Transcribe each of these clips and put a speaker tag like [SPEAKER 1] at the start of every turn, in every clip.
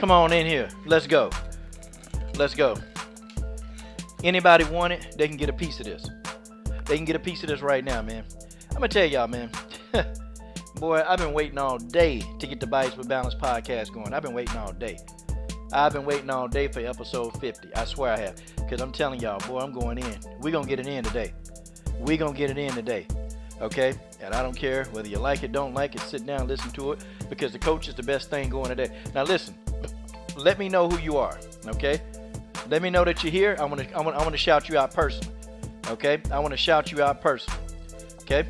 [SPEAKER 1] Come on in here. Let's go. Let's go. Anybody want it, they can get a piece of this. They can get a piece of this right now, man. I'm going to tell y'all, man. Boy, I've been waiting all day to get the Bites with Balance podcast going. I've been waiting all day. I've been waiting all day for episode 50. I swear I have. Because I'm telling y'all, boy, I'm going in. We're going to get it in today. We're going to get it in today. Okay? And I don't care whether you like it, don't like it, sit down, listen to it. Because the coach is the best thing going today. Now listen, let me know who you are. Okay? Let me know that you're here. I want to shout you out personally. Okay? I want to shout you out personally. Okay?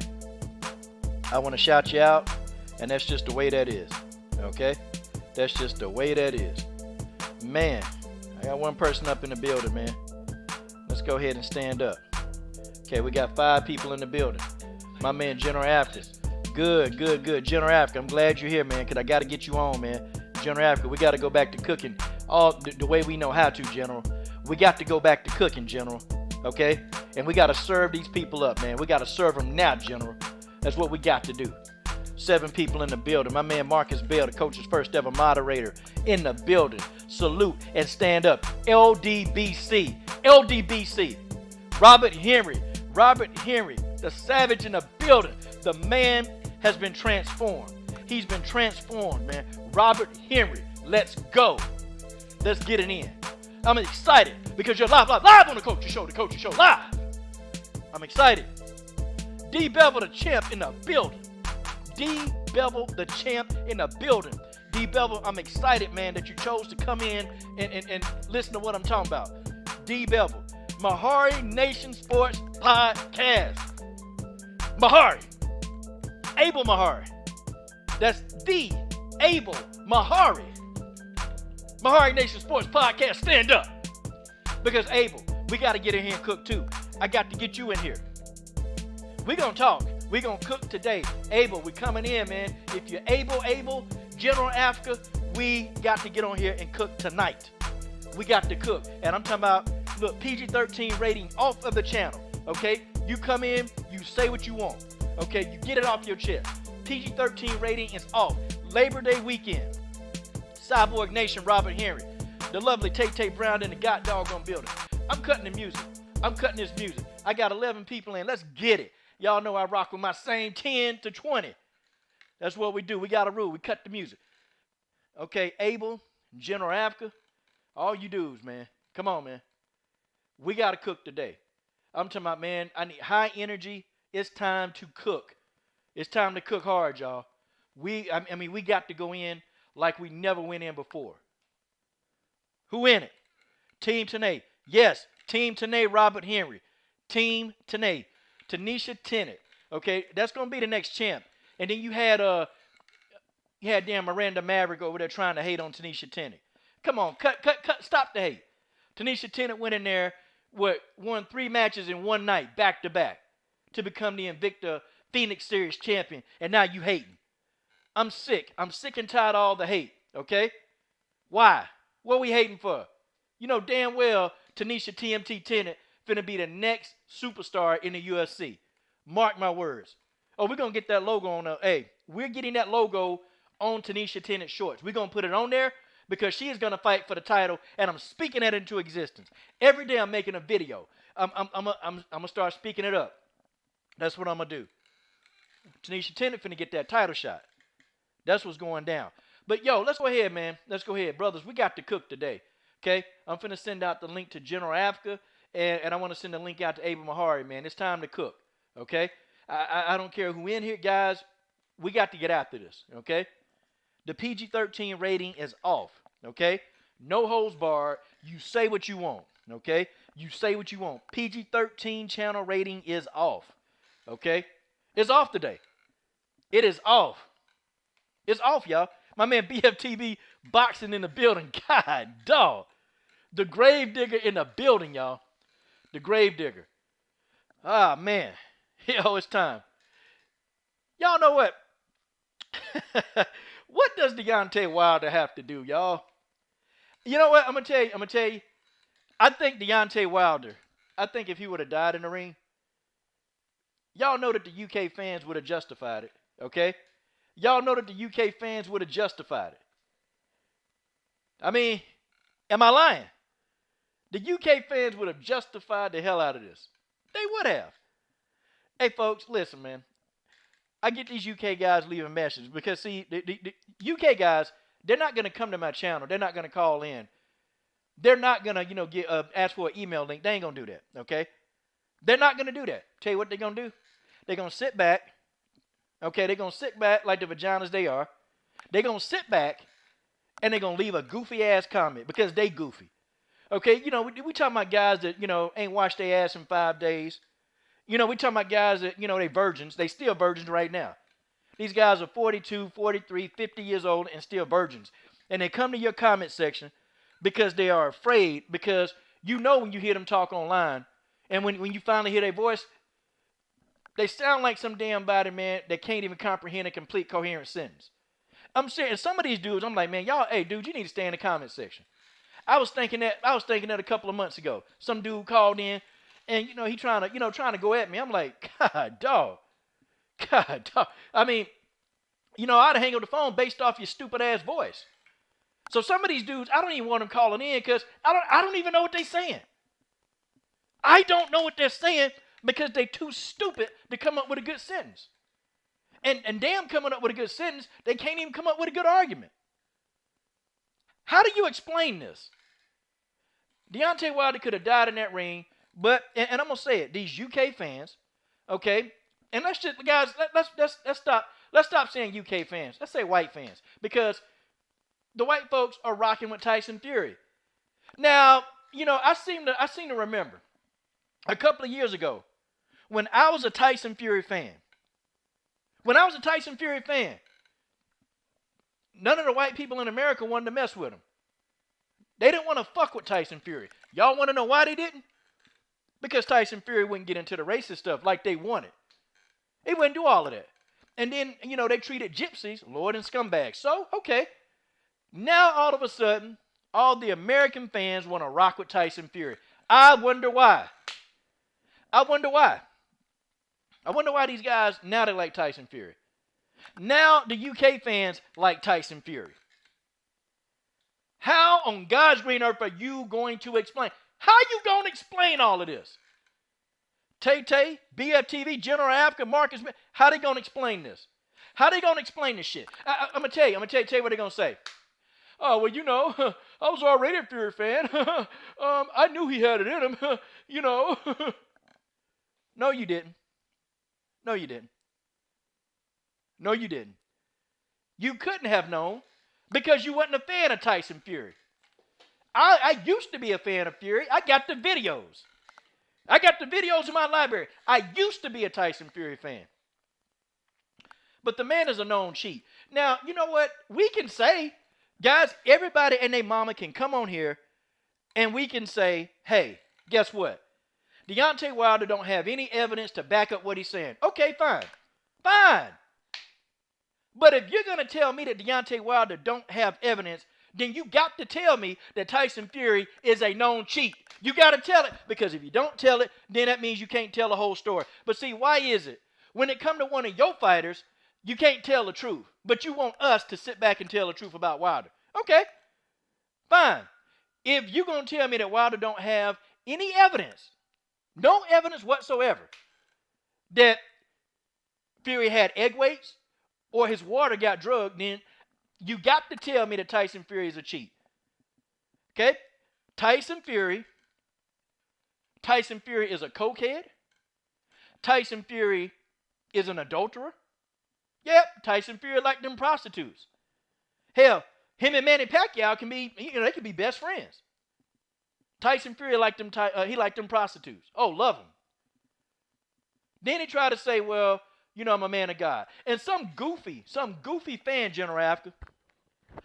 [SPEAKER 1] I want to shout you out, and that's just the way that is. Okay? That's just the way that is. Man, I got one person up in the building, man. Let's go ahead and stand up. Okay, we got 5 people in the building. My man, General Africa. Good. General Africa, I'm glad you're here, man, because I got to get you on, man. General Africa, we got to go back to cooking all the way we know how to, General. We got to go back to cooking, General. Okay? And we got to serve these people up, man. We got to serve them now, General. That's what we got to do. 7 people in the building. My man Marcus Bell, the coach's first ever moderator in the building. Salute and stand up. LDBC. LDBC. Robert Henry, the savage in the building. The man has been transformed. He's been transformed, man. Robert Henry, let's go. Let's get it in. I'm excited because you're live on the Coach's Show, live. I'm excited. D. Bevel, the champ in the building. D. Bevel, the champ in the building. D. Bevel, I'm excited, man, that you chose to come in and listen to what I'm talking about. D. Bevel, Mahari Nation Sports Podcast. Mahari. Abel Mahari. That's D. Abel Mahari. Mahari Nation Sports Podcast, stand up. Because Abel, we got to get in here and cook too. I got to get you in here. We're going to talk. We're going to cook today. Abel, we coming in, man. If you're able, General Africa, we got to get on here and cook tonight. We got to cook. And I'm talking about, look, PG-13 rating off of the channel, okay? You come in, you say what you want, okay? You get it off your chest. PG-13 rating is off. Labor Day weekend. Cyborg Nation, Robert Henry. The lovely Tay Brown in the god doggone building. I'm cutting the music. I'm cutting this music. I got 11 people in. Let's get it. Y'all know I rock with my same 10 to 20. That's what we do. We got a rule. We cut the music. Okay, Abel, General Africa, all you dudes, man. Come on, man. We got to cook today. I'm talking about, man, I need high energy. It's time to cook. It's time to cook hard, y'all. We got to go in like we never went in before. Who in it? Team Tanae. Yes, Team Tanae, Robert Henry. Team Tanae. Tanisha Tennant. Okay, that's going to be the next champ. And then you had damn Miranda Maverick over there trying to hate on Tanisha Tennant. Come on, cut, stop the hate. Tanisha Tennant went in there, won 3 matches in one night, back to back, to become the Invicta Phoenix Series champion. And now you hating. I'm sick. I'm sick and tired of all the hate. Okay? Why? What we hating for? You know damn well Tanisha TMT Tennant finna be the next superstar in the UFC. Mark my words. Oh, we're going to get that logo on. We're getting that logo on Tanisha Tennant shorts. We're going to put it on there because she is going to fight for the title, and I'm speaking that into existence. Every day I'm making a video. I'm going to start speaking it up. That's what I'm going to do. Tanisha Tennant finna get that title shot. That's what's going down. But, yo, let's go ahead, man. Let's go ahead. Brothers, we got to cook today. Okay? I'm finna send out the link to General Africa. And I want to send a link out to Abel Mahari, man. It's time to cook, okay? I don't care who in here, guys. We got to get after this, okay? The PG-13 rating is off, okay? No holds barred. You say what you want, okay? You say what you want. PG-13 channel rating is off, okay? It's off today. It is off. It's off, y'all. My man BFTB boxing in the building. God, dog. The grave digger in the building, y'all. The grave digger. Ah, man. Yo, it's time. Y'all know what? What does Deontay Wilder have to do, y'all? You know what? I'm going to tell you. I think Deontay Wilder, if he would have died in the ring, y'all know that the UK fans would have justified it, okay? Y'all know that the UK fans would have justified it. I mean, am I lying? The UK fans would have justified the hell out of this. They would have. Hey, folks, listen, man. I get these UK guys leaving messages because, see, the UK guys, they're not going to come to my channel. They're not going to call in. They're not going to, get ask for an email link. They ain't going to do that, okay? They're not going to do that. Tell you what they're going to do. They're going to sit back, okay? They're going to sit back like the vaginas they are. They're going to sit back, and they're going to leave a goofy-ass comment because they goofy. Okay, we talking about guys that, ain't washed their ass in 5 days. We talking about guys that, they virgins. They still virgins right now. These guys are 42, 43, 50 years old and still virgins. And they come to your comment section because they are afraid, because when you hear them talk online, and when you finally hear their voice, they sound like some damn body, man, that can't even comprehend a complete coherent sentence. I'm serious. Some of these dudes, I'm like, man, y'all, hey, dude, you need to stay in the comment section. I was thinking that a couple of months ago. Some dude called in, and he trying to go at me. I'm like, God, dog. I mean, I'd hang up the phone based off your stupid ass voice. So some of these dudes, I don't even want them calling in because I don't even know what they're saying. I don't know what they're saying because they're too stupid to come up with a good sentence. And damn, coming up with a good sentence, they can't even come up with a good argument. How do you explain this? Deontay Wilder could have died in that ring, but and I'm gonna say it, these UK fans, okay, and let's just, guys, let's stop saying UK fans. Let's say white fans, because the white folks are rocking with Tyson Fury. Now, I seem to remember a couple of years ago when I was a Tyson Fury fan. None of the white people in America wanted to mess with him. They didn't want to fuck with Tyson Fury. Y'all want to know why they didn't? Because Tyson Fury wouldn't get into the racist stuff like they wanted. He wouldn't do all of that. And then, they treated gypsies, lord and scumbags. So, okay. Now, all of a sudden, all the American fans want to rock with Tyson Fury. I wonder why. I wonder why these guys, now they like Tyson Fury. Now the UK fans like Tyson Fury. How on God's green earth are you going to explain? How you going to explain all of this? Tay, BFTV, General Africa, Marcus, how they going to explain this? How they going to explain this shit? I'm going to tell you what they're going to say. Oh, well, I was already a Fury fan. I knew he had it in him, No, you didn't. No, you didn't. No, you didn't. You couldn't have known because you wasn't a fan of Tyson Fury. I used to be a fan of Fury. I got the videos. In my library. I used to be a Tyson Fury fan. But the man is a known cheat. Now, you know what? We can say, guys, everybody and their mama can come on here and we can say, hey, guess what? Deontay Wilder don't have any evidence to back up what he's saying. Okay, fine. But if you're going to tell me that Deontay Wilder don't have evidence, then you got to tell me that Tyson Fury is a known cheat. You got to tell it, because if you don't tell it, then that means you can't tell the whole story. But see, why is it? When it comes to one of your fighters, you can't tell the truth, but you want us to sit back and tell the truth about Wilder. Okay, fine. If you're going to tell me that Wilder don't have any evidence, no evidence whatsoever, that Fury had egg weights or his water got drugged, then you got to tell me that Tyson Fury is a cheat. Okay? Tyson Fury is a cokehead. Tyson Fury is an adulterer. Yep, Tyson Fury like them prostitutes. Hell, him and Manny Pacquiao can be, they can be best friends. Tyson Fury liked them. He liked them prostitutes. Oh, love them. Then he tried to say, well, I'm a man of God. And some goofy fan, General Africa,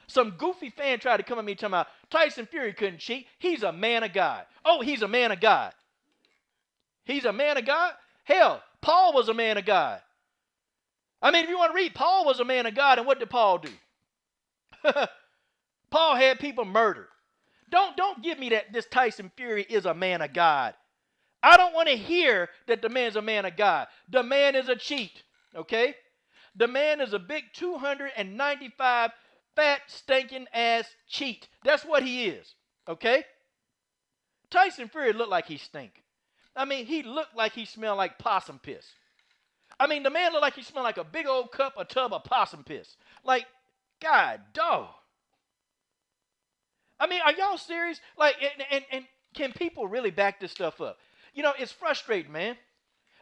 [SPEAKER 1] some goofy fan tried to come at me talking about Tyson Fury couldn't cheat. He's a man of God. Oh, he's a man of God. He's a man of God? Hell, Paul was a man of God. I mean, if you want to read, Paul was a man of God, and what did Paul do? Paul had people murdered. Don't give me that this Tyson Fury is a man of God. I don't want to hear that the man's a man of God. The man is a cheat, okay? The man is a big 295 fat, stinking ass cheat. That's what he is. Okay? Tyson Fury looked like he stink. I mean, he looked like he smelled like possum piss. I mean, the man looked like he smelled like a big old tub of possum piss. Like, God, dog. I mean, are y'all serious? Like, and can people really back this stuff up? You know, it's frustrating, man.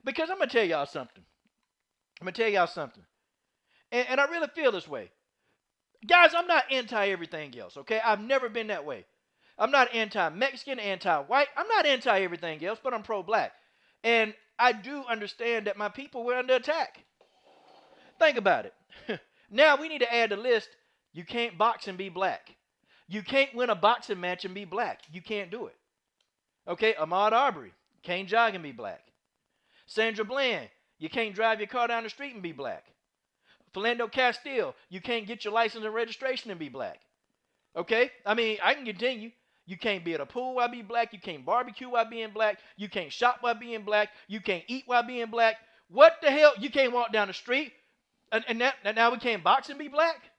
[SPEAKER 1] Because I'm going to tell y'all something. And I really feel this way. Guys, I'm not anti everything else, okay? I've never been that way. I'm not anti-Mexican, anti-white. I'm not anti everything else, but I'm pro-black. And I do understand that my people were under attack. Think about it. Now we need to add the list. You can't box and be black. You can't win a boxing match and be black. You can't do it. Okay, Ahmaud Arbery, can't jog and be black. Sandra Bland, you can't drive your car down the street and be black. Philando Castile, you can't get your license and registration and be black. Okay, I mean, I can continue. You can't be at a pool while being black. You can't barbecue while being black. You can't shop while being black. You can't eat while being black. What the hell? You can't walk down the street. And now we can't box and be black?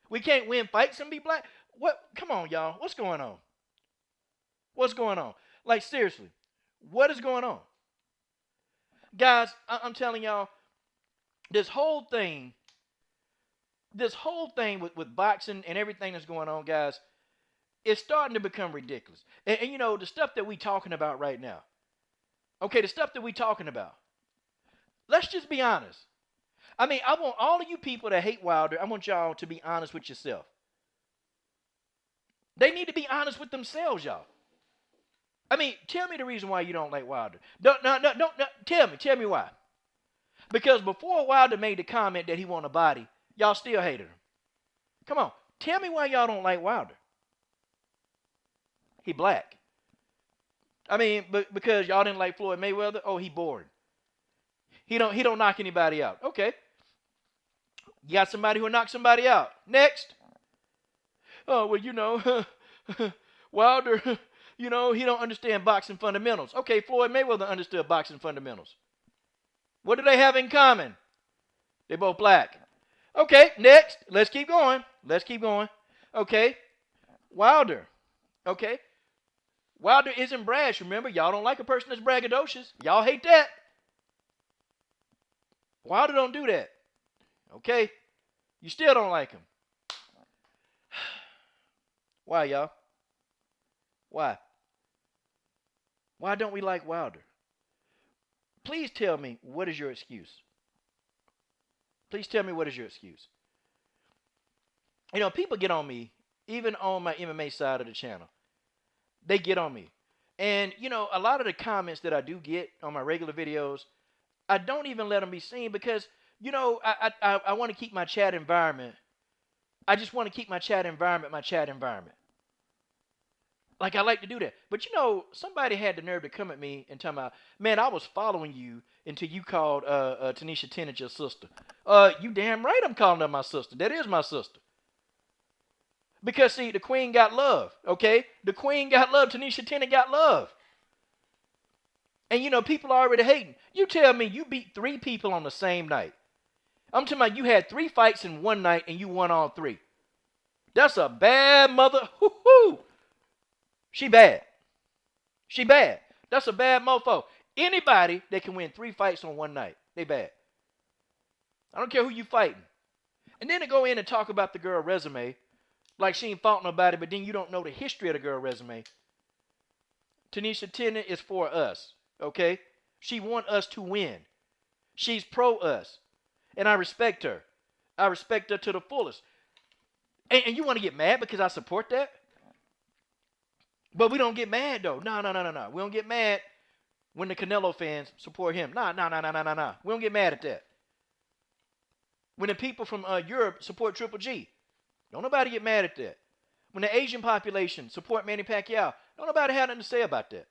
[SPEAKER 1] We can't win fights and be black? What? Come on, y'all. What's going on? What's going on? Like, seriously, what is going on? Guys, I'm telling y'all, this whole thing with boxing and everything that's going on, guys, it's starting to become ridiculous. And you know, the stuff that we talking about right now. Okay, the stuff that we talking about. Let's just be honest. I mean, I want all of you people that hate Wilder, I want y'all to be honest with yourself. They need to be honest with themselves, y'all. I mean, tell me the reason why you don't like Wilder. Don't tell me why. Because before Wilder made the comment that he want a body, y'all still hated him. Come on, tell me why y'all don't like Wilder. He black. I mean, because y'all didn't like Floyd Mayweather. Oh, he boring. He don't knock anybody out. Okay. You got somebody who knock somebody out. Next. Oh, well, you know, Wilder, you know, he don't understand boxing fundamentals. Okay, Floyd Mayweather understood boxing fundamentals. What do they have in common? They're both black. Okay, next. Let's keep going. Okay. Wilder. Okay. Wilder isn't brash. Remember, y'all don't like a person that's braggadocious. Y'all hate that. Wilder don't do that. Okay. You still don't like him. Why, y'all? Why? Why don't we like Wilder? Please tell me, what is your excuse? Please tell me, what is your excuse? You know, people get on me, even on my MMA side of the channel. They get on me. And, you know, a lot of the comments that I do get on my regular videos, I don't even let them be seen because, you know, I want to keep my chat environment. I just want to keep my chat environment. Like, I like to do that. But, you know, somebody had the nerve to come at me and tell me, man, I was following you until you called Tanisha Tennant your sister. You damn right I'm calling her my sister. That is my sister. Because, see, the queen got love, okay? The queen got love. Tanisha Tennant got love. And, you know, people are already hating. You tell me you beat 3 people on the same night. I'm talking about you had 3 fights in one night and you won all 3. That's a bad mother. Hoo-hoo. She bad. That's a bad mofo. Anybody that can win 3 fights on one night, they bad. I don't care who you fighting. And then to go in and talk about the girl resume like she ain't fought nobody, but then you don't know the history of the girl resume. Tanisha Tennant is for us, okay? She want us to win. She's pro us. And I respect her. I respect her to the fullest. And you want to get mad because I support that? But we don't get mad, though. No. We don't get mad when the Canelo fans support him. No. We don't get mad at that. When the people from Europe support Triple G, don't nobody get mad at that. When the Asian population support Manny Pacquiao, don't nobody have nothing to say about that.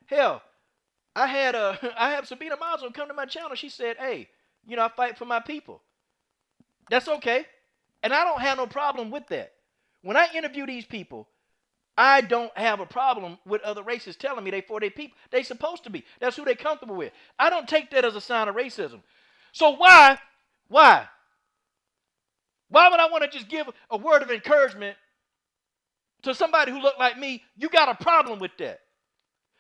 [SPEAKER 1] Hell, I had Sabina Mazo come to my channel. She said, hey, you know, I fight for my people. That's okay. And I don't have no problem with that. When I interview these people, I don't have a problem with other races telling me they for their people. They supposed to be. That's who they comfortable with. I don't take that as a sign of racism. So why Why would I want to just give a word of encouragement to somebody who looked like me? You got a problem with that.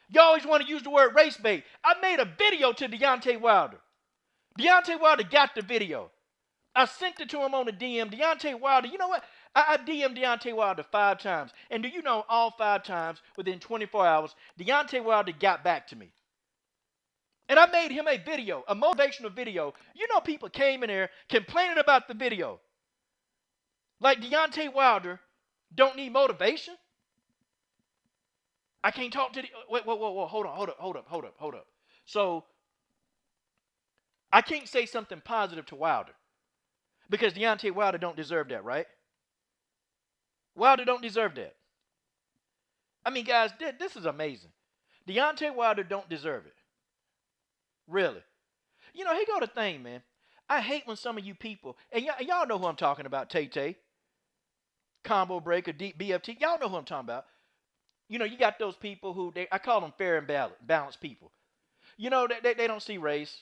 [SPEAKER 1] You always want to use the word race bait. I made a video to Deontay Wilder. Deontay Wilder got the video. I sent it to him on the DM. Deontay Wilder, you know what? I DM'd Deontay Wilder 5 times. And do you know all 5 times, within 24 hours, Deontay Wilder got back to me. And I made him a video, a motivational video. You know, people came in there complaining about the video. Like Deontay Wilder don't need motivation? I can't talk to the... Wait, whoa. Hold up. So, I can't say something positive to Wilder. Because Deontay Wilder don't deserve that, right? Wilder don't deserve that. I mean, guys, this is amazing. Deontay Wilder don't deserve it. Really. You know, here go the thing, man. I hate when some of you people, and y'all know who I'm talking about, Tay-Tay, Combo Breaker, Deep BFT. Y'all know who I'm talking about. You know, you got those people who, I call them fair and balanced people. You know, they don't see race.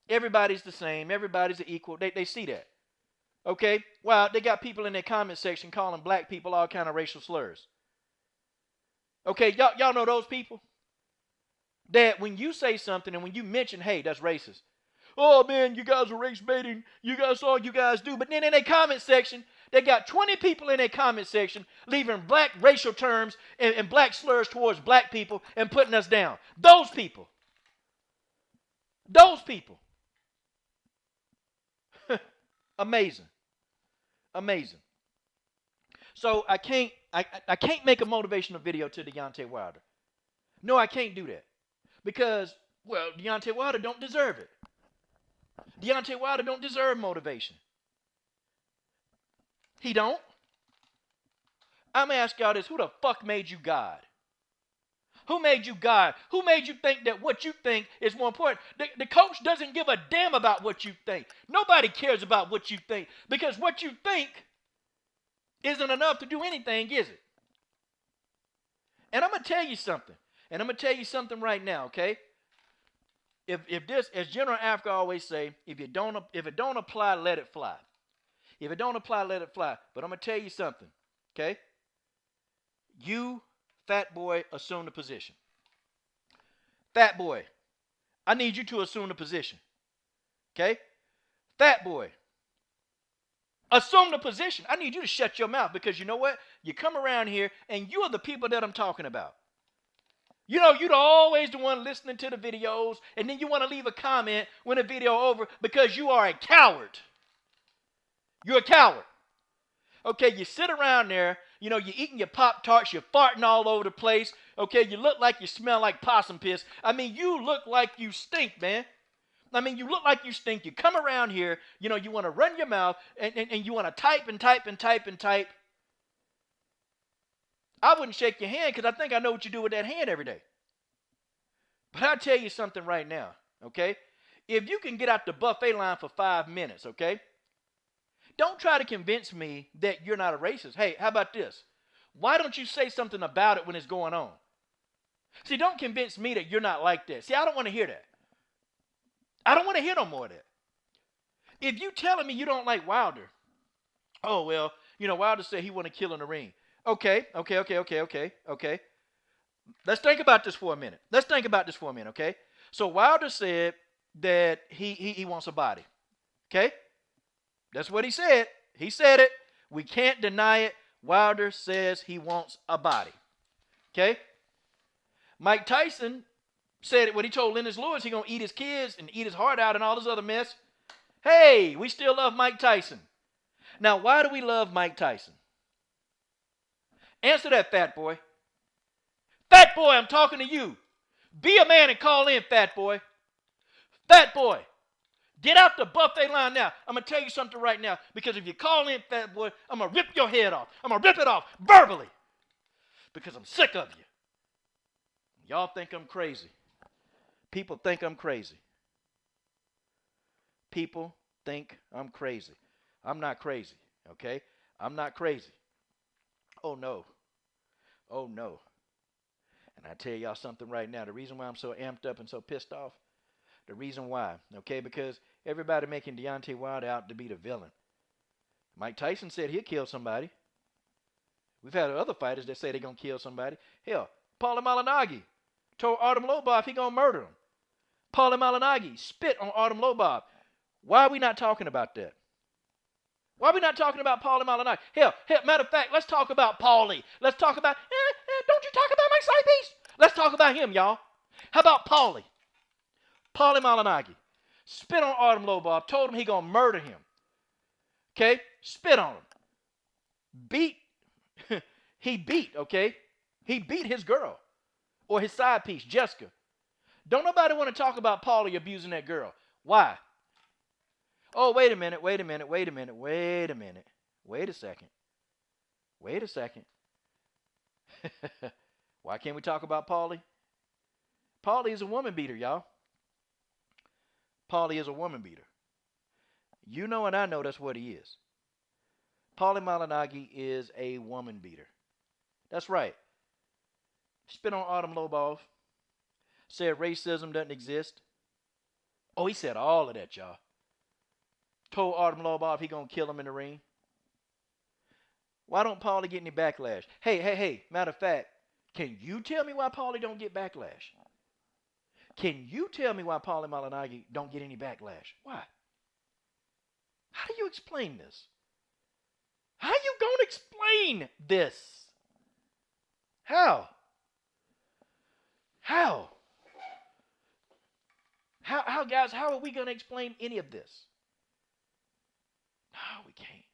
[SPEAKER 1] Everybody's the same. Everybody's equal. They see that. Okay? Well, they got people in their comment section calling black people all kind of racial slurs. Okay, y'all know those people? That when you say something and when you mention, hey, that's racist. Oh, man, you guys are race baiting. That's all you guys do. But then in their comment section, they got 20 people in their comment section leaving black racial terms and black slurs towards black people and putting us down. Those people. Amazing. So I can't make a motivational video to Deontay Wilder. No, I can't do that. Because, well, Deontay Wilder don't deserve it. Deontay Wilder don't deserve motivation. He don't. I'm going to ask y'all this. Who the fuck made you God? Who made you God? Who made you think that what you think is more important? The coach doesn't give a damn about what you think. Nobody cares about what you think. Because what you think isn't enough to do anything, is it? And I'm going to tell you something. And I'm going to tell you something right now, okay? If this, as General Africa always say, if it don't apply, let it fly. If it don't apply, let it fly. But I'm going to tell you something, okay? You, fat boy, assume the position. Fat boy, I need you to assume the position, okay? Fat boy, assume the position. I need you to shut your mouth because you know what? You come around here and you are the people that I'm talking about. You know, you're always the one listening to the videos, and then you want to leave a comment when the video over because you are a coward. You're a coward. Okay, you sit around there, you know, you're eating your Pop-Tarts, you're farting all over the place. Okay, you look like you smell like possum piss. I mean, you look like you stink, man. I mean, you look like you stink. You come around here, you know, you want to run your mouth, and you want to type and type and type and type. I wouldn't shake your hand because I think I know what you do with that hand every day. But I'll tell you something right now, okay? If you can get out the buffet line for 5 minutes, okay? Don't try to convince me that you're not a racist. Hey, how about this? Why don't you say something about it when it's going on? See, don't convince me that you're not like that. See, I don't want to hear that. I don't want to hear no more of that. If you telling me you don't like Wilder, oh, well, you know, Wilder said he want to kill in the ring. Okay. Let's think about this for a minute. Okay? So Wilder said that he wants a body. Okay? That's what he said. He said it. We can't deny it. Wilder says he wants a body. Okay? Mike Tyson said it when he told Lennox Lewis he's going to eat his kids and eat his heart out and all this other mess. Hey, we still love Mike Tyson. Now, why do we love Mike Tyson? Answer that, fat boy. Fat boy, I'm talking to you. Be a man and call in, fat boy. Fat boy, get out the buffet line now. I'm going to tell you something right now, because if you call in, fat boy, I'm going to rip your head off. I'm going to rip it off verbally because I'm sick of you. Y'all think I'm crazy. People think I'm crazy. People think I'm crazy. I'm not crazy, okay? I'm not crazy. Oh, no. Oh, no. And I tell y'all something right now. The reason why I'm so amped up and so pissed off, the reason why, okay, because everybody making Deontay Wilder out to be the villain. Mike Tyson said he'll kill somebody. We've had other fighters that say they're going to kill somebody. Hell, Paulie Malignaggi told Artem Lobov he going to murder him. Paulie Malignaggi spit on Artem Lobov. Why are we not talking about that? Why are we not talking about Paulie Malignaggi? Hell, matter of fact, let's talk about Paulie. Let's talk about, don't you talk about my side piece? Let's talk about him, y'all. How about Paulie? Paulie Malignaggi spit on Artem Lobov, told him he going to murder him. Okay? Spit on him. He beat his girl or his side piece, Jessica. Don't nobody want to talk about Paulie abusing that girl. Why? Oh, wait a minute. Wait a second. Why can't we talk about Paulie? Paulie is a woman beater, y'all. Paulie is a woman beater. You know and I know that's what he is. Paulie Malignaggi is a woman beater. That's right. Spit on Artem Lobov. Said racism doesn't exist. Oh, he said all of that, y'all. Told Artem Lobov he gonna kill him in the ring. Why don't Paulie get any backlash? Hey. Matter of fact, can you tell me why Paulie don't get backlash? Can you tell me why Paulie Malignaggi don't get any backlash? Why? How do you explain this? How you gonna explain this? How, guys, how are we gonna explain any of this? No, we can't.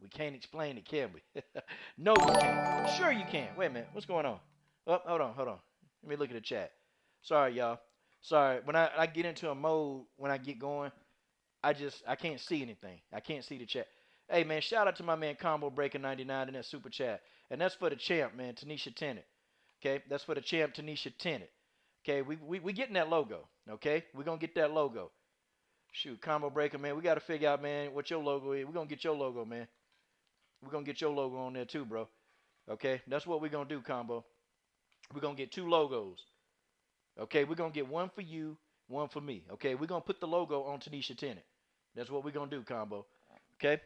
[SPEAKER 1] We can't explain it, can we? No, we can't. Sure you can. Wait a minute. What's going on? Oh, hold on. Let me look at the chat. Sorry, y'all. Sorry. When I get into a mode, when I get going, I can't see anything. I can't see the chat. Hey, man, shout out to my man Combo Breaker 99 in that super chat. And that's for the champ, man, Tanisha Tennant. Okay? That's for the champ, Tanisha Tennant. Okay? We getting that logo. Okay? We're going to get that logo. Shoot, Combo Breaker, man, we got to figure out, man, what your logo is. We're going to get your logo, man. We're going to get your logo on there too, bro. Okay? That's what we're going to do, Combo. We're going to get 2 logos. Okay? We're going to get one for you, one for me. Okay? We're going to put the logo on Tanisha Tennant. That's what we're going to do, Combo. Okay?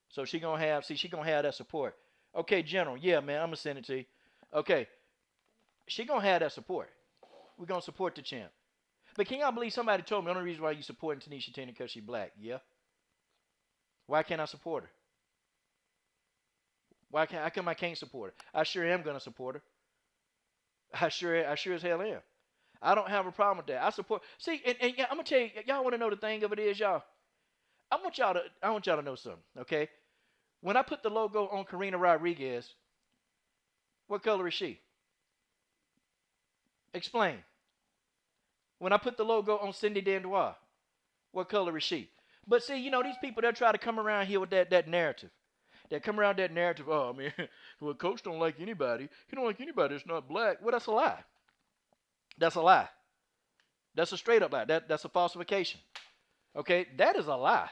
[SPEAKER 1] So she going to have that support. Okay, General. Yeah, man, I'm going to send it to you. Okay. She going to have that support. We're going to support the champ. But can y'all believe somebody told me the only reason why you supporting Tanisha Tennant because she black? Yeah. Why can't I support her? How come I can't support her? I sure am going to support her. I sure as hell am. I don't have a problem with that. I support. See, and yeah, I'm going to tell you, y'all want to know the thing of it is, y'all. I want y'all to know something, okay? When I put the logo on Karina Rodriguez, what color is she? Explain. When I put the logo on Cindy Dandois, what color is she? But see, you know, these people, they'll try to come around here with that narrative. They come around that narrative, oh, man, well, Coach don't like anybody. He don't like anybody that's not black. Well, that's a lie. That's a lie. That's a straight up lie. That's a falsification. Okay, that is a lie.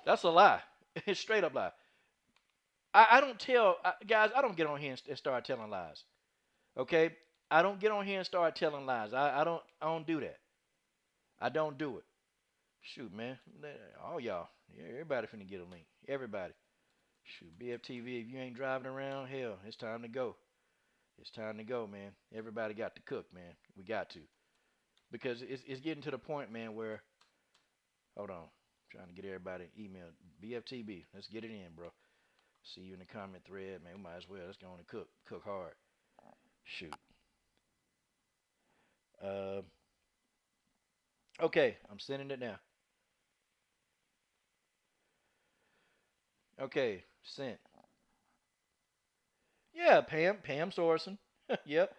[SPEAKER 1] That's a lie. It's straight up lie. I don't tell, guys, I don't get on here and start telling lies. Okay? I don't get on here and start telling lies. I don't do that. I don't do it. Shoot, man. All y'all. Everybody finna get a link. Everybody. Shoot, BFTV, if you ain't driving around, hell, it's time to go. It's time to go, man. Everybody got to cook, man. We got to. Because it's getting to the point, man, where, hold on. I'm trying to get everybody email. BFTB, let's get it in, bro. See you in the comment thread, man. We might as well. Let's go on and cook hard. Shoot. Okay, I'm sending it now. Okay, sent. Yeah, Pam Sorensen. Yep.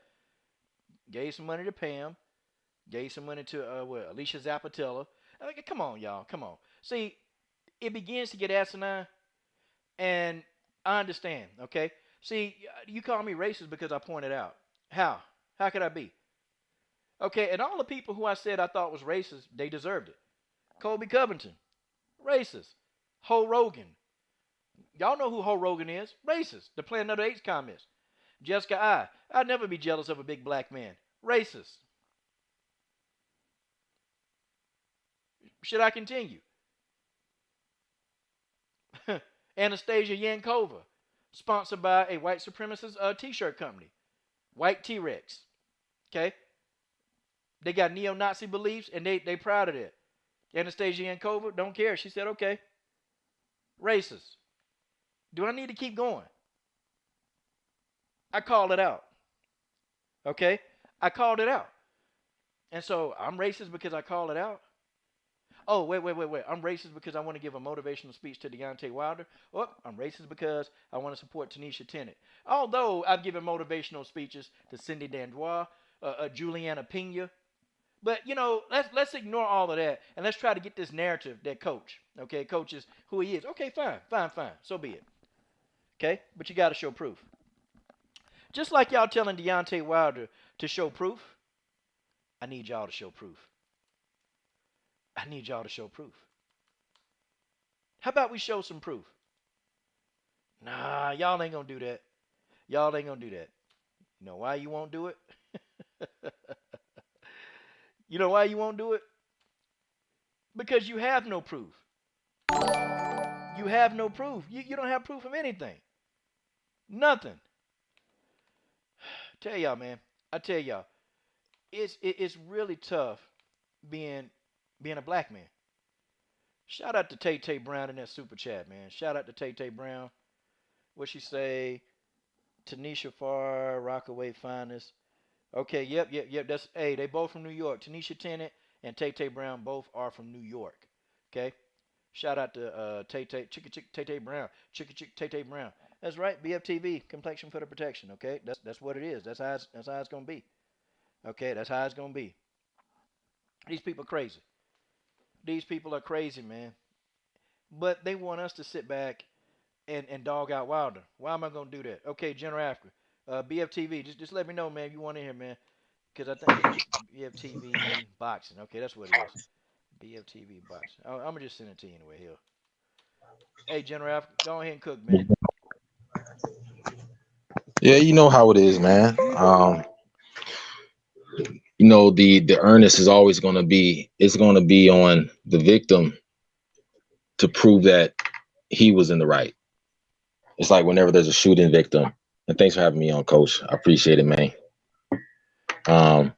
[SPEAKER 1] Gave some money to Pam. Gave some money to Alicia Zapatella. Come on, y'all. Come on. See, it begins to get asinine, and I understand, okay? See, you call me racist because I pointed out. How? How could I be? Okay, and all the people who I said I thought was racist, they deserved it. Colby Covington, racist. Ho Rogan. Y'all know who Ho Rogan is. Racist. The Planet of the Apes comments. Jessica I'd never be jealous of a big black man. Racist. Should I continue? Anastasia Yankova, sponsored by a white supremacist t-shirt company, White T-Rex. Okay, they got neo-Nazi beliefs, and they proud of that. Anastasia Yankova don't care. She said, okay, racist. Do I need to keep going? I called it out. Okay, I called it out, and so I'm racist because I called it out. Oh, wait. I'm racist because I want to give a motivational speech to Deontay Wilder. Oh, I'm racist because I want to support Tanisha Tennant. Although I've given motivational speeches to Cindy Dandois, Juliana Pena. But, let's ignore all of that, and let's try to get this narrative that Coach, okay, Coach is who he is. Okay, fine. So be it. Okay? But you got to show proof. Just like y'all telling Deontay Wilder to show proof, I need y'all to show proof. I need y'all to show proof. How about we show some proof? Nah, y'all ain't gonna do that. Y'all ain't gonna do that. You know why you won't do it? You know why you won't do it? Because you have no proof. You have no proof. You don't have proof of anything. Nothing. Tell y'all, man. I tell y'all, it's really tough being a black man. Shout out to Tay Brown in that super chat, man. Shout out to Tay Brown. What she say? Tanisha Farr, Rockaway Finest. Okay, yep. That's they both from New York. Tanisha Tennant and Tay Brown both are from New York. Okay. Shout out to Tay Brown. Tay Brown. That's right. BFTV, complexion for the protection. Okay, that's what it is. That's how it's gonna be. Okay, that's how it's gonna be. These people are crazy. These people are crazy, man. But they want us to sit back and dog out Wilder. Why am I gonna do that? Okay, General Africa, BFTV, just let me know, man, if you want to hear, man, because I think BFTV boxing. Okay, that's what it is. BFTV boxing. I'm gonna just send it to you anyway. Here. Hey, General Africa, go ahead and cook, man.
[SPEAKER 2] Yeah, you know how it is, man. The earnest is always going to be, it's going to be on the victim to prove that he was in the right. It's like whenever there's a shooting victim, and thanks for having me on, Coach. I appreciate it, man. All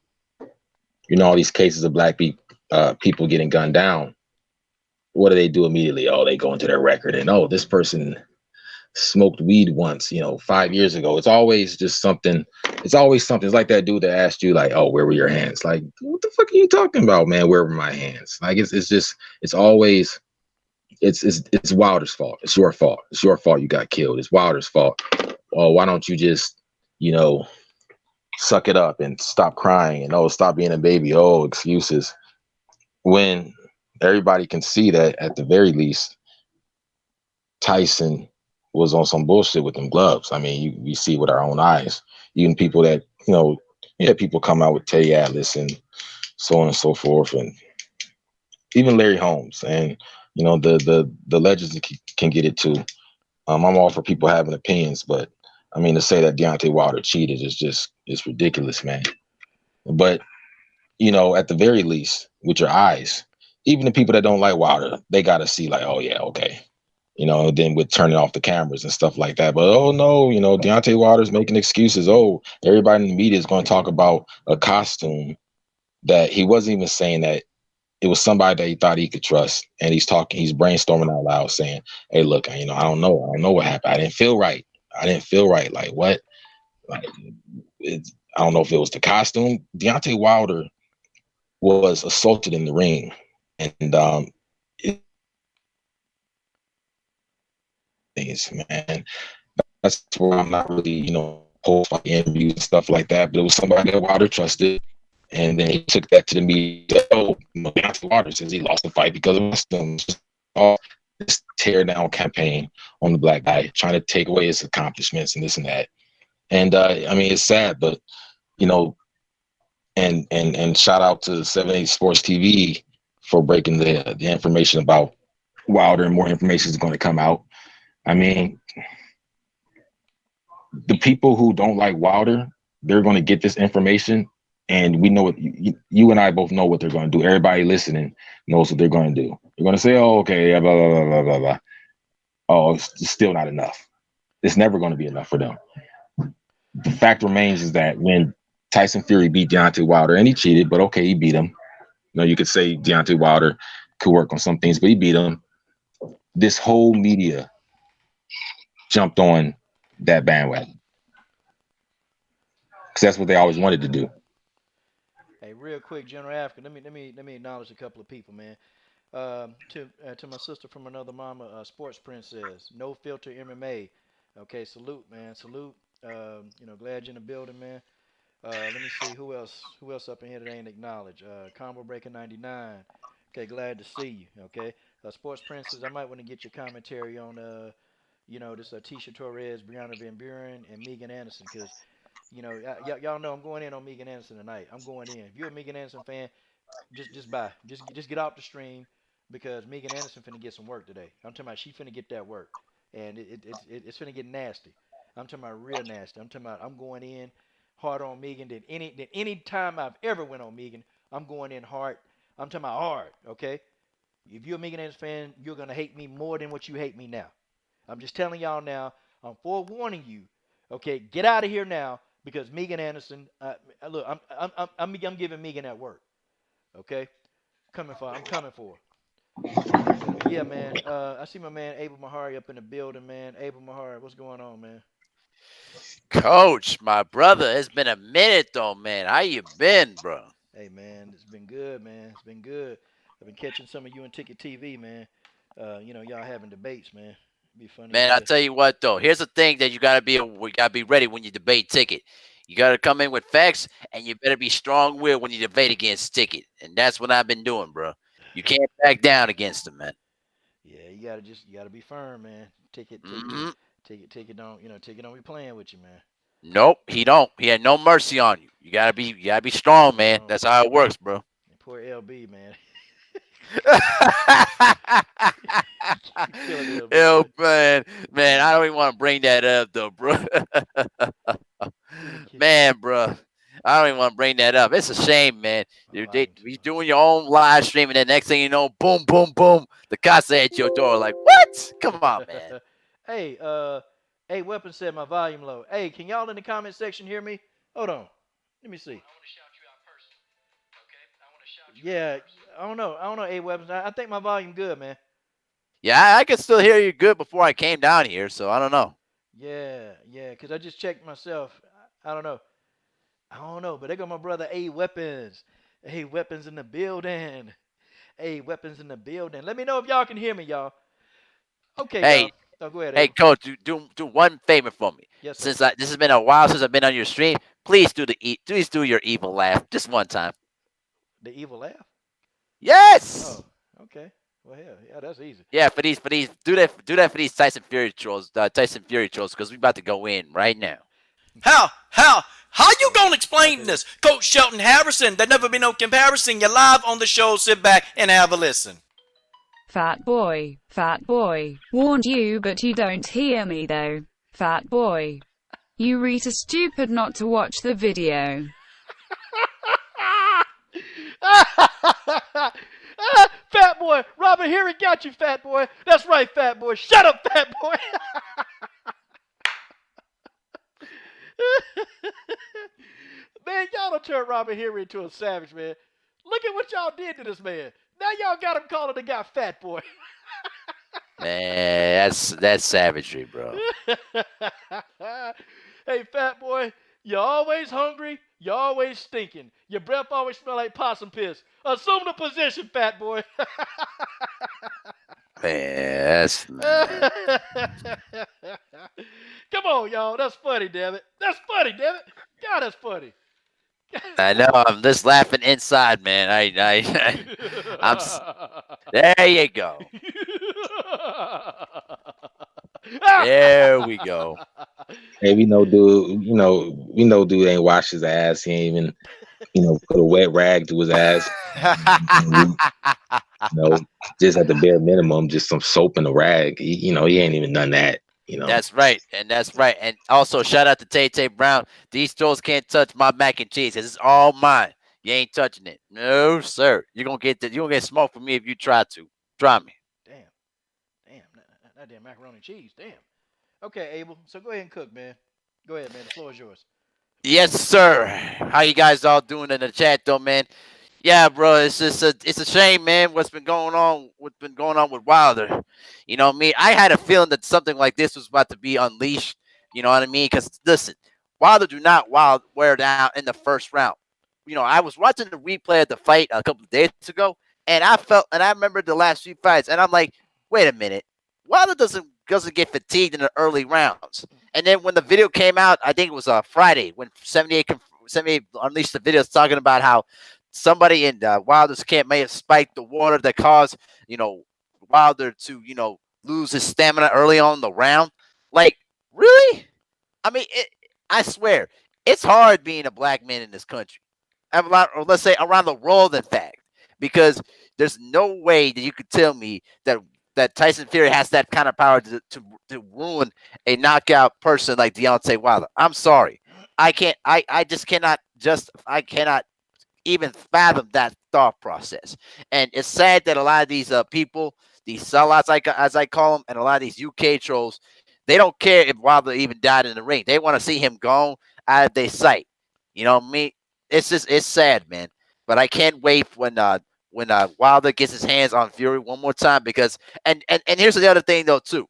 [SPEAKER 2] these cases of black people getting gunned down. What do they do immediately? Oh, they go into their record and, oh, this person smoked weed once, 5 years ago. It's always just something. It's always something. It's like that dude that asked you, like, oh, where were your hands? Like, what the fuck are you talking about, man? Where were my hands? Like, it's always Wilder's fault. It's your fault. It's your fault you got killed. It's Wilder's fault. Oh, why don't you just, suck it up and stop crying and stop being a baby? Oh, excuses. When everybody can see that at the very least, Tyson was on some bullshit with them gloves. I mean, we see with our own eyes. Even people that, people come out with Teddy Atlas and so on and so forth, and even Larry Holmes, and the legends can get it too. I'm all for people having opinions, but I mean, to say that Deontay Wilder cheated it's ridiculous, man. But at the very least, with your eyes, even the people that don't like Wilder, they got to see, like, oh yeah, okay. Then with turning off the cameras and stuff like that. But, oh, no, Deontay Wilder's making excuses. Oh, everybody in the media is going to talk about a costume that he wasn't even saying that it was somebody that he thought he could trust. And he's brainstorming out loud saying, hey, look, I don't know. I don't know what happened. I didn't feel right. Like, what? Like, I don't know if it was the costume. Deontay Wilder was assaulted in the ring. And, things, man. That's where I'm not really, post like interviews and stuff like that. But it was somebody that Wilder trusted, and then he took that to the media. Oh, Deontay Wilder says he lost the fight because of Muslim. All this tear down campaign on the black guy, trying to take away his accomplishments and this and that. And I mean, it's sad, but and shout out to 78 Sports TV for breaking the information about Wilder, and more information is going to come out. I mean, the people who don't like Wilder, they're going to get this information, and we know what you and I both know what they're going to do. Everybody listening knows what they're going to do. They're going to say, "Oh, okay, blah blah blah blah blah." oh, it's still not enough. It's never going to be enough for them. The fact remains is that when Tyson Fury beat Deontay Wilder, and he cheated, but okay, he beat him. You could say Deontay Wilder could work on some things, but he beat him. This whole media jumped on that bandwagon because that's what they always wanted to do.
[SPEAKER 1] Hey, real quick, General Africa. Let me acknowledge a couple of people, man. To my sister from another mama, Sports Princess, No Filter MMA. Okay, salute, man, salute. Glad you're in the building, man. Let me see who else up in here that ain't acknowledged. Combo Breaker 99. Okay, glad to see you. Okay, Sports Princess. I might want to get your commentary on this Tisha Torres, Brianna Vanburen, and Megan Anderson, because y'all know I'm going in on Megan Anderson tonight. I'm going in. If you're a Megan Anderson fan, just get off the stream, because Megan Anderson finna get some work today. I'm talking about she finna get that work, and it's finna get nasty. I'm talking about real nasty. I'm going in hard on Megan than any time I've ever went on Megan. I'm going in hard. I'm talking about hard. Okay, if you're a Megan Anderson fan, you're gonna hate me more than what you hate me now. I'm just telling y'all now. I'm forewarning you. Okay, get out of here now, because Megan Anderson. Look, I'm giving Megan that work. Okay, I'm coming for her. But yeah, man. I see my man Abel Mahari up in the building, man. Abel Mahari, what's going on, man?
[SPEAKER 3] Coach, my brother, it's been a minute though, man. How you been, bro?
[SPEAKER 1] Hey, man, it's been good, man. It's been good. I've been catching some of you on Ticket TV, man. Y'all having debates, man. Be funny.
[SPEAKER 3] Man, I'll tell you what though. Here's the thing that you gotta be ready when you debate Ticket. You gotta come in with facts, and you better be strong-willed when you debate against Ticket. And that's what I've been doing, bro. You can't back down against him, man.
[SPEAKER 1] Yeah, you gotta be firm, man. Ticket don't be playing with you, man.
[SPEAKER 3] Nope, he don't. He had no mercy on you. You gotta be strong, man. That's how it works, bro.
[SPEAKER 1] Poor LB, man.
[SPEAKER 3] Yo, man, I don't even want to bring that up though, bro. Man, bro, I don't even want to bring that up. It's a shame, man. You're doing your own live stream, and the next thing you know, boom, boom, boom, the cops at your door. Like, what? Come on, man.
[SPEAKER 1] Hey, Weapon said my volume low. Hey, can y'all in the comment section hear me? Hold on, let me see. I want to shout you out personally. Okay, I want to shout you. Yeah, I don't know. Hey, Weapons, I think my volume good, man.
[SPEAKER 3] Yeah, I could still hear you good before I came down here, so I don't know.
[SPEAKER 1] Yeah, because I just checked myself. I don't know, but there go my brother A Weapons. Hey, Weapons in the building. Hey, Weapons in the building. Let me know if y'all can hear me, y'all. Okay,
[SPEAKER 3] hey,
[SPEAKER 1] y'all. Oh, go ahead,
[SPEAKER 3] hey,
[SPEAKER 1] Abel.
[SPEAKER 3] Coach, do one favor for me.
[SPEAKER 1] Yes, sir.
[SPEAKER 3] Since this has been a while since I've been on your stream, please do your evil laugh just one time.
[SPEAKER 1] The evil laugh?
[SPEAKER 3] Yes.
[SPEAKER 1] Oh, okay. Well, yeah, that's easy.
[SPEAKER 3] Yeah, for these, do that for these Tyson Fury trolls, because we about to go in right now.
[SPEAKER 4] How you gonna explain this? Coach Shelton Harrison, there never been no comparison. You're live on the show, sit back and have a listen.
[SPEAKER 5] Fat boy, warned you but you don't hear me though. Fat boy. You Rita stupid not to watch the video.
[SPEAKER 1] Fat boy, Robert Henry got you, fat boy. That's right, fat boy. Shut up, fat boy. Man, y'all don't turn Robert Henry into a savage, man. Look at what y'all did to this man. Now y'all got him calling the guy fat boy.
[SPEAKER 3] Man, that's savagery, bro.
[SPEAKER 1] Hey, fat boy, you're always hungry. You're always stinking. Your breath always smell like possum piss. Assume the position, fat boy.
[SPEAKER 3] Man,
[SPEAKER 1] Come on, y'all. That's funny, damn it. God, that's funny.
[SPEAKER 3] I know. I'm just laughing inside, man. There you go. There we go.
[SPEAKER 2] Hey, we know dude ain't washed his ass. He ain't even, put a wet rag to his ass. Just at the bare minimum, just some soap and a rag. He ain't even done that.
[SPEAKER 3] That's right. And also, shout out to Tay Brown. These trolls can't touch my mac and cheese because it's all mine. You ain't touching it. No, sir. You're gonna get smoked from me if you try to. Try me.
[SPEAKER 1] Damn. Goddamn macaroni and cheese. Damn. Okay, Abel. So go ahead and cook, man. Go ahead, man. The floor is yours.
[SPEAKER 3] Yes, sir. How you guys all doing in the chat, though, man? Yeah, bro. It's a shame, man. What's been going on with Wilder? You know me. I had a feeling that something like this was about to be unleashed. You know what I mean? Because listen, Wilder do not wear down in the first round. You know, I was watching the replay of the fight a couple of days ago, and I remember the last few fights, and I'm like, wait a minute, Wilder doesn't get fatigued in the early rounds. And then when the video came out, I think it was Friday when 78 unleashed the videos talking about how somebody in Wilder's camp may have spiked the water that caused Wilder to lose his stamina early on in the round. Like, really? I mean, I swear, it's hard being a black man in this country. Or let's say around the world, in fact, because there's no way that you could tell me that Tyson Fury has that kind of power to ruin a knockout person like Deontay Wilder. I'm sorry. I can't. I just cannot I cannot even fathom that thought process. And it's sad that a lot of these people, these sellouts, as I call them, and a lot of these UK trolls, they don't care if Wilder even died in the ring. They want to see him gone out of their sight. You know what I mean? It's sad, man. But I can't wait when Wilder gets his hands on Fury one more time, because and here's the other thing though too.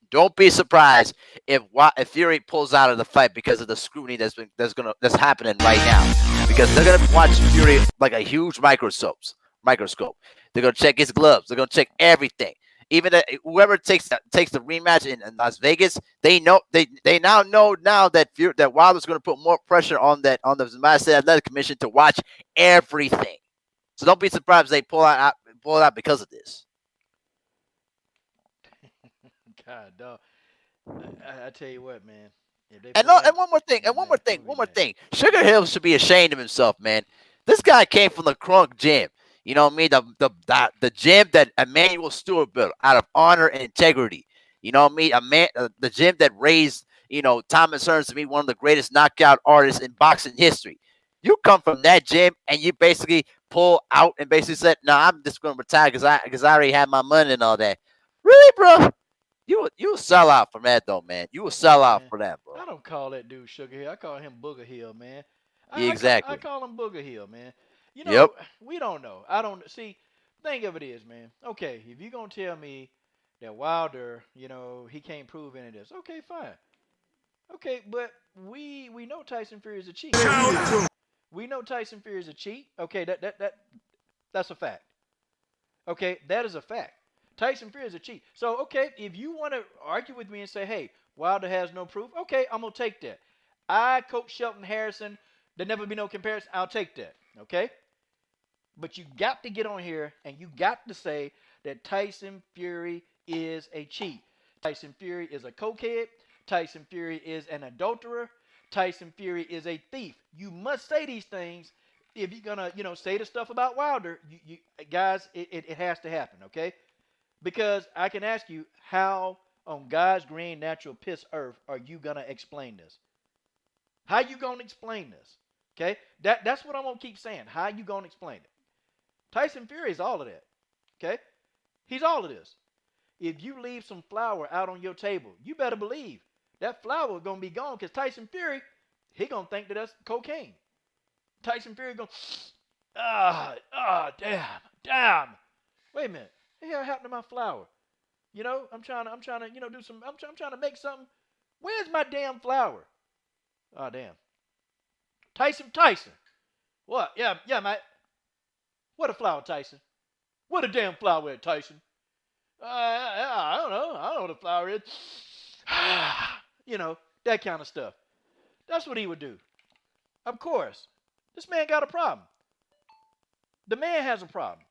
[SPEAKER 3] Don't be surprised if Fury pulls out of the fight because of the scrutiny that's happening right now, because they're gonna watch Fury like a huge microscope. They're gonna check his gloves. They're gonna check everything. Even whoever takes the rematch in Las Vegas, they now know that Wilder's gonna put more pressure on the United States Athletic Commission to watch everything. So don't be surprised if they pull it out because of this.
[SPEAKER 1] God, dog. I tell you what, man.
[SPEAKER 3] And one more thing. Sugar Hill should be ashamed of himself, man. This guy came from the Crunk gym. You know what I mean? The gym that Emmanuel Stewart built out of honor and integrity. You know what I mean? The gym that raised, Thomas Hearns to be one of the greatest knockout artists in boxing history. You come from that gym and you basically pull out and basically said, "No, I'm just going to retire because I already had my money and all that." Really, bro? You sell out from that though, man. You will sell out for that, bro.
[SPEAKER 1] I don't call that dude Sugar Hill. I call him Booger Hill, man.
[SPEAKER 3] Exactly.
[SPEAKER 1] I call him Booger Hill, man.
[SPEAKER 3] Yep.
[SPEAKER 1] We don't know. I don't see. Thing of it is, man. Okay, if you're gonna tell me that Wilder, he can't prove any of this, okay, fine. Okay, but we know Tyson Fury is a cheat. We know Tyson Fury is a cheat. Okay, that's a fact. Okay, that is a fact. Tyson Fury is a cheat. So, okay, if you want to argue with me and say, hey, Wilder has no proof, okay, I'm going to take that. I coach Shelton Harrison. There never be no comparison. I'll take that, okay? But you got to get on here and you got to say that Tyson Fury is a cheat. Tyson Fury is a cokehead. Tyson Fury is an adulterer. Tyson Fury is a thief. You must say these things if you're going to, say the stuff about Wilder. You guys, it has to happen, okay? Because I can ask you, how on God's green natural piss earth are you going to explain this? How you going to explain this? Okay? That's what I'm going to keep saying. How you going to explain it? Tyson Fury is all of that. Okay? He's all of this. If you leave some flour out on your table, you better believe that flour is going to be gone, because Tyson Fury, he going to think that that's cocaine. Tyson Fury going, damn. Wait a minute. What the hell happened to my flour? I'm trying to, do some, I'm trying to make something. Where's my damn flour? Oh, damn. Tyson. What? Yeah, mate. What a flour, Tyson? What a damn flour at, Tyson? I don't know. I don't know what a flour is. That kind of stuff. That's what he would do. Of course. This man got a problem. The man has a problem.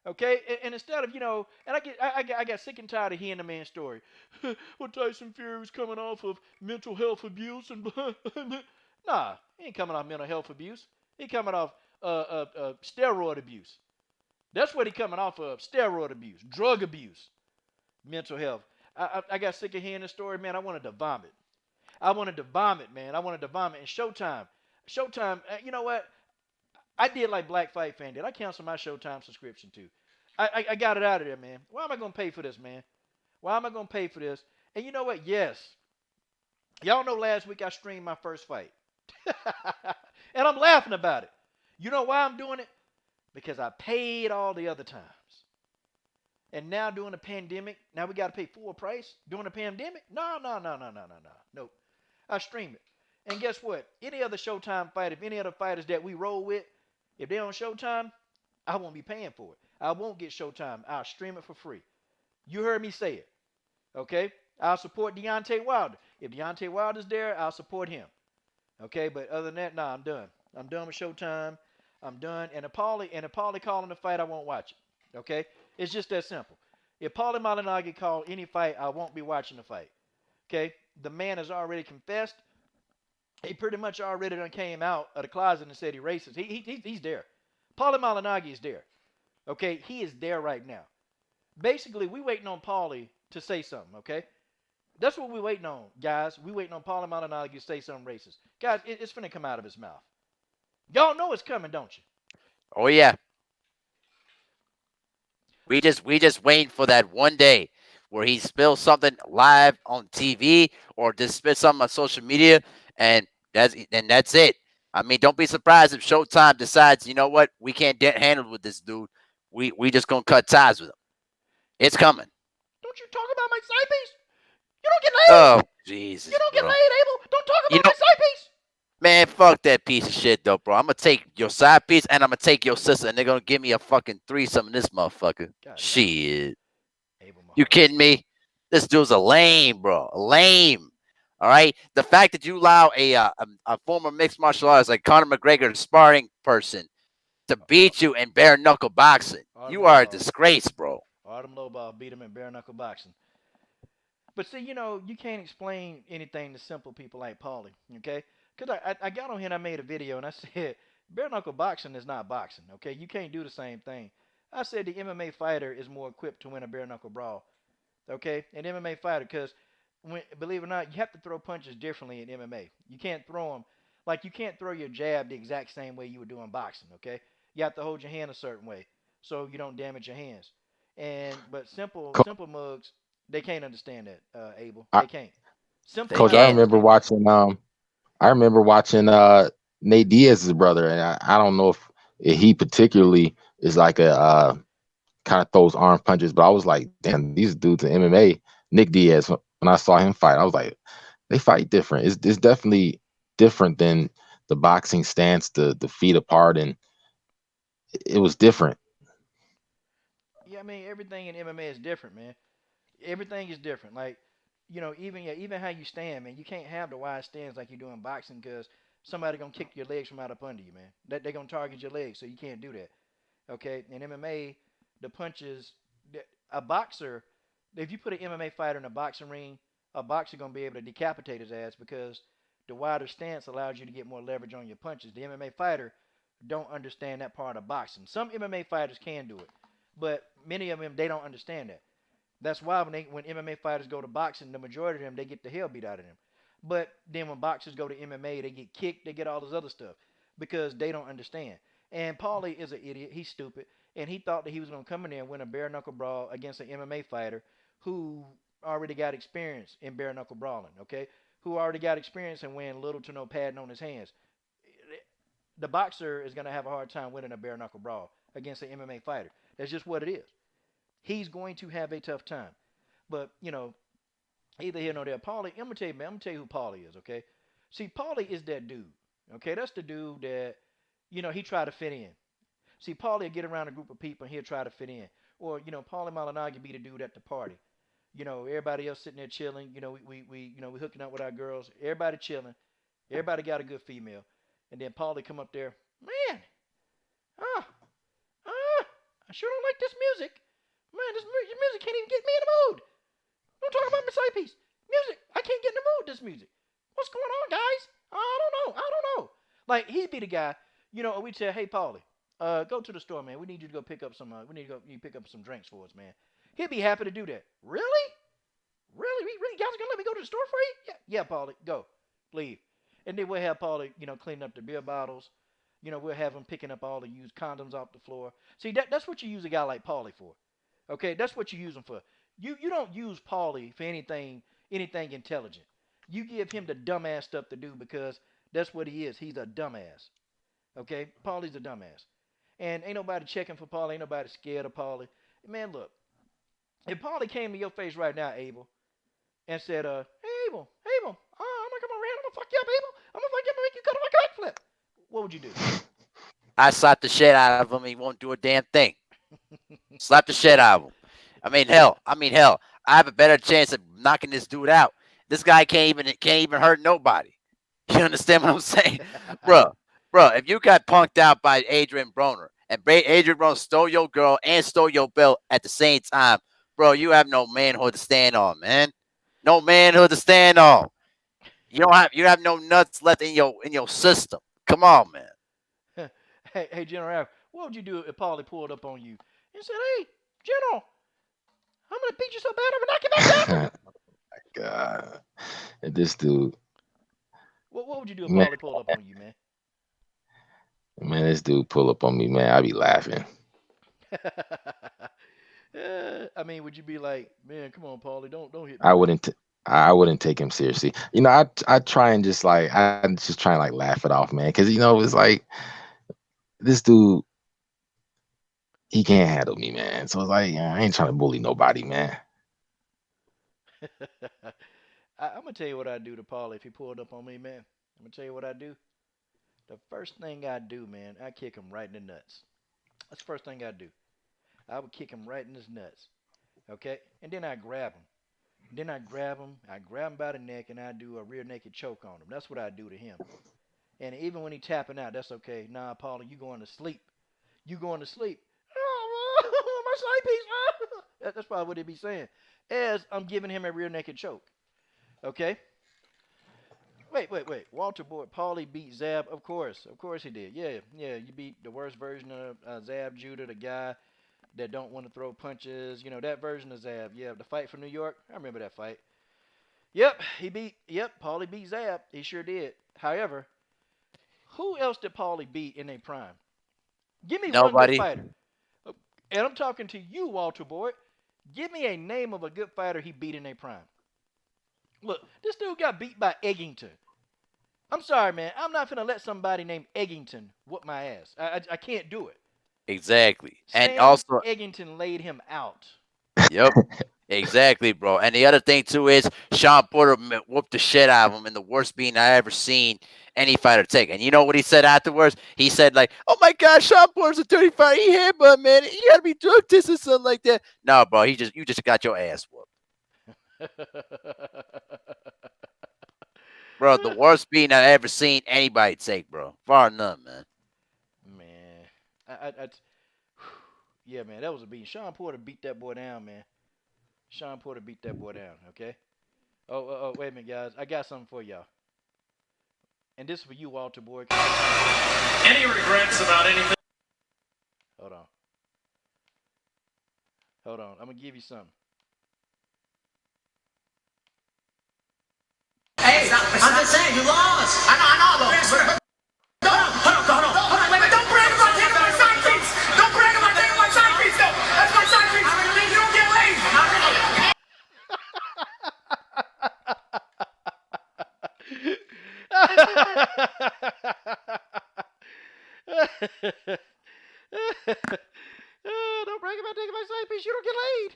[SPEAKER 1] Okay, and instead of, and I got sick and tired of hearing the man's story. Well, Tyson Fury was coming off of mental health abuse and nah, he ain't coming off mental health abuse. He coming off steroid abuse. That's what he coming off of: steroid abuse, drug abuse, mental health. I got sick of hearing the story, man. I wanted to vomit. Man. I wanted to vomit. And Showtime. You know what? I did like Black Fight Fan did. I canceled my Showtime subscription too. I got it out of there, man. Why am I going to pay for this, man? Why am I gonna pay for this? And you know what? Yes, y'all know last week I streamed my first fight, and I'm laughing about it. You know why I'm doing it? Because I paid all the other times. And now during the pandemic, now we got to pay full price during the pandemic? No, no, no, no, no, no, no. Nope. I stream it. And guess what? Any other Showtime fight, if any other fighters that we roll with, if they're on Showtime, I won't be paying for it. I won't get Showtime. I'll stream it for free. You heard me say it. Okay? I'll support Deontay Wilder. If Deontay Wilder's there, I'll support him. Okay? But other than that, nah, I'm done. I'm done with Showtime. I'm done. And if Paulie calling the fight, I won't watch it. Okay? It's just that simple. If Paulie Malignaggi called any fight, I won't be watching the fight. Okay? The man has already confessed. He pretty much already done came out of the closet and said he racist. He's there. Paulie Malignaggi is there. Okay? He is there right now. Basically, we waiting on Paulie to say something, okay? That's what we waiting on, guys. We waiting on Paulie Malignaggi to say something racist. Guys, it's finna come out of his mouth. Y'all know it's coming, don't you?
[SPEAKER 3] Oh yeah. We just waiting for that one day where he spills something live on TV or just spits something on social media, and that's it. I mean, don't be surprised if Showtime decides, you know what, we can't handle with this dude. We just gonna cut ties with him. It's coming.
[SPEAKER 1] Don't you talk about my side piece? You don't get laid.
[SPEAKER 3] Oh Jesus!
[SPEAKER 1] You don't get
[SPEAKER 3] bro.
[SPEAKER 1] laid, Abel. Don't talk about my side piece.
[SPEAKER 3] Man, fuck that piece of shit, though, bro. I'm going to take your side piece and I'm going to take your sister, and they're going to give me a fucking threesome in this motherfucker.
[SPEAKER 1] God,
[SPEAKER 3] shit. You kidding me? This dude's a lame, bro. A lame. All right? The fact that you allow a former mixed martial artist like Conor McGregor, sparring person, to beat you in bare knuckle boxing, you are a disgrace, bro.
[SPEAKER 1] Artem Lopez beat him in bare knuckle boxing. But see, you know, you can't explain anything to simple people like Paulie, okay? Because I got on here and I made a video and I said, bare knuckle boxing is not boxing, okay? You can't do the same thing. I said the MMA fighter is more equipped to win a bare knuckle brawl, okay? An MMA fighter, because, believe it or not, you have to throw punches differently in MMA. You can't throw them, like you can't throw your jab the exact same way you would do in boxing, okay? You have to hold your hand a certain way so you don't damage your hands. But simple mugs, they can't understand that, Abel. They can't. Simple.
[SPEAKER 2] Coach, I remember watching Nate Diaz's brother, and I don't know if he particularly is like a kind of throws arm punches, but I was like, damn, these dudes in MMA, Nick Diaz, when I saw him fight, I was like, they fight different. It's definitely different than the boxing stance, the feet apart, and it was different.
[SPEAKER 1] Yeah, I mean, everything in MMA is different, man. Everything is different. Like, you know, even how you stand, man. You can't have the wide stands like you do in boxing because somebody gonna kick your legs from out up under you, man. They're gonna target your legs, so you can't do that. Okay? In MMA, the punches, a boxer, if you put an MMA fighter in a boxing ring, a boxer gonna be able to decapitate his ass because the wider stance allows you to get more leverage on your punches. The MMA fighter don't understand that part of boxing. Some MMA fighters can do it, but many of them, they don't understand that. That's why when MMA fighters go to boxing, the majority of them, they get the hell beat out of them. But then when boxers go to MMA, they get kicked, they get all this other stuff because they don't understand. And Paulie is an idiot. He's stupid. And he thought that he was going to come in there and win a bare knuckle brawl against an MMA fighter who already got experience in bare knuckle brawling, okay? Who already got experience and wearing little to no padding on his hands. The boxer is going to have a hard time winning a bare knuckle brawl against an MMA fighter. That's just what it is. He's going to have a tough time. But, you know, either here nor there. Paulie, I'm going to tell you who Paulie is, okay? See, Paulie is that dude, okay? That's the dude that, you know, he try to fit in. See, Paulie will get around a group of people and he'll try to fit in. Or, you know, Paulie Malignaggi be the dude at the party. You know, everybody else sitting there chilling. You know, we hooking up with our girls. Everybody chilling. Everybody got a good female. And then Paulie come up there, man, I sure don't like this music. Man, this music can't even get me in the mood. Don't talk about my side piece. Music, I can't get in the mood with this music. What's going on, guys? I don't know. Like, he'd be the guy, you know, we'd say, hey, Paulie, go to the store, man. We need you to go pick up some, you pick up some drinks for us, man. He'd be happy to do that. Really? Really? You guys are going to let me go to the store for you? Yeah, Paulie, go. Leave. And then we'll have Paulie, you know, cleaning up the beer bottles. You know, we'll have him picking up all the used condoms off the floor. See, that's what you use a guy like Paulie for. Okay, that's what you use him for. You don't use Paulie for anything intelligent. You give him the dumbass stuff to do because that's what he is. He's a dumbass. Okay, Paulie's a dumbass, and ain't nobody checking for Paulie. Ain't nobody scared of Paulie. Man, look, if Paulie came to your face right now, Abel, and said, "Hey Abel, I'm gonna come around. I'm gonna fuck you up, Abel. I'm gonna fuck you up and make you cut a backflip," what would you do?
[SPEAKER 3] I slap the shit out of him. He won't do a damn thing. Slap the shit out of him. Hell. I have a better chance of knocking this dude out. This guy can't even hurt nobody. You understand what I'm saying, bro? If you got punked out by Adrian Broner and Adrian Broner stole your girl and stole your belt at the same time, bro, you have no manhood to stand on, man. No manhood to stand on. You have no nuts left in your system. Come on, man.
[SPEAKER 1] Hey, General, what would you do if Paulie pulled up on you and said, "Hey, General, I'm gonna beat you so bad I'm gonna knock you back down"?
[SPEAKER 2] God, and this dude,
[SPEAKER 1] What would you do if
[SPEAKER 2] man,
[SPEAKER 1] Paulie pulled up on you, man?
[SPEAKER 2] this dude pull up on me, man. I be laughing.
[SPEAKER 1] I mean, would you be like, "Man, come on, Paulie, don't hit me"?
[SPEAKER 2] I wouldn't take him seriously. I try and just like I just try and like laugh it off, man, because it's like this dude, he can't handle me, man. So it's like I ain't trying to bully nobody, man.
[SPEAKER 1] I'm gonna tell you what I do to Paulie if he pulled up on me, man. I'm gonna tell you what I do. The first thing I do, man, I kick him right in the nuts. That's the first thing I do. I would kick him right in his nuts, okay? And then I grab him. I grab him by the neck, and I do a rear naked choke on him. That's what I do to him. And even when he tapping out, that's okay. Nah, Paulie, you going to sleep. You going to sleep. Oh, my side piece. That's probably what he'd be saying. As I'm giving him a rear naked choke. Okay? Wait. Walter Boyd, Paulie beat Zab. Of course he did. Yeah. You beat the worst version of Zab Judah, the guy that don't want to throw punches. You know, that version of Zab. Yeah, the fight from New York. I remember that fight. Yep, Paulie beat Zab. He sure did. However, who else did Paulie beat in a prime? Give me one good fighter. And I'm talking to you, Walter Boyd. Give me a name of a good fighter he beat in a prime. Look, this dude got beat by Eggington. I'm sorry, man. I'm not going to let somebody named Eggington whoop my ass. I can't do it.
[SPEAKER 3] Exactly.
[SPEAKER 1] Sam
[SPEAKER 3] And also,
[SPEAKER 1] Eggington laid him out.
[SPEAKER 3] Yep. Exactly, bro. And the other thing too is Sean Porter whooped the shit out of him in the worst beating I ever seen any fighter take. And you know what he said afterwards? He said like, "Oh my God, Sean Porter's a dirty fighter. He headbutt, man. You gotta be drug tested or something like that." No, bro. You just got your ass whooped, bro. The worst beating I ever seen anybody take, bro. Far none, man.
[SPEAKER 1] Man, yeah, man, that was a beating. Sean Porter beat that boy down, man. Sean Porter beat that boy down, okay? Oh, wait a minute, guys. I got something for y'all. And this is for you, Walter Boyd.
[SPEAKER 6] Any regrets about anything?
[SPEAKER 1] Hold on. I'm going to give you something.
[SPEAKER 6] Hey, I'm just saying, you lost. I know. Hold on. Wait, don't brag about taking my side piece. Don't brag about taking my side piece, though. That's my side piece. You don't get laid.
[SPEAKER 1] Don't brag about taking my side piece. You don't get laid.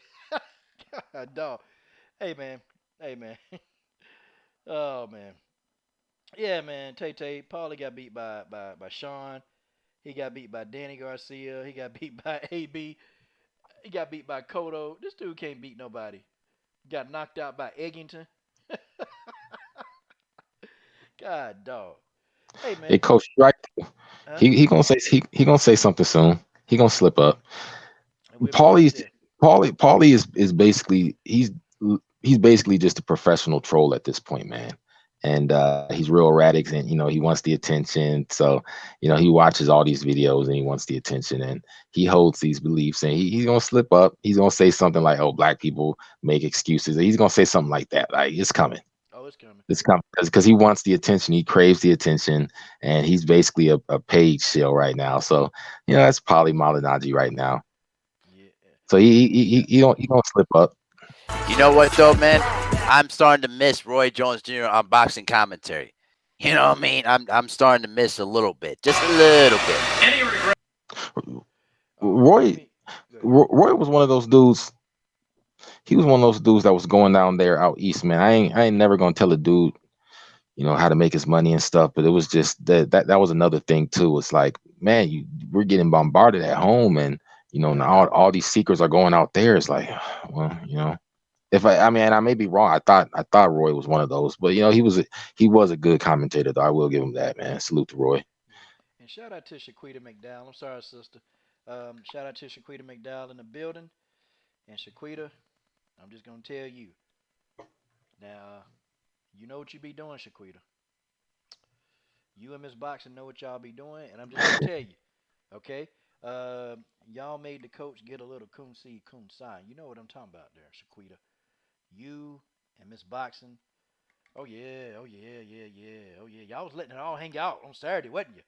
[SPEAKER 1] God, dog. Hey, man. Oh, man. Yeah, man. Tay, Paulie got beat by Sean. He got beat by Danny Garcia. He got beat by AB. He got beat by Cotto. This dude can't beat nobody. Got knocked out by Eggington. God, dog. Hey, man.
[SPEAKER 2] Hey, Coach, right?
[SPEAKER 1] Huh?
[SPEAKER 2] He gonna say something soon. He gonna slip up. Paulie is basically he's basically just a professional troll at this point, man. And he's real erratic, and he wants the attention. So he watches all these videos and he wants the attention, and he holds these beliefs, and he's gonna slip up. He's gonna say something like, "Oh, black people make excuses." He's gonna say something like that. Like, it's coming.
[SPEAKER 1] Oh, it's coming.
[SPEAKER 2] It's coming because he wants the attention. He craves the attention, and he's basically a paid shill right now. So that's Paulie Malignaggi right now.
[SPEAKER 1] Yeah.
[SPEAKER 2] So he don't slip up.
[SPEAKER 3] You know what though, man? I'm starting to miss Roy Jones Jr. on boxing commentary. You know what I mean? I'm starting to miss a little bit, just a little bit.
[SPEAKER 6] Any regret?
[SPEAKER 2] Roy Roy was one of those dudes. He was one of those dudes that was going down there out east, man. I ain't never gonna tell a dude, how to make his money and stuff. But it was just that was another thing too. It's like, man, we're getting bombarded at home, and now all these secrets are going out there. It's like, well, if I mean, and I may be wrong. I thought Roy was one of those, but he was a good commentator, though. I will give him that, man. Salute to Roy.
[SPEAKER 1] And shout out to Shaquita McDowell. I'm sorry, sister. Shout out to Shaquita McDowell in the building. And Shaquita, I'm just gonna tell you. Now, you know what you be doing, Shaquita. You and Miss Boxing know what y'all be doing, and I'm just gonna tell you, okay? Y'all made the coach get a little coon seed, coon sign. You know what I'm talking about there, Shaquita. You and Miss Boxing. Oh yeah, oh yeah, yeah, yeah, oh yeah. Y'all was letting it all hang out on Saturday, wasn't you?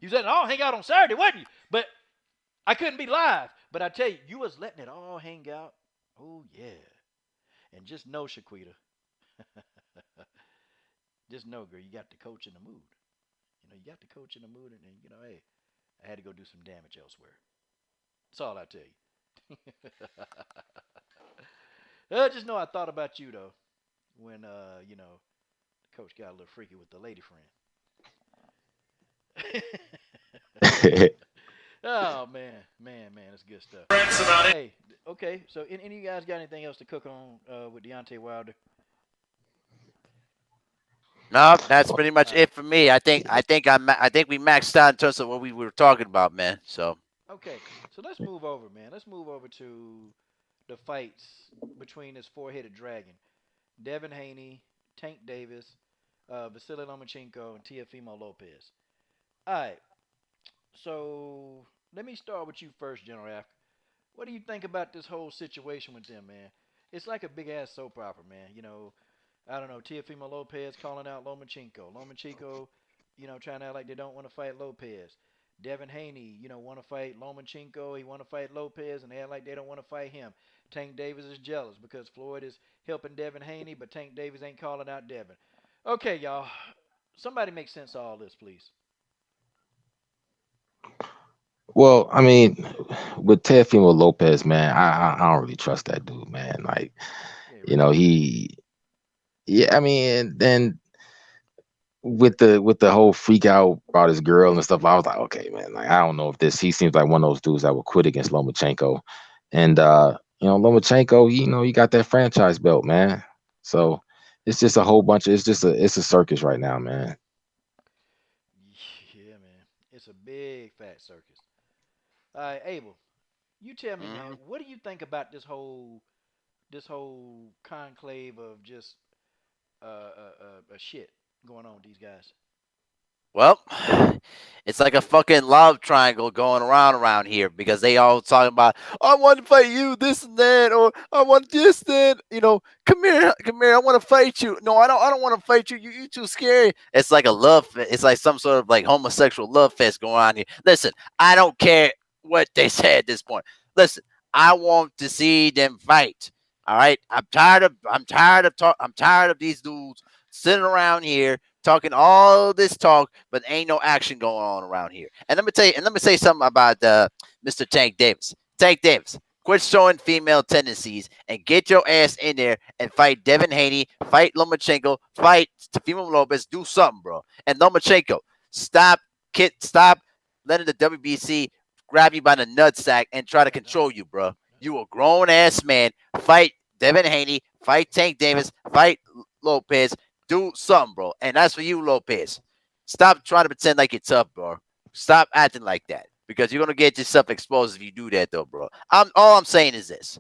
[SPEAKER 1] You was letting it all hang out on Saturday, wasn't you? But I couldn't be live. But I tell you, you was letting it all hang out. Oh yeah. And just know, Shaquita. Just know, girl, you got the coach in the mood. You got the coach in the mood, and hey, I had to go do some damage elsewhere. That's all I tell you. Just know I thought about you though, when the coach got a little freaky with the lady friend. Oh man, that's good stuff. Hey, okay, so any of you guys got anything else to cook on with Deontay Wilder?
[SPEAKER 3] No, that's pretty much it for me. I think we maxed out in terms of what we were talking about, man. So
[SPEAKER 1] okay, so let's move over, man. Let's move over to the fights between this four-headed dragon, Devin Haney, Tank Davis, Vasily Lomachenko, and Teofimo Lopez. All right, so let me start with you first, General Afka. What do you think about this whole situation with them, man? It's like a big-ass soap opera, man. I don't know, Teofimo Lopez calling out Lomachenko. Lomachenko, trying to act like they don't want to fight Lopez. Devin Haney, want to fight Lomachenko. He want to fight Lopez, and they act like they don't want to fight him. Tank Davis is jealous because Floyd is helping Devin Haney, but Tank Davis ain't calling out Devin. Okay, y'all. Somebody make sense of all this, please.
[SPEAKER 2] Well, I mean, with Teofimo Lopez, man, I don't really trust that dude, man. Like, I mean, and then with the whole freak out about his girl and stuff, I was like, okay, man, like I don't know if he seems like one of those dudes that will quit against Lomachenko. And Lomachenko, he got that franchise belt, man. So it's just a whole bunch of it's a circus right now, man.
[SPEAKER 1] Yeah, man. It's a big fat circus. All right, Abel, you tell me, man, what do you think about this whole conclave of just shit going on with these guys?
[SPEAKER 3] well, it's like a fucking love triangle going around here because they all talking about, I want to fight you, this and that, or I want this, that, come here, I want to fight you. No, I don't want to fight you. You too scary. It's like a love. It's like some sort of like homosexual love fest going on here. Listen, I don't care what they say at this point. Listen, I want to see them fight. All right, I'm tired of these dudes sitting around here talking all this talk, but ain't no action going on around here. And let me say something about Mr. Tank Davis. Tank Davis, quit showing female tendencies and get your ass in there and fight Devin Haney, fight Lomachenko, fight Teofimo Lopez, do something, bro. And Lomachenko, stop letting the WBC grab you by the nutsack and try to control you, bro. You a grown ass man. Fight Devin Haney, fight Tank Davis, fight Lopez. Do something, bro. And that's for you, Lopez. Stop trying to pretend like you're tough, bro. Stop acting like that because you're gonna get yourself exposed if you do that, though, bro. All I'm saying is this: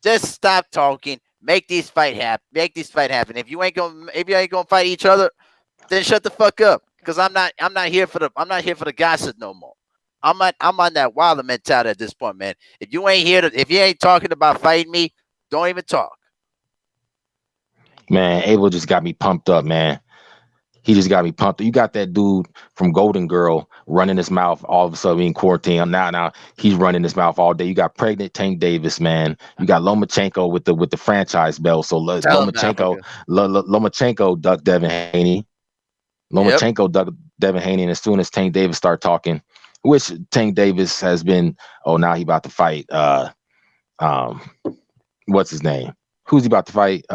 [SPEAKER 3] just stop talking. Make these fight happen. If you ain't gonna fight each other, then shut the fuck up. Because I'm not here for the gossip no more. I'm on that wilder mentality at this point, man. If you ain't talking about fighting me, don't even talk.
[SPEAKER 2] Man, Abel just got me pumped up, man. He just got me pumped. You got that dude from Golden Girl running his mouth all of a sudden in quarantine. Now he's running his mouth all day. You got pregnant Tank Davis, man. You got Lomachenko with the franchise belt. So
[SPEAKER 3] Tell him,
[SPEAKER 2] Lomachenko
[SPEAKER 3] Africa.
[SPEAKER 2] Lomachenko ducked Devin Haney.
[SPEAKER 3] Yep.
[SPEAKER 2] Lomachenko ducked Devin Haney, and as soon as Tank Davis start talking, which Tank Davis has been, now he about to fight. Um, what's his name? Who's he about to fight?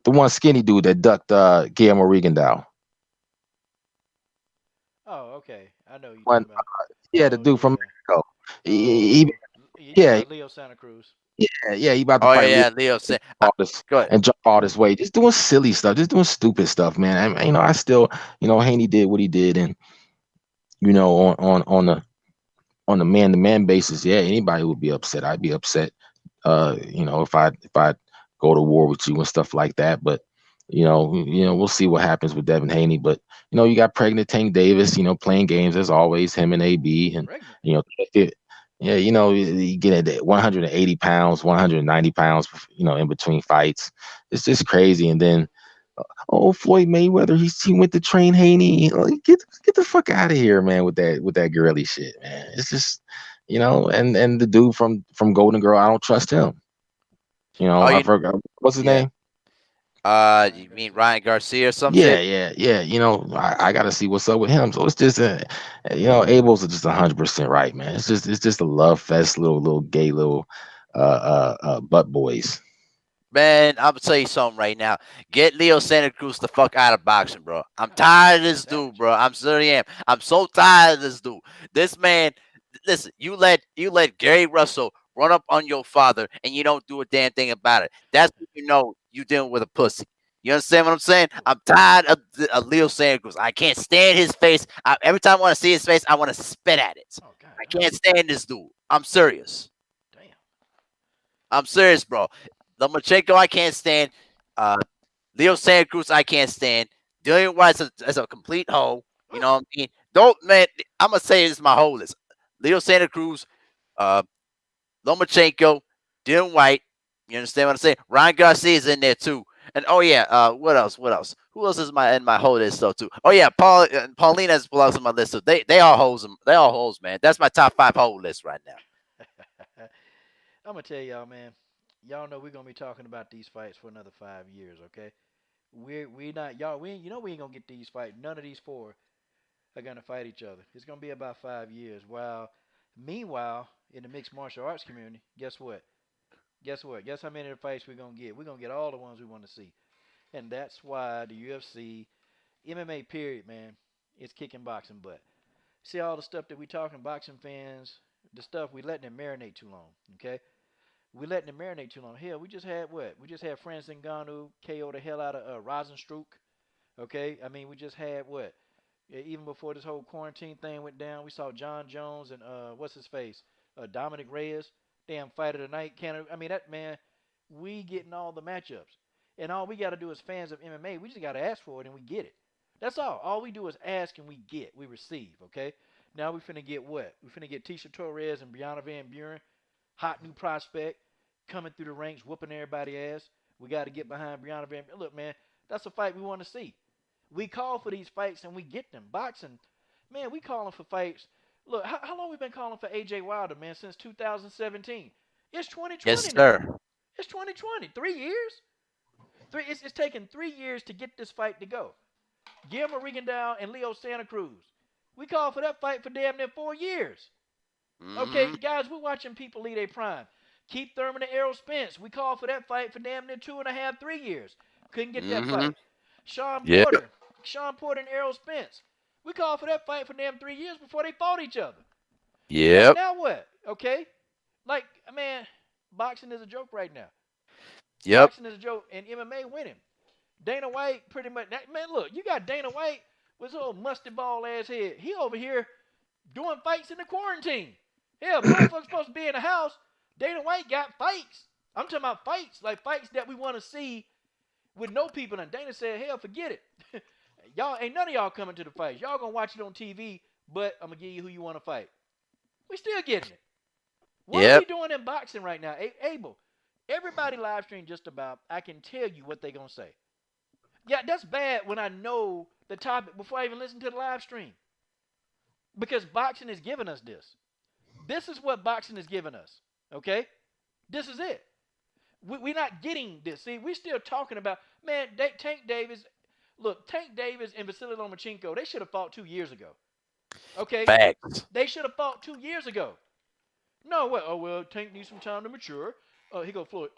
[SPEAKER 2] The one skinny dude that ducked Guillermo Rigondeaux.
[SPEAKER 1] Oh, okay. I know who you're
[SPEAKER 2] One,
[SPEAKER 1] talking about.
[SPEAKER 2] yeah, the
[SPEAKER 1] Oh,
[SPEAKER 2] dude from
[SPEAKER 1] yeah.
[SPEAKER 2] Mexico.
[SPEAKER 1] Oh, you talking
[SPEAKER 2] Yeah,
[SPEAKER 1] about Leo Santa Cruz?
[SPEAKER 2] yeah, he about to
[SPEAKER 3] Oh
[SPEAKER 2] fight Leo
[SPEAKER 3] yeah, Leo said.
[SPEAKER 2] all this
[SPEAKER 3] Go ahead.
[SPEAKER 2] and jump all this way, just doing silly stuff, just doing stupid stuff, man. I still, Haney did what he did, and on the man to man basis, yeah, anybody would be upset. I'd be upset, if I go to war with you and stuff like that. But we'll see what happens with Devin Haney. But you got pregnant Tank Davis, playing games as always, him and AB, and
[SPEAKER 1] Pregnant.
[SPEAKER 2] it, yeah, you get at 180 pounds, 190 pounds, in between fights. It's just crazy. And then, Floyd Mayweather, he went to train Haney. Like, get the fuck out of here, man, with that girly shit, man. It's just, and the dude from Golden Girl, I don't trust him.
[SPEAKER 3] Oh,
[SPEAKER 2] I forgot what's his
[SPEAKER 3] yeah.
[SPEAKER 2] name.
[SPEAKER 3] You mean Ryan Garcia or some
[SPEAKER 2] Yeah,
[SPEAKER 3] shit?
[SPEAKER 2] yeah. I got to see what's up with him. So it's just, Abel's just 100% right, man. It's just a love fest, little gay little butt boys.
[SPEAKER 3] Man, I'm gonna tell you something right now. Get Leo Santa Cruz the fuck out of boxing, bro. I'm tired of this dude, bro. I'm sorry, I'm so tired of this dude. This man, listen, you let Gary Russell run up on your father and you don't do a damn thing about it. That's when you know you dealing with a pussy. You understand what I'm saying? I'm tired of Leo Santa Cruz. I can't stand his face. Every time I want to see his face, I want to spit at it.
[SPEAKER 1] Oh God.
[SPEAKER 3] I can't stand this dude. I'm serious.
[SPEAKER 1] Damn.
[SPEAKER 3] I'm serious, bro. Lomachenko, I can't stand. Leo Santa Cruz, I can't stand. Dillian White as a complete hoe. You know what I mean? Don't, man, I'm going to say this is my whole list. Leo Santa Cruz, Lomachenko, Dillian White. You understand what I'm saying? Ryan Garcia is in there too. And what else? Who else is in my whole list though too? Oh yeah, Paulina is belongs on my list. So they all hoes. They all hoes, man. That's my top 5 whole list right now.
[SPEAKER 1] I'm gonna tell y'all, man. Y'all know we're gonna be talking about these fights for another 5 years, okay? We not y'all. We ain't gonna get these fights. None of these four are gonna fight each other. It's gonna be about 5 years. Meanwhile, in the mixed martial arts community, guess what? Guess what? Guess how many of the fights we're gonna get? We're gonna get all the ones we want to see, and that's why the UFC, MMA period, man, is kicking boxing butt. See all the stuff that we talking boxing fans, the stuff we letting it marinate too long, okay? We letting it marinate too long. Hell, we just had what? We just had Francis Ngannou KO the hell out of Rosenstruck. Okay, I mean we just had what? Even before this whole quarantine thing went down, we saw John Jones and what's his face, Dominic Reyes, damn fight of the night. I mean that man, we getting all the matchups, and all we got to do as fans of MMA, we just got to ask for it and we get it. That's all. All we do is ask and we get, we receive. Okay. Now we finna get what? We finna get Tisha Torres and Brianna Van Buren, hot new prospect, coming through the ranks, whooping everybody ass. We got to get behind Brianna Van Buren. Look, man, that's a fight we want to see. We call for these fights and we get them. Boxing, man, we calling for fights. Look, how long we been calling for AJ Wilder, man? Since 2017. It's 2020
[SPEAKER 3] Yes,
[SPEAKER 1] now.
[SPEAKER 3] sir.
[SPEAKER 1] It's 2020. 3 years. It's taken 3 years to get this fight to go. Guillermo Rigondeaux and Leo Santa Cruz. We called for that fight for damn near 4 years. Okay, guys, we're watching people lead their prime. Keith Thurman and Errol Spence. We called for that fight for damn near 2.5, 3 years. Couldn't get that fight. Sean Porter and Errol Spence. We called for that fight for damn 3 years before they fought each other.
[SPEAKER 3] Yep.
[SPEAKER 1] Now what? Okay, like man, boxing is a joke right now.
[SPEAKER 3] Yep.
[SPEAKER 1] Boxing is a joke, and MMA winning. Dana White pretty much. Man, look, you got Dana White with his old musty ball ass head. He over here doing fights in the quarantine. Hell, motherfuckers supposed to be in the house. Dana White got fights. I'm talking about fights, like fights that we want to see with no people. And Dana said, hell, forget it. Y'all ain't none of y'all coming to the fights. Y'all gonna watch it on TV, but I'm gonna give you who you want to fight. We still getting it. What are we doing in boxing right now? Abel, everybody live stream just about. I can tell you what they gonna say. Yeah, that's bad when I know the topic before I even listen to the live stream. Because boxing is giving us this. This is what boxing is giving us. Okay? This is it. We're not getting this. See, we're still talking about, man, Tank Davis. Look, Tank Davis and Vasily Lomachenko, they should have fought 2 years ago. Okay?
[SPEAKER 3] Facts.
[SPEAKER 1] They should have fought 2 years ago. No, well, Tank needs some time to mature. He go, Floyd,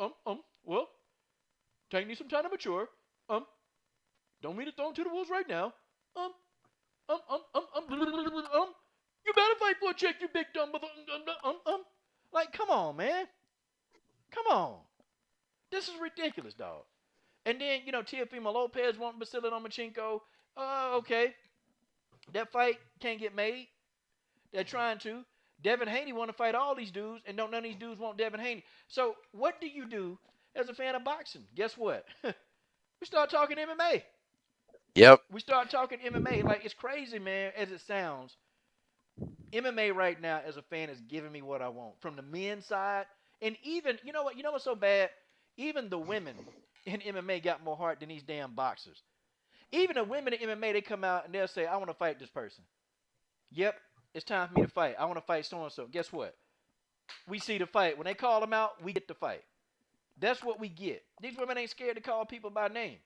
[SPEAKER 1] well, Tank needs some time to mature. Don't mean to throw him to the wolves right now. You better fight for a check, you big dumb mother. Like, come on, man. Come on. This is ridiculous, dog. And then, Teofimo Lopez wanting Vasily Lomachenko. Okay. That fight can't get made. They're trying to. Devin Haney want to fight all these dudes, and none of these dudes want Devin Haney. So what do you do as a fan of boxing? Guess what? We start talking MMA.
[SPEAKER 3] Yep.
[SPEAKER 1] We start talking MMA. Like, it's crazy, man, as it sounds. MMA right now, as a fan, is giving me what I want. From the men's side, and even, you know what's so bad? Even the women in MMA got more heart than these damn boxers. Even the women in MMA, they come out and they'll say, I want to fight this person. Yep, it's time for me to fight. I want to fight so-and-so. Guess what? We see the fight. When they call them out, we get the fight. That's what we get. These women ain't scared to call people by name.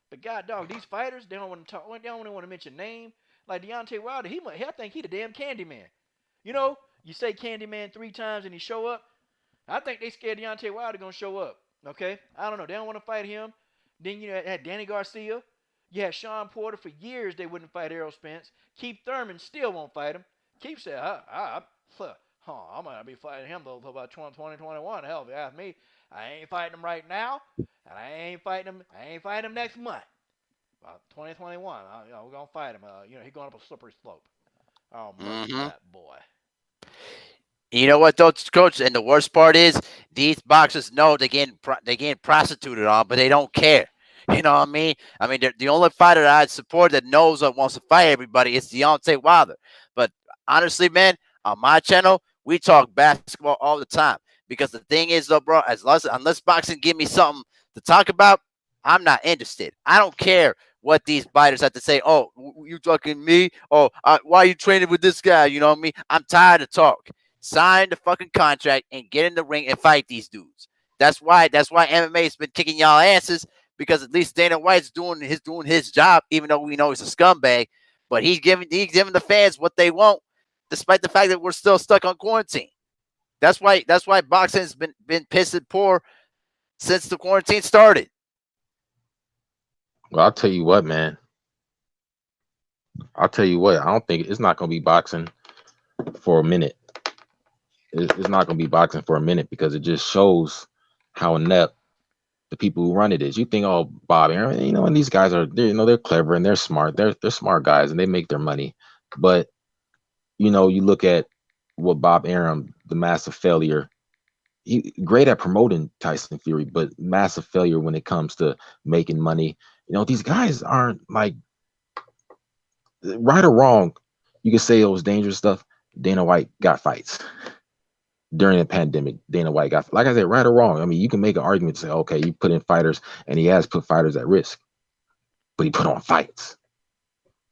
[SPEAKER 1] But God, dog, these fighters, they don't want to talk. They don't even want to mention name. Like Deontay Wilder, I think he the damn Candyman. You say Candyman 3 times and he show up. I think they scared Deontay Wilder gonna show up. Okay, I don't know. They don't want to fight him. Then had Danny Garcia. You had Sean Porter for years. They wouldn't fight Errol Spence. Keith Thurman still won't fight him. Keith said, I'm gonna be fighting him though about 2021. Hell, if you ask me, I ain't fighting him right now, and I ain't fighting him next month. 2021, we're gonna fight him. He's going up a slippery slope. Oh, that boy.
[SPEAKER 3] You know what, though, Coach? And the worst part is these boxers know they're getting prostituted on, but they don't care. You know what I mean? I mean, the only fighter that I support that knows or wants to fight everybody is Deontay Wilder. But honestly, man, on my channel, we talk basketball all the time. Because the thing is, though, bro, unless boxing give me something to talk about, I'm not interested. I don't care what these fighters have to say. Oh, you talking me? Oh, why are you training with this guy? You know what I mean? I'm tired of talk. Sign the fucking contract and get in the ring and fight these dudes. That's why MMA has been kicking y'all asses, because at least Dana White's doing his job, even though we know he's a scumbag. But he's giving the fans what they want, despite the fact that we're still stuck on quarantine. That's why boxing's been pissed and poor since the quarantine started.
[SPEAKER 2] Well, I'll tell you what, man. I don't think it's not going to be boxing for a minute. It's not going to be boxing for a minute, because it just shows how inept the people who run it is. You think, oh, Bob Arum, and these guys they're clever and they're smart. They're smart guys and they make their money. But, you look at what Bob Arum, the massive failure, he great at promoting Tyson Fury, but massive failure when it comes to making money. These guys aren't, like, right or wrong. You could say it was dangerous stuff. Dana White got fights during the pandemic. Dana White got, like I said, right or wrong. I mean, you can make an argument to say, okay, you put in fighters, and he has put fighters at risk, but he put on fights.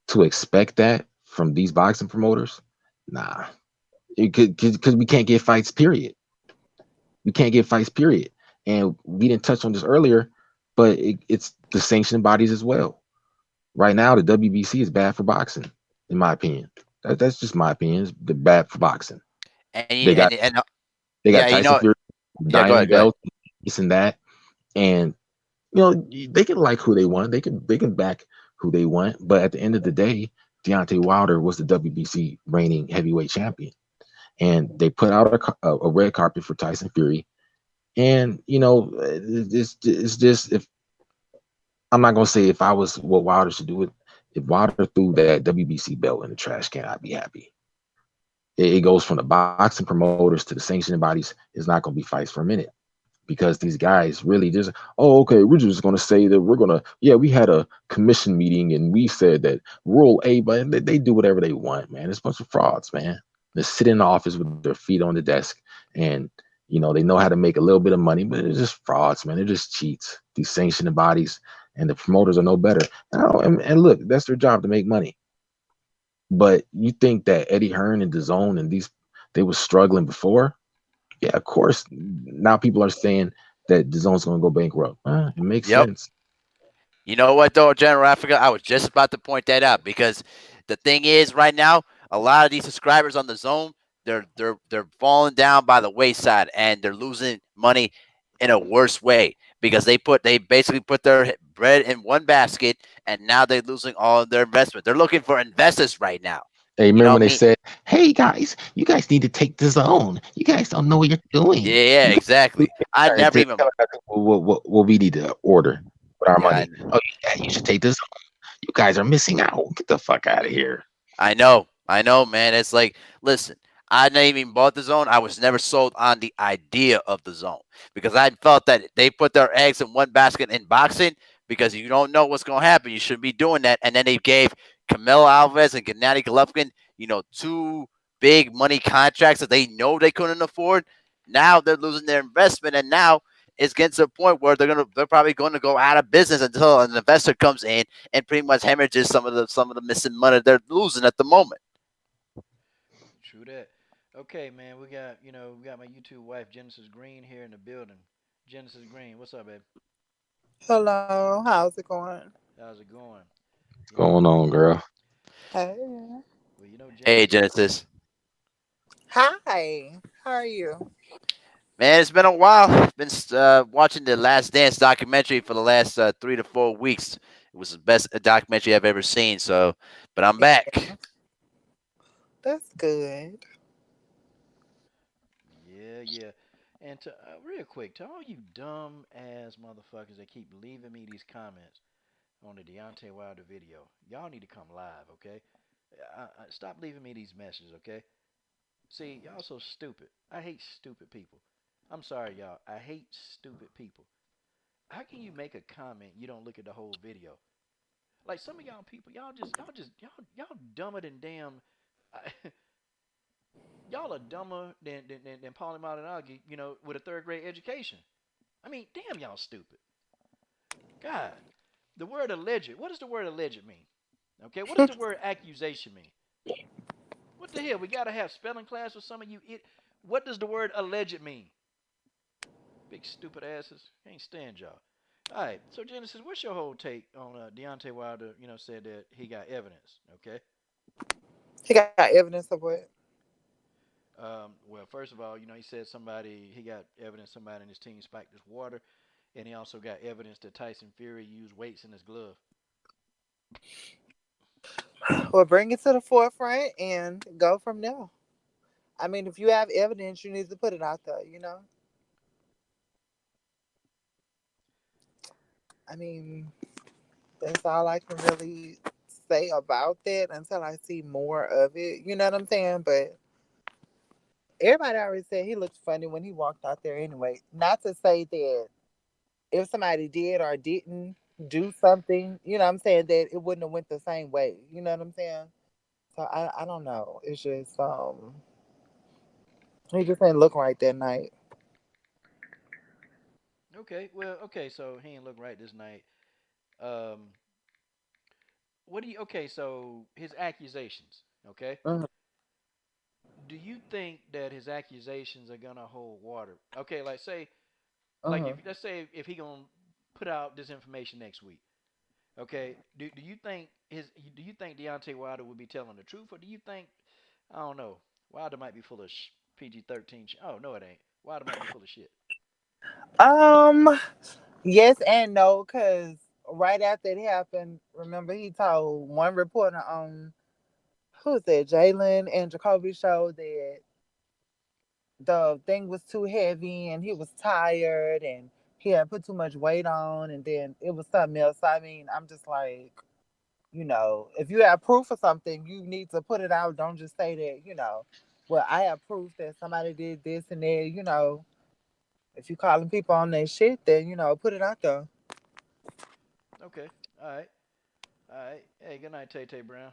[SPEAKER 2] To expect that from these boxing promoters, nah, because we can't get fights, period. We can't get fights, period. And we didn't touch on this earlier, but it's the sanctioning bodies as well. Right now, the WBC is bad for boxing, in my opinion. That's just my opinion. It's bad for boxing. They got Tyson Fury, Diamond Belt, this and that, and they can like who they want. They can back who they want. But at the end of the day, Deontay Wilder was the WBC reigning heavyweight champion, and they put out a red carpet for Tyson Fury. And it's just, if I'm not gonna say if I was what Wilder should do it. If Wilder threw that WBC belt in the trash can, I'd be happy. It goes from the boxing promoters to the sanctioning bodies. It's not going to be fights for a minute, because these guys really just, okay, we're just going to say that we had a commission meeting and we said that Rule A, but they do whatever they want, man. It's a bunch of frauds, man. They sit in the office with their feet on the desk, and they know how to make a little bit of money, but it's just frauds, man. They're just cheats. These sanctioning bodies, and the promoters are no better. And look, that's their job to make money. But you think that Eddie Hearn and DAZN and they were struggling before? Yeah, of course. Now people are saying that DAZN's going to go bankrupt. It makes
[SPEAKER 3] Yep.
[SPEAKER 2] sense.
[SPEAKER 3] You know what though, General Africa? I was just about to point that out because the thing is, right now, a lot of these subscribers on the zone, they're falling down by the wayside and they're losing money in a worse way because they basically put their bread in one basket and now they're losing all of their investment. They're looking for investors right now.
[SPEAKER 2] Hey,
[SPEAKER 3] You
[SPEAKER 2] remember
[SPEAKER 3] know
[SPEAKER 2] when
[SPEAKER 3] what I
[SPEAKER 2] they
[SPEAKER 3] mean?
[SPEAKER 2] said, "Hey guys, you guys need to take the zone. You guys don't know what you're doing.
[SPEAKER 3] Yeah,
[SPEAKER 2] You
[SPEAKER 3] exactly. I
[SPEAKER 2] guys
[SPEAKER 3] never
[SPEAKER 2] just
[SPEAKER 3] even.
[SPEAKER 2] tell us what we need to order with our
[SPEAKER 3] Yeah,
[SPEAKER 2] money. Oh yeah, you should take this. You guys are missing out. Get the fuck out of here."
[SPEAKER 3] I know, man. It's like, listen, I never even bought the zone. I was never sold on the idea of the zone because I felt that they put their eggs in one basket in boxing because you don't know what's going to happen. You shouldn't be doing that. And then they gave Camilo Alves and Gennady Golovkin, two big money contracts that they know they couldn't afford. Now they're losing their investment, and now it's getting to a point where they're probably going to go out of business until an investor comes in and pretty much hemorrhages some of the missing money they're losing at the moment.
[SPEAKER 1] True that. Okay, man, we got my YouTube wife Genesis Green here in the building. Genesis Green, what's up, babe?
[SPEAKER 7] Hello, how's it going?
[SPEAKER 1] How's it going?
[SPEAKER 2] What's
[SPEAKER 1] You know,
[SPEAKER 2] going on, girl?
[SPEAKER 7] Hey.
[SPEAKER 3] Hey,
[SPEAKER 1] Genesis.
[SPEAKER 3] Genesis.
[SPEAKER 7] Hi, how are you?
[SPEAKER 3] Man, it's been a while. Been watching the Last Dance documentary for the last 3 to 4 weeks. It was the best documentary I've ever seen. So, but I'm back.
[SPEAKER 7] That's good.
[SPEAKER 1] Yeah, yeah. And to real quick, to all you dumb ass motherfuckers that keep leaving me these comments on the Deontay Wilder video, y'all need to come live, okay? Stop leaving me these messages, okay? See, y'all so stupid. I hate stupid people. I'm sorry, y'all. I hate stupid people. How can you make a comment you don't look at the whole video? Like some of y'all people, y'all dumber than damn. Y'all are dumber than Paulie Malignaggi, with a third grade education. I mean, damn, y'all stupid. God, the word alleged. What does the word alleged mean? Okay, what does the word accusation mean? What the hell? We gotta have spelling class with some of you. What does the word alleged mean? Big stupid asses. Can't stand y'all. All right, so Genesis, what's your whole take on Deontay Wilder? Said that he got evidence. Okay.
[SPEAKER 7] He got evidence of what?
[SPEAKER 1] Well, first of all, he said he got evidence somebody in his team spiked his water, and he also got evidence that Tyson Fury used weights in his glove.
[SPEAKER 7] Well, bring it to the forefront and go from there. I mean, if you have evidence, you need to put it out there. I mean, that's all I can really say about that until I see more of it. You know what I'm saying? But everybody already said he looked funny when he walked out there anyway. Not to say that if somebody did or didn't do something, you know what I'm saying, that it wouldn't have went the same way. You know what I'm saying? So I don't know. It's just he just didn't look right that night.
[SPEAKER 1] Okay, well, okay, so he didn't look right this night. Um, okay, so his accusations, okay?
[SPEAKER 7] Mhm.
[SPEAKER 1] Do you think that his accusations are gonna hold water? Okay, like if
[SPEAKER 7] Mhm.
[SPEAKER 1] let's say if he gonna put out this information next week, okay? Do you think Deontay Wilder would be telling the truth, or do you think I don't know Wilder might be full of PG-13? Oh no, it ain't. Wilder might be full of shit.
[SPEAKER 7] Um, yes and no, because right after it happened, remember he told one reporter on who's that, Jalen and Jacoby show that the thing was too heavy and he was tired and he had put too much weight on and then it was something else. I mean, I'm just like, if you have proof of something, you need to put it out. Don't just say that, well, I have proof that somebody did this and that. If you calling people on their shit, then, put it out there.
[SPEAKER 1] Okay, all right, all right. Hey, good night, Tay Tay Brown.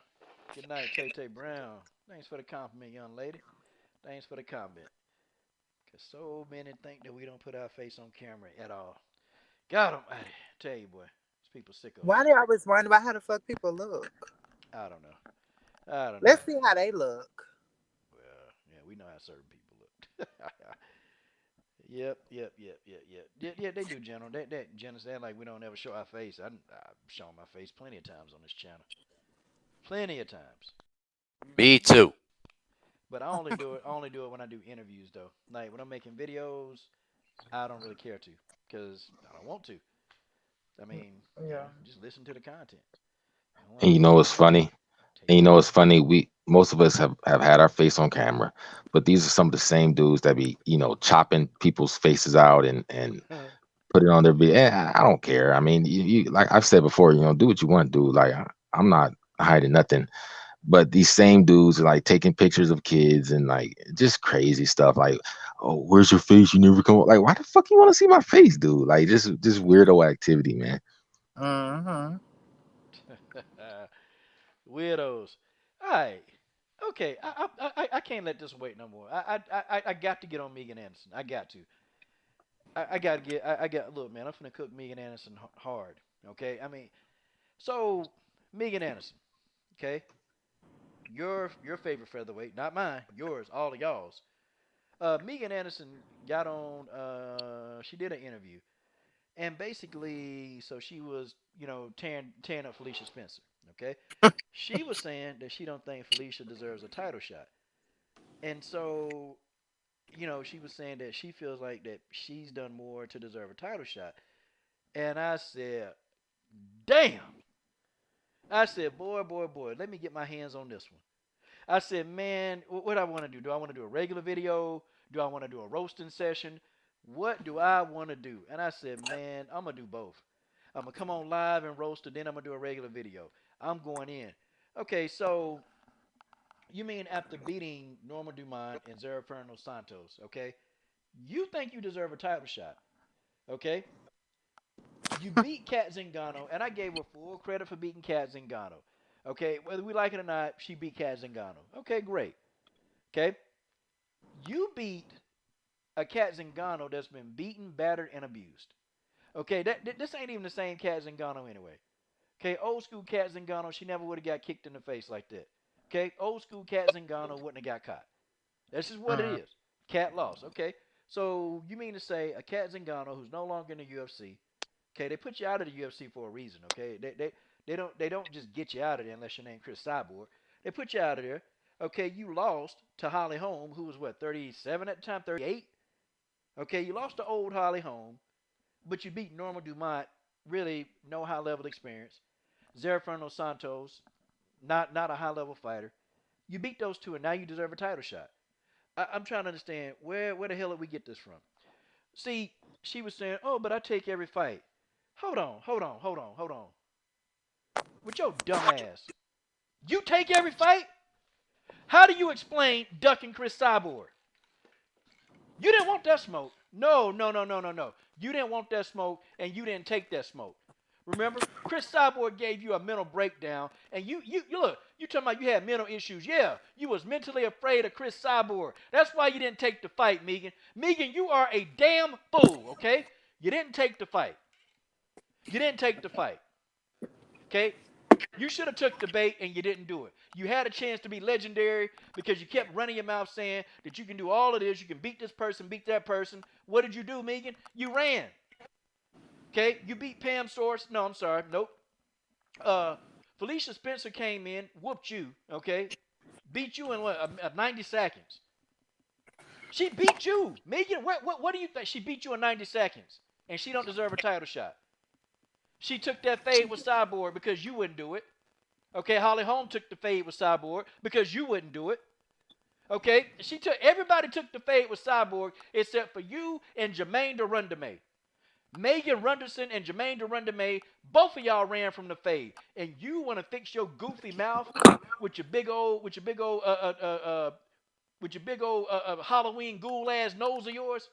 [SPEAKER 1] Good night, Tay Tay Brown. Thanks for the compliment, young lady. Thanks for the comment. Cause so many think that we don't put our face on camera at all. God Almighty, tell you boy, People sick of
[SPEAKER 7] Why
[SPEAKER 1] us.
[SPEAKER 7] they always worrying about how the fuck people look?
[SPEAKER 1] I don't know. I don't know.
[SPEAKER 7] Let's see how they look.
[SPEAKER 1] Well, yeah, we know how certain people look. Yep. Yeah, they do, General. That General, they act like we don't ever show our face. I've shown my face plenty of times on this channel. Plenty of times.
[SPEAKER 3] Me too.
[SPEAKER 1] But I only do it when I do interviews though. Like when I'm making videos, I don't really care to because I don't want to. I mean,
[SPEAKER 7] Yeah.
[SPEAKER 1] just listen to the content. I don't
[SPEAKER 2] And
[SPEAKER 1] want
[SPEAKER 2] you
[SPEAKER 1] to
[SPEAKER 2] know
[SPEAKER 1] listen.
[SPEAKER 2] what's funny?
[SPEAKER 1] Take
[SPEAKER 2] And you
[SPEAKER 1] it.
[SPEAKER 2] know what's funny? We most of us have had our face on camera, but these are some of the same dudes that be, chopping people's faces out and put it on their video. I don't care. I mean, you like I've said before, do what you want to do. Like I'm not hiding nothing. But these same dudes are like taking pictures of kids and like just crazy stuff. Like, oh, where's your face? You never come. Like, why the fuck you want to see my face, dude? Like, just weirdo activity, man.
[SPEAKER 7] Mm-hmm.
[SPEAKER 1] Widows. All right. Okay. I can't let this wait no more. I got to get on Megan Anderson. I got to. I got to get. I got. Look, man. I'm finna cook Megan Anderson hard. Okay. I mean, so Megan Anderson. Okay. Your favorite featherweight, not mine. Yours. All of y'all's. Megan Anderson got on. She did an interview, and basically, so she was, tearing up Felicia Spencer. Okay. She was saying that she don't think Felicia deserves a title shot. And so, she was saying that she feels like that she's done more to deserve a title shot. And I said, damn. I said, boy, let me get my hands on this one. I said, man, what do I want to do? Do I want to do a regular video? Do I want to do a roasting session? What do I want to do? And I said, man, I'm going to do both. I'm going to come on live and roast it, then I'm going to do a regular video. I'm going in. Okay, so you mean after beating Norma Dumont and Zerafernal Santos, okay? You think you deserve a title shot, okay? You beat Kat Zingano, and I gave her full credit for beating Kat Zingano. Okay, whether we like it or not, she beat Kat Zingano. Okay, great. Okay, you beat a Kat Zingano that's been beaten, battered, and abused. Okay, this ain't even the same Kat Zingano anyway. Okay, old school Kat Zingano, she never would have got kicked in the face like that. Okay, old school Kat Zingano wouldn't have got caught. That's just what it is. Cat lost. Okay, so you mean to say a Kat Zingano who's no longer in the UFC? Okay, they put you out of the UFC for a reason. Okay, they don't just get you out of there unless your name Chris Cyborg. They put you out of there. Okay, you lost to Holly Holm, who was what 37 at the time, 38. Okay, you lost to old Holly Holm, but you beat Norma Dumont. Really, no high level experience. Zerafernal Santos, not a high level fighter. You beat those two, and now you deserve a title shot. I'm trying to understand where the hell did we get this from? See, she was saying, "Oh, but I take every fight." Hold on. With your dumb ass, you take every fight? How do you explain ducking Chris Cyborg? You didn't want that smoke. No. You didn't want that smoke, and you didn't take that smoke. Remember, Chris Cyborg gave you a mental breakdown, and you look, you talking about you had mental issues. Yeah, you was mentally afraid of Chris Cyborg. That's why you didn't take the fight, Megan. Megan, you are a damn fool, okay? You didn't take the fight. Okay? You should have took the bait and you didn't do it. You had a chance to be legendary because you kept running your mouth saying that you can do all of this. You can beat this person, beat that person. What did you do, Megan? You ran. Okay? You beat Pam Source. No, I'm sorry. Nope. Felicia Spencer came in, whooped you, okay? Beat you in what, 90 seconds. She beat you. Megan, what do you think? She beat you in 90 seconds. And she don't deserve a title shot. She took that fade with Cyborg because you wouldn't do it. Okay, Holly Holm took the fade with Cyborg because you wouldn't do it. Okay, everybody took the fade with Cyborg except for you and Jermaine Durandame. Megan Runderson and Jermaine Durandame, both of y'all ran from the fade, and you want to fix your goofy mouth with your big old Halloween ghoul ass nose of yours.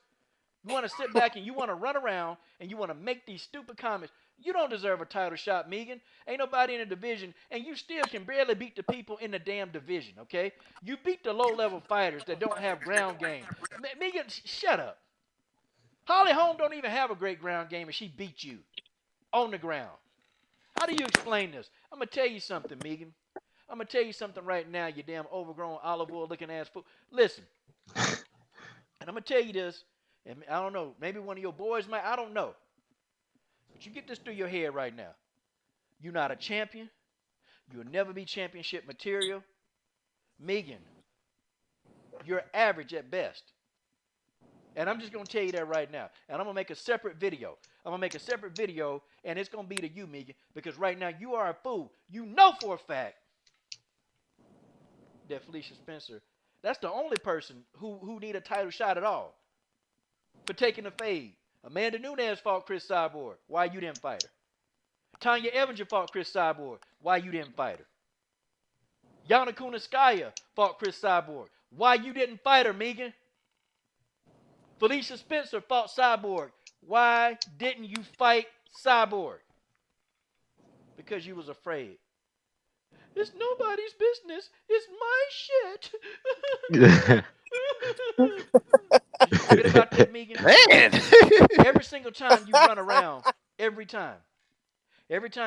[SPEAKER 1] You want to sit back and you want to run around and you want to make these stupid comments. You don't deserve a title shot, Megan. Ain't nobody in the division, and you still can barely beat the people in the damn division, okay? You beat the low-level fighters that don't have ground game. Megan, shut up. Holly Holm don't even have a great ground game, and she beat you on the ground. How do you explain this? I'm gonna tell you something, Megan. I'm gonna tell you something right now. You damn overgrown olive oil looking ass fool. Listen, and I'm gonna tell you this. And I don't know. Maybe one of your boys might. I don't know. But you get this through your head right now. You're not a champion. You'll never be championship material. Megan, you're average at best. And I'm just going to tell you that right now. And I'm going to make a separate video. I'm going to make a separate video, and it's going to be to you, Megan, because right now you are a fool. You know for a fact that Felicia Spencer, that's the only person who need a title shot at all for taking the fade. Amanda Nunes fought Chris Cyborg. Why you didn't fight her? Tanya Evanger fought Chris Cyborg. Why you didn't fight her? Yana Kunitskaya fought Chris Cyborg. Why you didn't fight her, Megan? Felicia Spencer fought Cyborg. Why didn't you fight Cyborg? Because you was afraid. It's nobody's business. It's my shit. Did you forget about that, Megan?
[SPEAKER 3] Man.
[SPEAKER 1] Every single time you run around, every time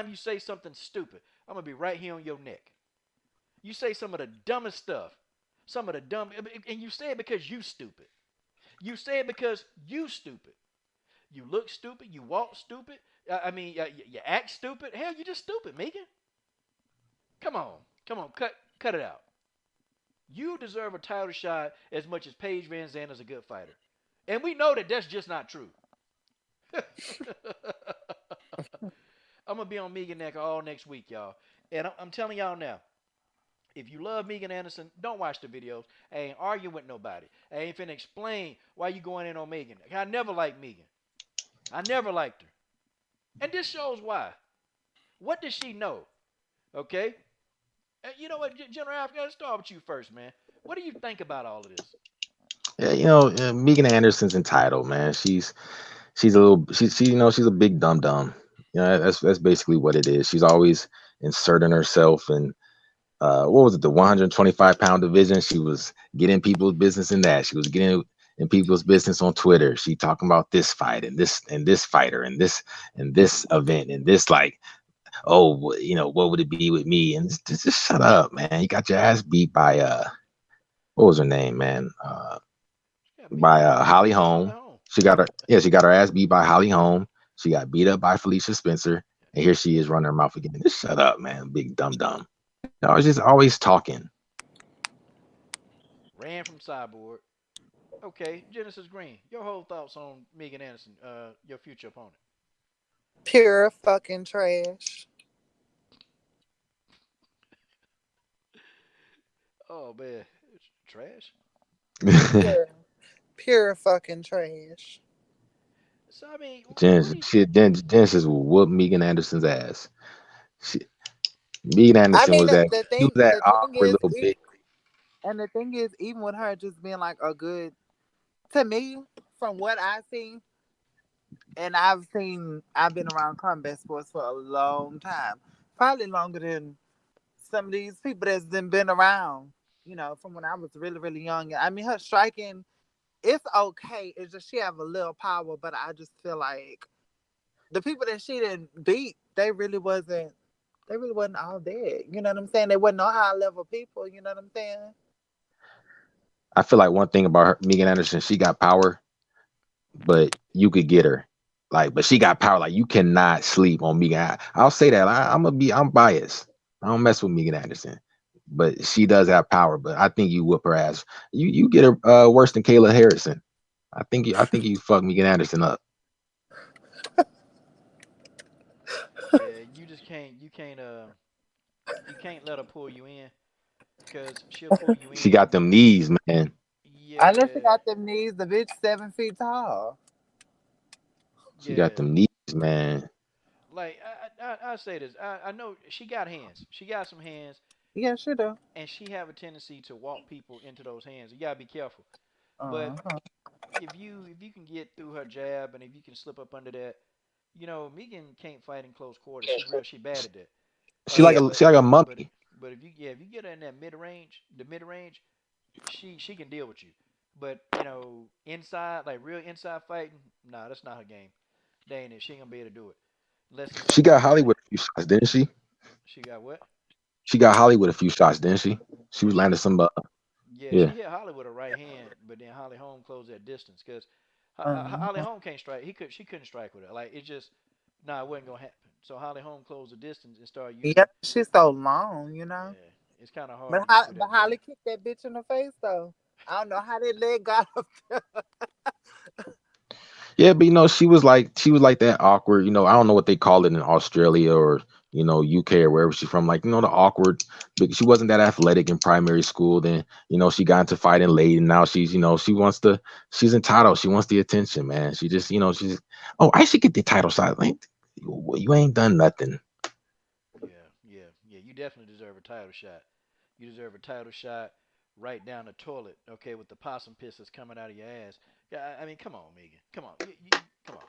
[SPEAKER 1] you say something stupid, I'm going to be right here on your neck. You say some of the dumbest stuff. And you say it because you stupid. You say it because you stupid. You look stupid. You walk stupid. You act stupid. Hell, you just stupid, Megan. Come on. Cut it out. You deserve a title shot as much as Paige Van Zandt is a good fighter. And we know that that's just not true. I'm going to be on Megan Neck all next week, y'all. And I'm telling y'all now, if you love Megan Anderson, don't watch the videos. I ain't arguing with nobody. I ain't finna explain why you going in on Megan. I never liked Megan. I never liked her. And this shows why. What does she know? Okay? You know what, General Africa, let's start with you first, man. What do you think about all of this?
[SPEAKER 2] Yeah, Megan Anderson's entitled, man. She's a big dum dum. That's basically what it is. She's always inserting herself in what was it, the 125-pound division. She was getting people's business in that. She was getting in people's business on Twitter. She talking about this fight and this fighter and this event and this, like, oh, what would it be with me? And just shut up, man. You got your ass beat by what was her name, man? By Holly Holm. She got her ass beat by Holly Holm. She got beat up by Felicia Spencer, and here she is running her mouth again. Just shut up, man, big dumb. I was just always talking.
[SPEAKER 1] Ran from Cyborg. Okay, Genesis Green, your whole thoughts on Megan Anderson, your future opponent.
[SPEAKER 7] Pure fucking trash.
[SPEAKER 1] Oh man, it's trash.
[SPEAKER 7] Pure fucking trash.
[SPEAKER 1] So I mean,
[SPEAKER 2] Genesis will whoop Megan Anderson's ass. Megan Anderson was that awkward little bitch.
[SPEAKER 7] And the thing is, even with her just being like a good, to me, from what I've seen, and I've been around combat sports for a long time, probably longer than some of these people that's been around, from when I was really, really young. I mean, her striking, it's okay. It's just she have a little power, but I just feel like the people that she didn't beat, they really wasn't all there. You know what I'm saying? They wasn't no high level people. You know what I'm saying?
[SPEAKER 2] I feel like one thing about her, Megan Anderson, she got power, but you could get her. But she got power. Like, you cannot sleep on Megan. I'll say that. I'm biased. I don't mess with Megan Anderson, but she does have power. But I think you whoop her ass. You get her worse than Kayla Harrison. I think you fuck Megan Anderson up.
[SPEAKER 1] Yeah, you can't let her pull you in, because she'll pull you in.
[SPEAKER 2] She got them knees, man.
[SPEAKER 1] Yeah.
[SPEAKER 7] Unless she got them knees, the bitch 7 feet tall.
[SPEAKER 2] She got them knees, man.
[SPEAKER 1] Like, I say this. I know she got hands. She got some hands.
[SPEAKER 7] Yeah, she do.
[SPEAKER 1] And she have a tendency to walk people into those hands. You gotta be careful. But if you can get through her jab, and if you can slip up under that, Megan can't fight in close quarters. She bad at that.
[SPEAKER 2] She like a mummy.
[SPEAKER 1] But if you get her in that mid range, she can deal with you. But inside, like real inside fighting, nah, that's not her game. She ain't gonna be able to do it. Less than
[SPEAKER 2] She
[SPEAKER 1] 6
[SPEAKER 2] got
[SPEAKER 1] months.
[SPEAKER 2] Hollywood a few shots, didn't she?
[SPEAKER 1] She got what?
[SPEAKER 2] She got Hollywood a few shots, didn't she? She was
[SPEAKER 1] Yeah,
[SPEAKER 2] landing some.
[SPEAKER 1] yeah.
[SPEAKER 2] Yeah.
[SPEAKER 1] She hit Holly with a right hand, but then Holly Holm closed that distance because Holly
[SPEAKER 7] Uh-huh.
[SPEAKER 1] Holm can't strike. She couldn't strike with her. Like it just, nah, it wasn't gonna happen. So Holly Holm closed the distance and started using.
[SPEAKER 7] Yeah, she's so long, you know.
[SPEAKER 1] Yeah, it's kind of hard
[SPEAKER 7] But
[SPEAKER 1] to get through
[SPEAKER 7] But
[SPEAKER 1] that
[SPEAKER 7] Holly
[SPEAKER 1] jab.
[SPEAKER 7] kicked that bitch in the face though. I don't know how that leg got up there.
[SPEAKER 2] Yeah, but she was like that awkward. I don't know what they call it in Australia or UK or wherever she's from. Like the awkward. But she wasn't that athletic in primary school. Then she got into fighting late, and now she wants to. She's entitled. She wants the attention, man. She just she's oh I should get the title shot. Like you ain't done nothing.
[SPEAKER 1] Yeah, yeah, yeah. You definitely deserve a title shot. You deserve a title shot right down the toilet, okay, with the possum piss that's coming out of your ass. Yeah, I mean, come on, Megan. Come on. Come on.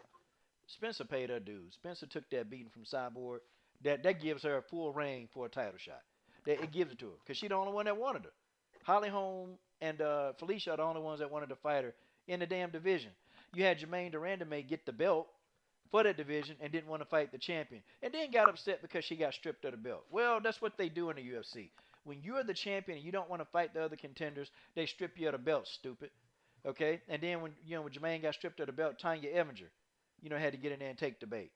[SPEAKER 1] Spencer paid her dues. Spencer took that beating from Cyborg. That gives her a full reign for a title shot. That it gives it to her because she's the only one that wanted her. Holly Holm and Felicia are the only ones that wanted to fight her in the damn division. You had Jermaine Durandame get the belt for that division and didn't want to fight the champion, and then got upset because she got stripped of the belt. Well, that's what they do in the UFC. When you're the champion and you don't want to fight the other contenders, they strip you of the belt, stupid. Okay, and then when Jermaine got stripped of the belt, Tanya Evinger, had to get in there and take the bait.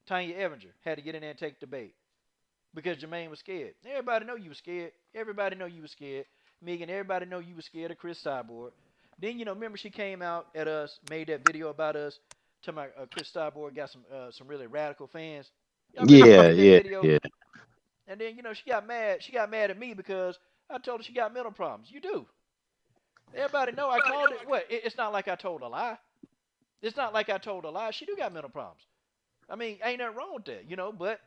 [SPEAKER 1] Tanya Evinger had to get in there and take the bait because Jermaine was scared. Everybody know you were scared. Everybody know you were scared. Megan, everybody know you were scared of Chris Cyborg. Then remember she came out at us, made that video about us. To my Chris Cyborg got some really radical fans. Y'all remember she
[SPEAKER 2] Yeah,
[SPEAKER 1] made that
[SPEAKER 2] yeah,
[SPEAKER 1] video,
[SPEAKER 2] yeah.
[SPEAKER 1] and then she got mad. She got mad at me because I told her she got mental problems. You do. Everybody know I called it. What? It's not like I told a lie. It's not like I told a lie. She do got mental problems. I mean, ain't nothing wrong with that. But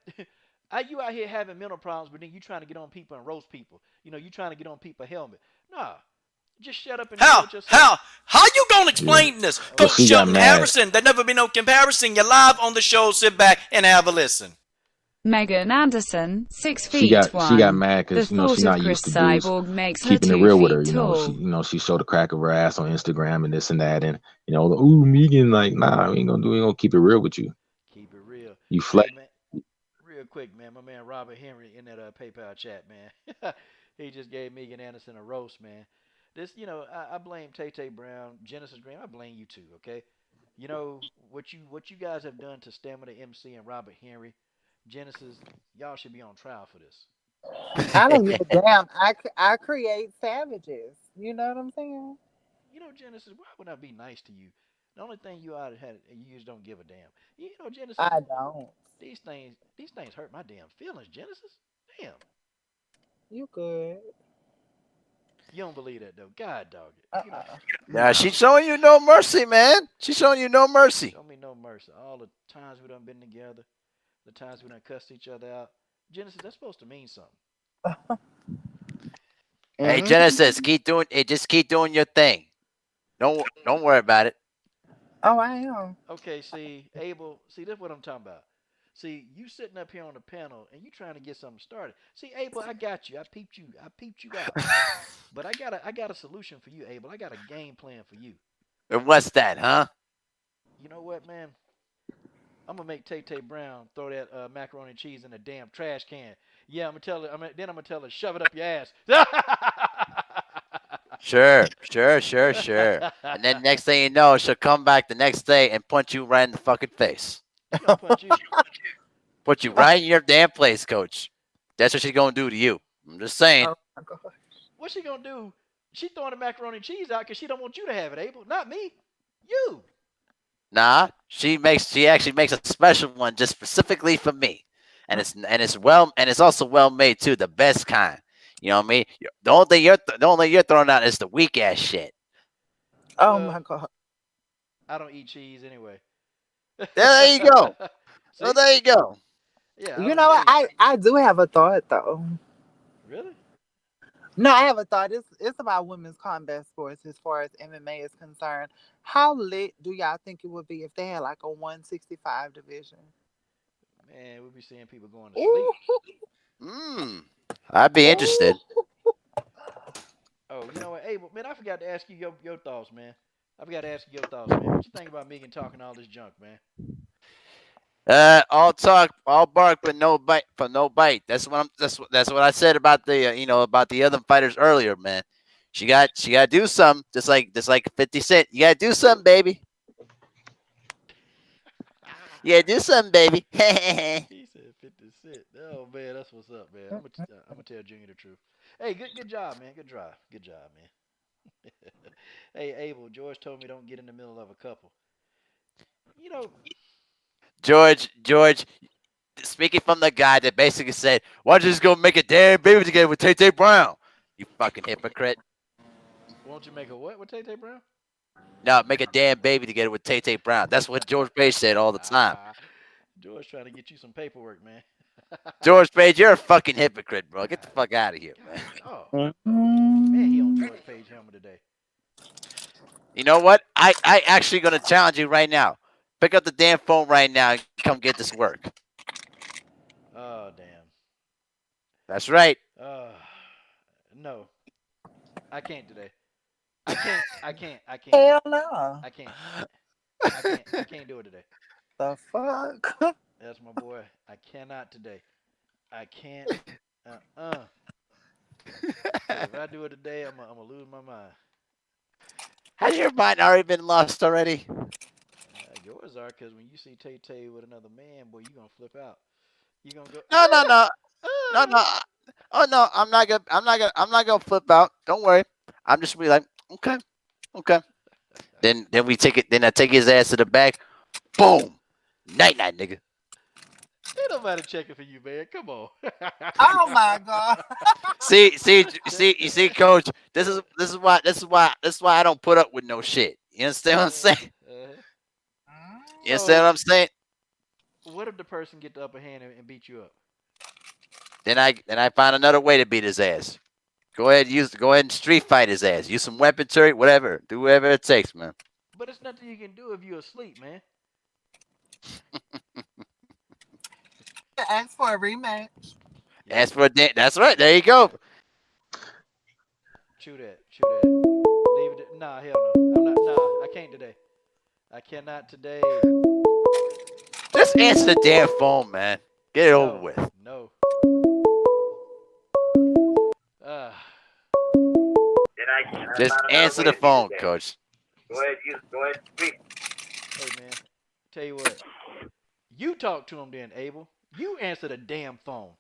[SPEAKER 1] you out here having mental problems, but then you trying to get on people and roast people. You trying to get on people helmet. Nah, just shut up and deal
[SPEAKER 4] How?
[SPEAKER 1] with yourself.
[SPEAKER 4] How you gonna
[SPEAKER 2] Yeah.
[SPEAKER 4] explain this?
[SPEAKER 2] Well,
[SPEAKER 4] Coach
[SPEAKER 2] she got
[SPEAKER 4] Shelton
[SPEAKER 2] mad.
[SPEAKER 4] Harrison, there never been no comparison. You're live on the show. Sit back and have a listen.
[SPEAKER 5] Megan Anderson, 6
[SPEAKER 2] She
[SPEAKER 5] feet
[SPEAKER 2] got she got
[SPEAKER 5] 1.
[SPEAKER 2] mad
[SPEAKER 5] The
[SPEAKER 2] because
[SPEAKER 5] thought
[SPEAKER 2] she
[SPEAKER 5] of
[SPEAKER 2] not
[SPEAKER 5] Chris
[SPEAKER 2] used to dudes
[SPEAKER 5] Cyborg makes her
[SPEAKER 2] keeping it
[SPEAKER 5] 2
[SPEAKER 2] real with her.
[SPEAKER 5] feet tall.
[SPEAKER 2] She showed the crack of her ass on Instagram and this and that, and ooh Megan, like, nah, we ain't gonna keep it real with you.
[SPEAKER 1] Keep it real.
[SPEAKER 2] You flat.
[SPEAKER 1] Hey man, real quick, man. My man Robert Henry in that PayPal chat, man. He just gave Megan Anderson a roast, man. This, I blame Tay Tay Brown, Genesis Green. I blame you too, okay? What you guys have done to Stamina MC and Robert Henry, Genesis, y'all should be on trial for this.
[SPEAKER 7] I don't give a damn. I create savages. You know what I'm saying?
[SPEAKER 1] Genesis, why would I be nice to you? The only thing you ought to have, you just don't give a damn. Genesis,
[SPEAKER 7] I don't.
[SPEAKER 1] these things hurt my damn feelings, Genesis. Damn,
[SPEAKER 7] You good?
[SPEAKER 1] you don't believe that though. God dog it.
[SPEAKER 7] Uh-uh.
[SPEAKER 3] Now she's showing you no mercy, man. She's showing you no mercy.
[SPEAKER 1] Show me no mercy. All the times we done been together, the times we done cussed each other out. Genesis, that's supposed to mean something.
[SPEAKER 3] Hey,
[SPEAKER 7] Mhm.
[SPEAKER 3] Genesis, just keep doing your thing. Don't worry about it.
[SPEAKER 7] Oh, I am.
[SPEAKER 1] Okay, see, Abel, see, that's what I'm talking about. See, you sitting up here on the panel and you trying to get something started. See, Abel, I got you. I peeped you. I peeped you out. But I got a solution for you, Abel. I got a game plan for you.
[SPEAKER 3] And what's that, huh?
[SPEAKER 1] You know what, man? I'm gonna make Tay Tay Brown throw that macaroni and cheese in a damn trash can. Yeah, I'm gonna tell her. Then I'm gonna tell her shove it up your ass.
[SPEAKER 3] Sure. And then next thing you know, she'll come back the next day and punch you right in the fucking face.
[SPEAKER 1] She gonna punch you.
[SPEAKER 3] Put you right in your damn place, coach. That's what she's gonna do to you. I'm just saying.
[SPEAKER 7] Oh my god.
[SPEAKER 1] What's she gonna do? She throwing the macaroni and cheese out because she don't want you to have it, Abel. Not me. You.
[SPEAKER 3] Nah, she actually makes a special one just specifically for me, and it's also well made too, the best kind. You know what I mean? The only thing you're throwing out is the weak ass shit.
[SPEAKER 7] Oh
[SPEAKER 1] Well,
[SPEAKER 7] my god.
[SPEAKER 1] I don't eat cheese anyway.
[SPEAKER 3] There you go.
[SPEAKER 1] See?
[SPEAKER 3] So there you go.
[SPEAKER 1] Yeah. I
[SPEAKER 7] You
[SPEAKER 1] don't
[SPEAKER 7] know
[SPEAKER 1] eat
[SPEAKER 7] what?
[SPEAKER 1] cheese.
[SPEAKER 7] I do have a thought though.
[SPEAKER 1] Really?
[SPEAKER 7] No, I have a thought. It's about women's combat sports as far as MMA is concerned. How lit do y'all think it would be if they had like a 165 division?
[SPEAKER 1] Man, we'll be seeing people going to sleep.
[SPEAKER 3] I'd be interested.
[SPEAKER 1] Oh, you know what, Abel? Man, I forgot to ask you your thoughts, man. I forgot to ask you your thoughts, man. What you think about Megan talking all this junk, man?
[SPEAKER 3] All talk, all bark, but no bite. For no bite. That's what I said about the about the other fighters earlier, man. She got to do something, just like 50 Cent. You got to do something, baby. You got to do something, baby.
[SPEAKER 1] He said 50 Cent. Oh man, that's what's up, man. I'm gonna tell Junior the truth. Hey, good job, man. Good job, man. Hey, Abel, George told me don't get in the middle of a couple. You know,
[SPEAKER 3] George, speaking from the guy that basically said, "Why don't you just go make a damn baby together with Tay Tay Brown?" You fucking hypocrite.
[SPEAKER 1] won't you make a what with Tay Tay Brown?
[SPEAKER 3] No, make a damn baby together with Tay Tay Brown. That's what George Page said all the time.
[SPEAKER 1] George trying to get you some paperwork, man.
[SPEAKER 3] George Page, you're a fucking hypocrite, bro. Get the fuck out of here, man.
[SPEAKER 1] Oh, man, he on George Page helmet today.
[SPEAKER 3] You know what? I actually gonna challenge you right now. Pick up the damn phone right now and come get this work.
[SPEAKER 1] Oh, damn.
[SPEAKER 3] That's right.
[SPEAKER 1] No, I can't today. I can't.
[SPEAKER 7] Hell no.
[SPEAKER 1] I can't do it today.
[SPEAKER 7] The fuck?
[SPEAKER 1] That's my boy. I cannot today. I can't. If I do it today, I'm gonna lose my mind.
[SPEAKER 3] Has your mind already been lost already?
[SPEAKER 1] Yours are, because when you see Tay Tay with another man, boy, you gonna flip out. You gonna go?
[SPEAKER 3] No. Oh no, I'm not gonna flip out. Don't worry. I'm just be like, okay. Then we take it. Then I take his ass to the back. Boom. Night, nigga.
[SPEAKER 1] Ain't nobody checking for you, man. Come on.
[SPEAKER 7] Oh my god.
[SPEAKER 3] See, Coach. This is why I don't put up with no shit. You understand what I'm saying? You understand what I'm saying?
[SPEAKER 1] What if the person get the upper hand and beat you up?
[SPEAKER 3] Then I find another way to beat his ass. Go ahead and street fight his ass. Use some weaponry, whatever. Do whatever it takes, man.
[SPEAKER 1] But it's nothing you can do if you're asleep, man.
[SPEAKER 7] Ask for a rematch.
[SPEAKER 3] Ask for a dance. That's right. There you go.
[SPEAKER 1] Chew that. Leave it. Nah, hell no. I'm not. Nah, I can't today. I cannot today.
[SPEAKER 3] Just answer the damn phone, man. Get it over with.
[SPEAKER 1] No.
[SPEAKER 3] Just answer the phone, Coach.
[SPEAKER 8] Go ahead, speak.
[SPEAKER 1] Hey, man. Tell you what. You talk to him then, Abel. You answer the damn phone.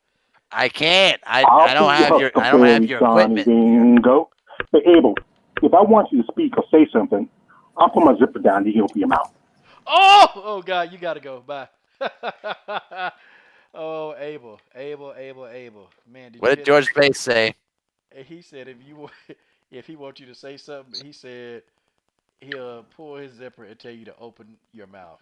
[SPEAKER 3] I can't. I don't have your equipment.
[SPEAKER 9] Go. Hey, Abel, if I want you to speak or say something, I'll put my zipper down and you open your mouth.
[SPEAKER 1] Oh God, you gotta go. Bye. Oh, Abel. Man,
[SPEAKER 3] What did George Page say?
[SPEAKER 1] He said if he wants you to say something, he said he'll pull his zipper and tell you to open your mouth.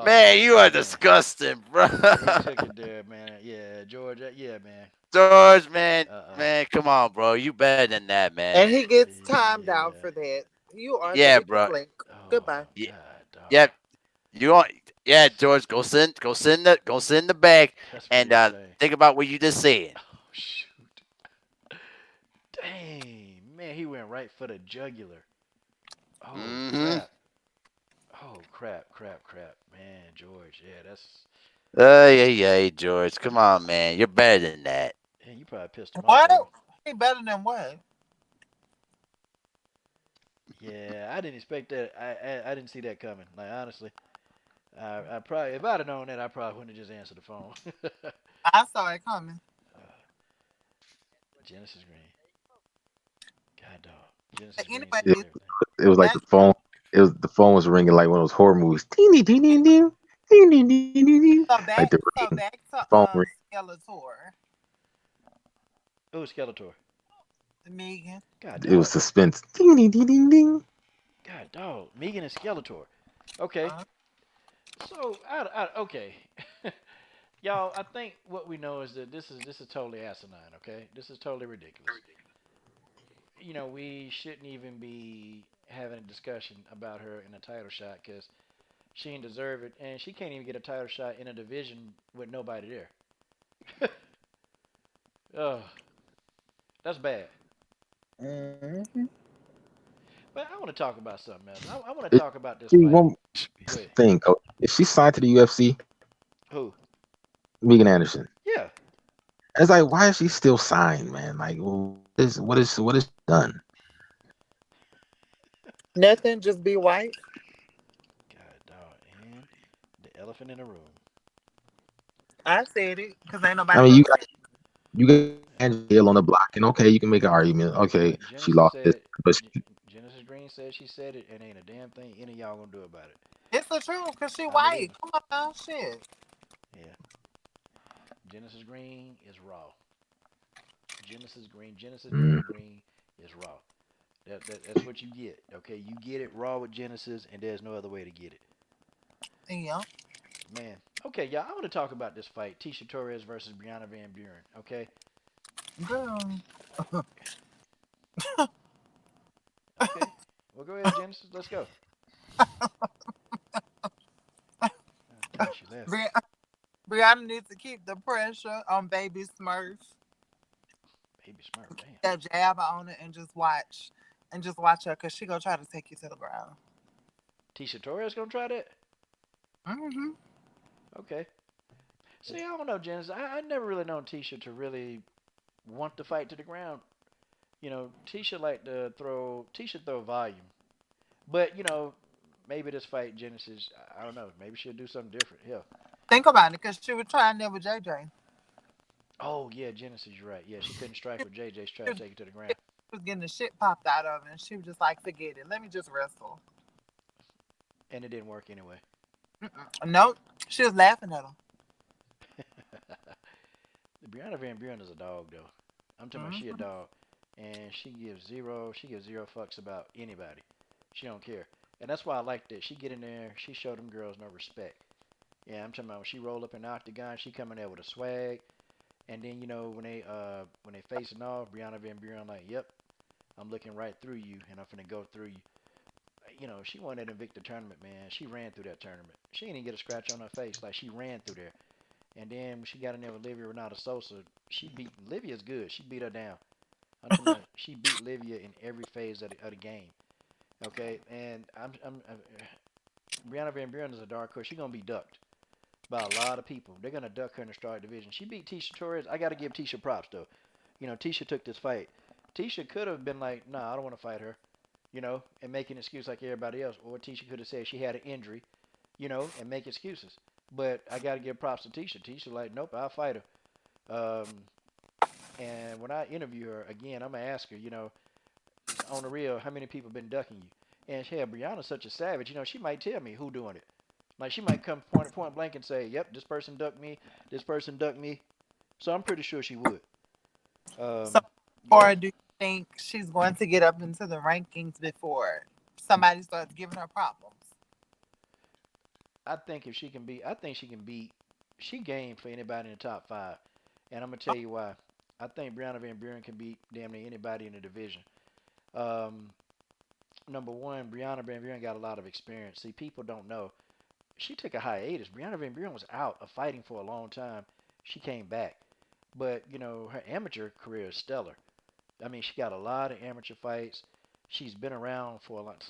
[SPEAKER 3] Man, you are disgusting, bro.
[SPEAKER 1] He took it there, man. Yeah, George. Yeah, man.
[SPEAKER 3] George, man, man, come on, bro. You better than that, man.
[SPEAKER 7] And he gets timed out for that. You are
[SPEAKER 3] bro.
[SPEAKER 7] Goodbye.
[SPEAKER 3] Yeah. You want? Yeah, George, go sit in the back and think about what you just said.
[SPEAKER 1] Oh shoot! Dang, man, he went right for the jugular. Oh crap! Man, George, yeah, that's.
[SPEAKER 3] Yeah, George, come on, man, you're better than that.
[SPEAKER 1] Man, you probably pissed him
[SPEAKER 7] off.
[SPEAKER 1] What?
[SPEAKER 7] He better than what?
[SPEAKER 1] Yeah, I didn't expect that. I didn't see that coming. Like honestly. I probably, if I'd have known that, I probably wouldn't have just answered the phone.
[SPEAKER 7] I saw it coming.
[SPEAKER 1] Genesis Green. God dog. Genesis
[SPEAKER 7] Green.
[SPEAKER 2] It was like the phone. The phone was ringing like one of those horror movies. Ding ding ding ding ding ding ding ding ding ding.
[SPEAKER 7] So back to Skeletor.
[SPEAKER 1] Oh, Skeletor.
[SPEAKER 7] Megan.
[SPEAKER 1] God.
[SPEAKER 2] It was suspense. Ding ding ding ding ding.
[SPEAKER 1] God dog. Megan and Skeletor. Okay. So, okay, y'all. I think what we know is that this is totally asinine. Okay, this is totally ridiculous. You know, we shouldn't even be having a discussion about her in a title shot because she didn't deserve it, and she can't even get a title shot in a division with nobody there. Oh, that's bad.
[SPEAKER 7] Mm-hmm.
[SPEAKER 1] But I want to talk about something else. I want to talk about this.
[SPEAKER 2] One thing, Coach. If she signed to the UFC,
[SPEAKER 1] Who?
[SPEAKER 2] Megan Anderson.
[SPEAKER 1] Yeah.
[SPEAKER 2] It's like, why is she still signed, man? Like, what is done?
[SPEAKER 7] Nothing, just be white.
[SPEAKER 1] God dog. And the elephant in the room.
[SPEAKER 7] I said it because ain't
[SPEAKER 2] I
[SPEAKER 7] nobody
[SPEAKER 2] mean,
[SPEAKER 7] gonna say.
[SPEAKER 2] you got Angela on the block, and okay, you can make an argument. Okay, she
[SPEAKER 1] Genesis
[SPEAKER 2] lost this,
[SPEAKER 1] said.
[SPEAKER 2] but
[SPEAKER 1] Genesis Green said she said it, and ain't a damn thing any of y'all gonna do about it.
[SPEAKER 7] It's the truth because she
[SPEAKER 1] I believe
[SPEAKER 7] white.
[SPEAKER 1] her.
[SPEAKER 7] Come on, now, shit.
[SPEAKER 1] Yeah. Genesis Green is raw. Genesis Green. Genesis
[SPEAKER 2] mm,
[SPEAKER 1] damn Green is raw. That's what you get. Okay, you get it raw with Genesis, and there's no other way to get it.
[SPEAKER 7] Yeah.
[SPEAKER 1] Man. Okay, y'all. I want to talk about this fight: Tisha Torres versus Brianna Van Buren. Okay.
[SPEAKER 7] Girl.
[SPEAKER 1] Okay. Well, go ahead, Genesis. Let's go. God damn, she left.
[SPEAKER 7] Brianna needs to keep the pressure on Baby Smurf.
[SPEAKER 1] Baby Smurf. Damn.
[SPEAKER 7] That jab on it and just watch. And just watch her because she gonna try to take you to the ground.
[SPEAKER 1] Tisha Torres gonna try that?
[SPEAKER 7] Mm-hmm.
[SPEAKER 1] Okay. See, I don't know, Genesis. I never really known Tisha to really want to fight to the ground. You know, Tisha like to throw. Tisha throw volume, but maybe this fight, Genesis. I don't know. Maybe she'll do something different. Hell.
[SPEAKER 7] Think about it because she was trying there with JJ.
[SPEAKER 1] Oh yeah, Genesis. You're right. Yeah, she couldn't strike with JJ's trying to take it to the ground,
[SPEAKER 7] She was getting the shit popped out of her and she was just like, forget it. Let me just wrestle.
[SPEAKER 1] and it didn't work anyway.
[SPEAKER 7] Nope. She was laughing at him.
[SPEAKER 1] Brianna Van Buren is a dog, though. I'm talking about she a dog, and she gives zero fucks about anybody. She don't care, and that's why I like that. She get in there, she show them girls no respect. Yeah, I'm talking about when she roll up in the octagon, she come in there with a swag, and then when they facing off, Brianna Van Buren like, yep, I'm looking right through you, and I'm finna go through you. She won that Invicta tournament, man. She ran through that tournament. She didn't even get a scratch on her face, like she ran through there. And then when she got in there with Livia Renata Sosa, she beat Livia's good. She beat her down. I'm talking about she beat Livia in every phase of the game. Okay, and Brianna Van Buren is a dark horse. She's gonna be ducked by a lot of people. They're gonna duck her in the start division. She beat Tisha Torres. I gotta give Tisha props though. Tisha took this fight. Tisha could have been like, nah, I don't want to fight her. And make an excuse like everybody else. Or Tisha could have said she had an injury, and make excuses. But I got to give props to Tisha. Tisha like, nope, I'll fight her. And when I interview her again, I'm gonna ask her, on the real, how many people been ducking you? And hell, Brianna's such a savage. She might tell me who doing it. Like she might come point blank and say, yep, this person ducked me. This person ducked me. So I'm pretty sure she would.
[SPEAKER 7] Or do you think she's going to get up into the rankings before somebody starts giving her problems?
[SPEAKER 1] I think if she can beat, she game for anybody in the top 5. And I'm going to tell you why. I think Brianna Van Buren can beat damn near anybody in the division. Number one, Brianna Van Buren got a lot of experience. See, people don't know. She took a hiatus. Brianna Van Buren was out of fighting for a long time. She came back. But, her amateur career is stellar. I mean, she got a lot of amateur fights. She's been around for a lot,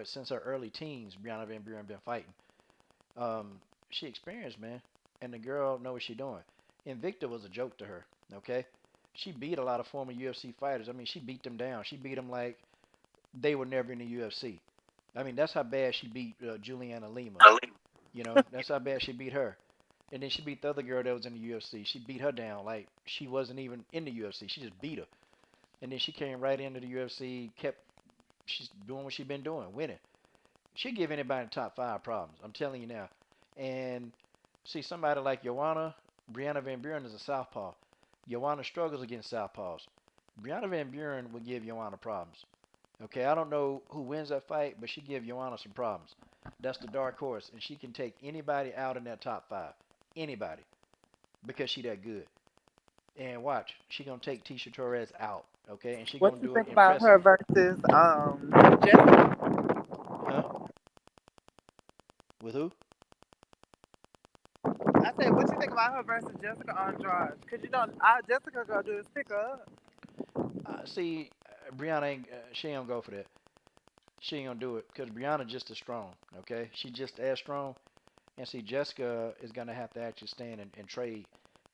[SPEAKER 1] since her early teens, Brianna Van Buren been fighting. She experienced, man, and the girl know what she doing. Invicta was a joke to her, okay? She beat a lot of former UFC fighters. I mean, she beat them down. She beat them like they were never in the UFC. I mean, that's how bad she beat Juliana Lima. That's how bad she beat her. And then she beat the other girl that was in the UFC. She beat her down like she wasn't even in the UFC. She just beat her. And then she came right into the UFC, she's doing what she's been doing, winning. She'll give anybody in the top 5 problems. I'm telling you now. And see, somebody like Brianna Van Buren is a southpaw. Joanna struggles against southpaws. Brianna Van Buren will give Joanna problems. Okay, I don't know who wins that fight, but she give Joanna some problems. That's the dark horse, and she can take anybody out in that top 5. Anybody. Because she that good. And watch, she gonna take Tisha Torres out. Okay, and she
[SPEAKER 7] What
[SPEAKER 1] gonna
[SPEAKER 7] you
[SPEAKER 1] do
[SPEAKER 7] think
[SPEAKER 1] it
[SPEAKER 7] about her
[SPEAKER 1] impressive.
[SPEAKER 7] versus Jessica?
[SPEAKER 1] Huh? With who?
[SPEAKER 7] I said, what you think about her versus Jessica Andrade? Because all Jessica gonna do is pick her up.
[SPEAKER 1] See, Brianna ain't. She ain't gonna go for that. She ain't gonna do it because Brianna just as strong. Okay, she just as strong. And see, Jessica is gonna have to actually stand and trade.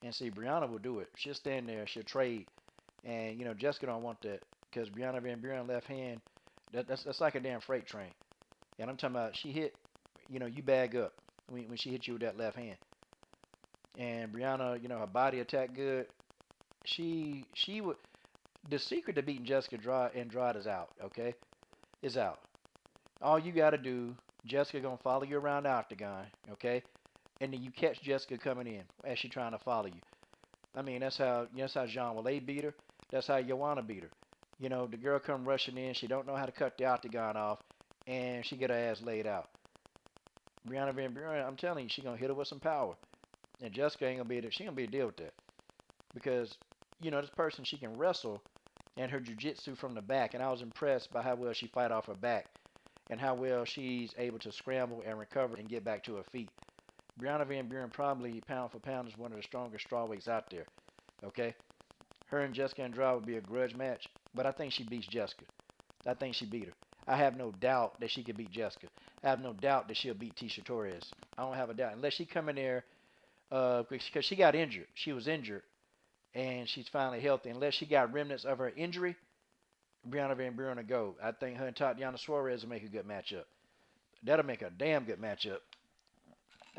[SPEAKER 1] And see, Brianna will do it. She'll stand there, she'll trade, and Jessica don't want that because Brianna Van Buren left hand. That's like a damn freight train. And I'm talking about she hit. You bag up when she hit you with that left hand. And Brianna, her body attack good. She would. The secret to beating Jessica Andrade is out. Okay, is out. All you got to do, Jessica gonna follow you around the octagon. Okay, and then you catch Jessica coming in as she trying to follow you. I mean, that's how Jean Wallay beat her. That's how Joanna beat her. The girl come rushing in. She don't know how to cut the octagon off, and she get her ass laid out. Brianna Van Buren, I'm telling you, she gonna hit her with some power, and Jessica ain't gonna be able. She gonna be able to deal with that because this person, she can wrestle and her jiu-jitsu from the back, and I was impressed by how well she fight off her back and how well she's able to scramble and recover and get back to her feet. Brianna Van Buren probably pound for pound is one of the strongest strawweights out there. Okay, her and Jessica Andrade would be a grudge match, but I think she beats Jessica. I think she beat her. I have no doubt that she could beat Jessica. I have no doubt that she'll beat Tisha Torres. I don't have a doubt unless she come in there because she got injured. She was injured, and she's finally healthy. Unless she got remnants of her injury, Brianna Van Buren will go. I think her and Tatiana Suarez will make a good matchup. That'll make a damn good matchup.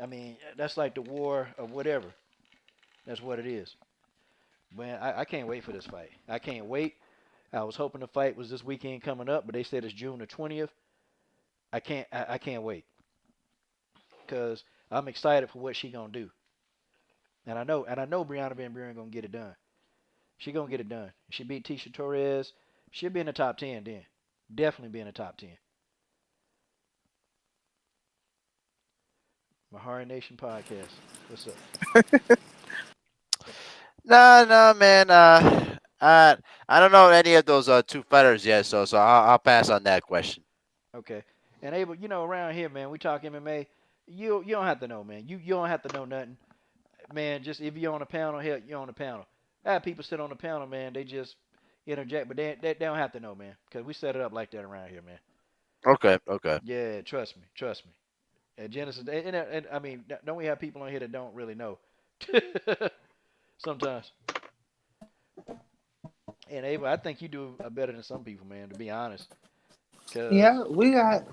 [SPEAKER 1] I mean, that's like the war of whatever. That's what it is. Man, I can't wait for this fight. I can't wait. I was hoping the fight was this weekend coming up, but they said it's June the 20th. I can't wait because I'm excited for what she gonna do. And I know Brianna Van Buren gonna get it done. She gonna get it done. She beat Tisha Torres. She'll be in the top 10 then. Definitely be in the top 10. Mahari Nation Podcast. What's up?
[SPEAKER 3] No, man. I don't know any of those two fighters yet, so I'll pass on that question.
[SPEAKER 1] Okay. And Abel, around here, man, we talk MMA. You don't have to know, man. You don't have to know nothing, man. Just if you're on a panel, hell, you're on a panel. I have people sit on the panel, man. They just interject, but they don't have to know, man, because we set it up like that around here, man.
[SPEAKER 3] Okay.
[SPEAKER 1] Yeah, trust me. At Genesis, and I mean, don't we have people on here that don't really know? Sometimes. And Abel, I think you do better than some people, man. To be honest.
[SPEAKER 7] Yeah, we got.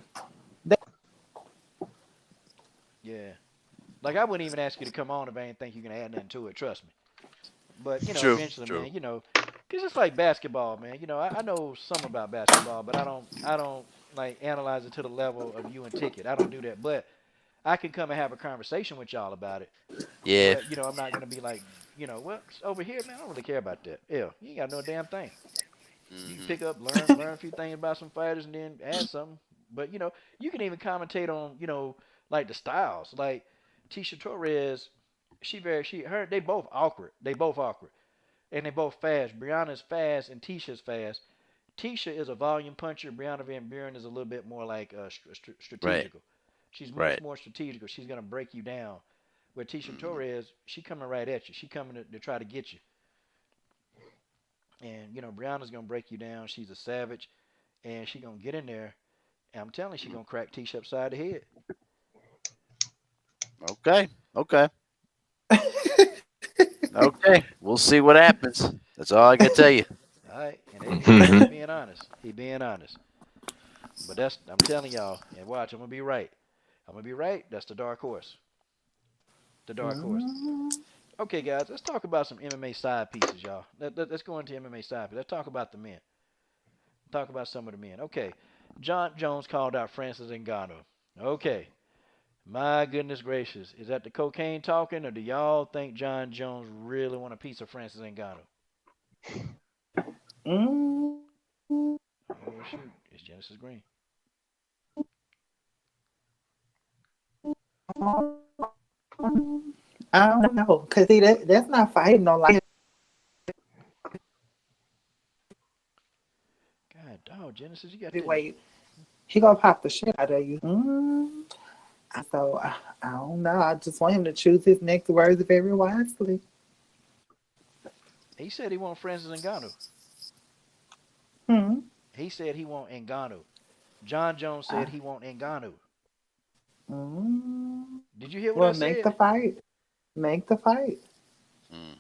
[SPEAKER 1] Yeah. Like, I wouldn't even ask you to come on if I didn't think you can add nothing to it. Trust me. But,
[SPEAKER 3] True,
[SPEAKER 1] eventually,
[SPEAKER 3] true.
[SPEAKER 1] man, because it's like basketball, man. I know some about basketball, but I don't like analyze it to the level of you and Ticket. I don't do that. But I can come and have a conversation with y'all about it.
[SPEAKER 3] Yeah.
[SPEAKER 1] But, I'm not going to be like, well, over here, man, I don't really care about that. Yeah, you ain't got no damn thing. You can pick up, learn a few things about some fighters and then add something. But, you can even commentate on, like the styles. Like Tisha Torres, they both awkward. And they both fast. Brianna's fast and Tisha's fast. Tisha is a volume puncher. Brianna Van Buren is a little bit more like strategical.
[SPEAKER 3] Right.
[SPEAKER 1] She's much more strategical. She's going to break you down. Where Tisha Torres, she coming right at you. She coming to try to get you. And, Brianna's going to break you down. She's a savage. And she going to get in there. And I'm telling you, she's going to crack Tisha upside the head.
[SPEAKER 3] Okay. Okay. We'll see what happens. That's all I can tell you.
[SPEAKER 1] All right. And he's being honest. He's being honest. But I'm telling y'all, and watch, I'm going to be right. That's the dark horse. The dark horse. Okay, guys, let's talk about some MMA side pieces, y'all. Let's go into MMA side pieces. Let's talk about the men. Talk about some of the men. Okay, John Jones called out Francis Ngannou. Okay, my goodness gracious. Is that the cocaine talking, or do y'all think John Jones really want a piece of Francis Ngannou? Oh, shoot. It's Genesis Green.
[SPEAKER 7] I don't know, cause that's not fighting no like.
[SPEAKER 1] God, dog, Genesis, you got to
[SPEAKER 7] wait. He gonna pop the shit out of you. So I don't know. I just want him to choose his next words very wisely.
[SPEAKER 1] He said he want Francis Ngannou. He said he want Ngannou. John Jones said he want Ngannou.
[SPEAKER 7] Mm.
[SPEAKER 1] Did you hear what I
[SPEAKER 7] Well, make the
[SPEAKER 1] said?
[SPEAKER 7] fight. Make the fight.
[SPEAKER 3] Mm.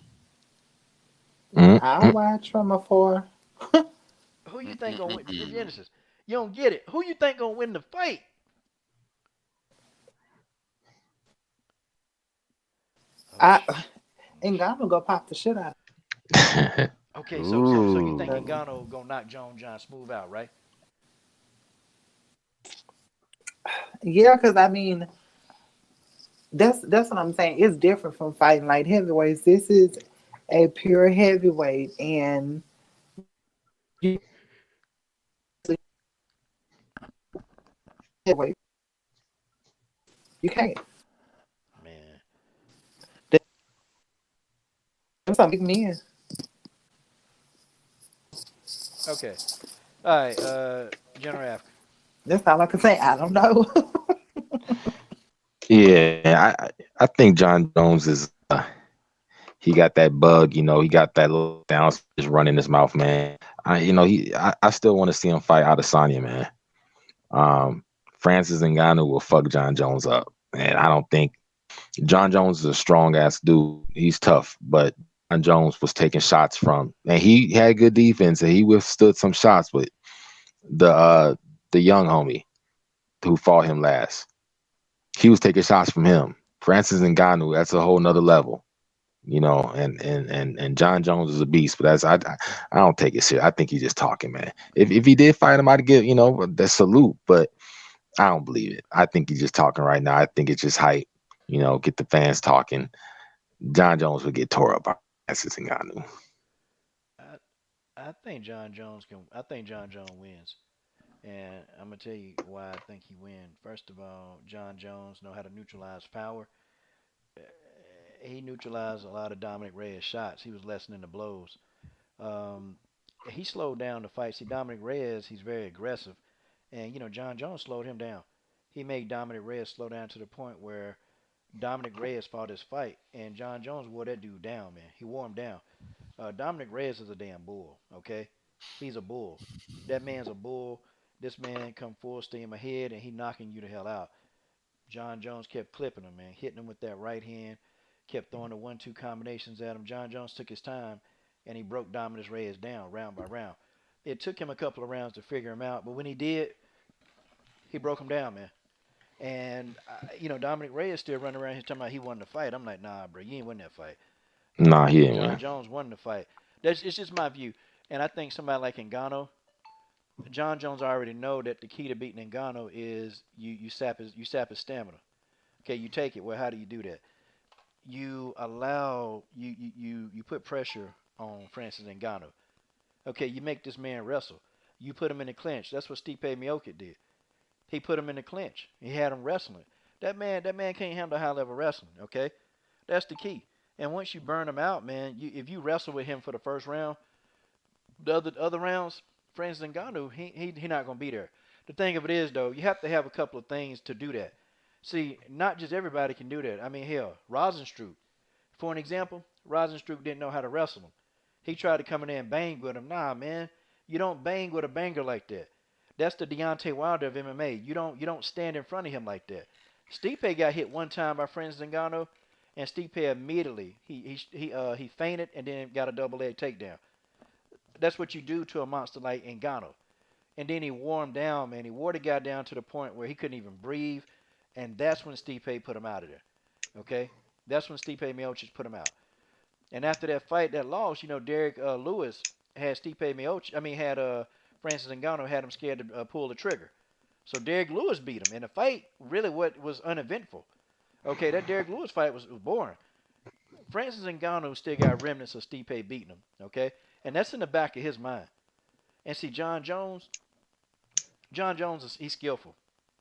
[SPEAKER 7] I'll watch from afar.
[SPEAKER 1] Who you think gonna win?
[SPEAKER 3] Mm-mm-mm-mm.
[SPEAKER 1] Genesis, you don't get it. Who you think gonna win the fight? Oh,
[SPEAKER 7] I Ngannou go pop the shit out
[SPEAKER 1] okay, so you think
[SPEAKER 7] of
[SPEAKER 2] Ooh.
[SPEAKER 7] him.
[SPEAKER 1] Ngannou gonna knock John smooth out, right?
[SPEAKER 7] Yeah, because I mean, that's what I'm saying. It's different from fighting light heavyweights. This is a pure heavyweight, and you heavyweight. You can't.
[SPEAKER 1] Man.
[SPEAKER 7] Them some big men.
[SPEAKER 1] Okay. All right. General Africa.
[SPEAKER 7] That's all I can say. I don't know.
[SPEAKER 2] Yeah, I think John Jones is he got that bug, he got that little down just running his mouth, man. I still want to see him fight Adesanya, man. Francis Ngannou will fuck John Jones up, and I don't think John Jones is a strong ass dude. He's tough, but John Jones was taking shots from, and he had good defense, and he withstood some shots. But the young homie who fought him last, he was taking shots from him. Francis Ngannou, that's a whole nother level, and John Jones is a beast, but I don't take it serious. I think he's just talking, man. If he did fight him, I'd give that salute, but I don't believe it. I think he's just talking right now. I think it's just hype, get the fans talking. John Jones would get tore up by Francis Ngannou.
[SPEAKER 1] I I think John Jones can. I think John Jones wins, and I'm gonna tell you why I think he wins. First of all, John Jones know how to neutralize power. Uh, He neutralized a lot of Dominic Reyes' shots. He was lessening the blows. Um, he slowed down the fight. See, Dominic Reyes, he's very aggressive, and John Jones slowed him down. He made Dominic Reyes slow down to the point where Dominic Reyes fought his fight, and John Jones wore that dude down, man. He wore him down. Dominic Reyes is a damn bull. Okay, he's a bull. That man's a bull. This man come full steam ahead, and he knocking you the hell out. John Jones kept clipping him, man, hitting him with that right hand, kept throwing the 1-2 combinations at him. John Jones took his time, and he broke Dominic Reyes down round by round. It took him a couple of rounds to figure him out, but when he did, he broke him down, man. And Dominic Reyes still running around here talking about he won the fight. I'm like, nah, bro, you ain't win that fight.
[SPEAKER 2] Nah, he didn't
[SPEAKER 1] John
[SPEAKER 2] win.
[SPEAKER 1] Jones won the fight. It's just my view, and I think somebody like Ngannou, John Jones already know that the key to beating Ngannou is you sap his stamina. Okay, you take it. Well, how do you do that? You put pressure on Francis Ngannou. Okay, you make this man wrestle. You put him in the clinch. That's what Stipe Miocic did. He put him in the clinch. He had him wrestling. That man can't handle high level wrestling. Okay, that's the key. And once you burn him out, man, if you wrestle with him for the first round, the other rounds, Francis Ngannou, he not gonna be there. The thing of it is though, you have to have a couple of things to do that. See, not just everybody can do that. I mean, hell, Rosenstruck, for an example, Rosenstruck didn't know how to wrestle him. He tried to come in there and bang with him. Nah, man, you don't bang with a banger like that. That's the Deontay Wilder of MMA. You don't stand in front of him like that. Stipe got hit one time by Francis Ngannou, and Stipe immediately he fainted and then got a double leg takedown. That's what you do to a monster like Ngannou. And then he wore him down, man. He wore the guy down to the point where he couldn't even breathe, and that's when Stipe put him out of there. Okay, that's when Stipe Miocic put him out. And after that fight, that loss, Derek Lewis had Stipe Miocic. I mean, had Francis Ngannou had him scared to pull the trigger. So Derek Lewis beat him, and the fight really what was uneventful. Okay, that Derek Lewis fight was boring. Francis Ngannou still got remnants of Stipe beating him. Okay, and that's in the back of his mind. And see, John Jones he's skillful.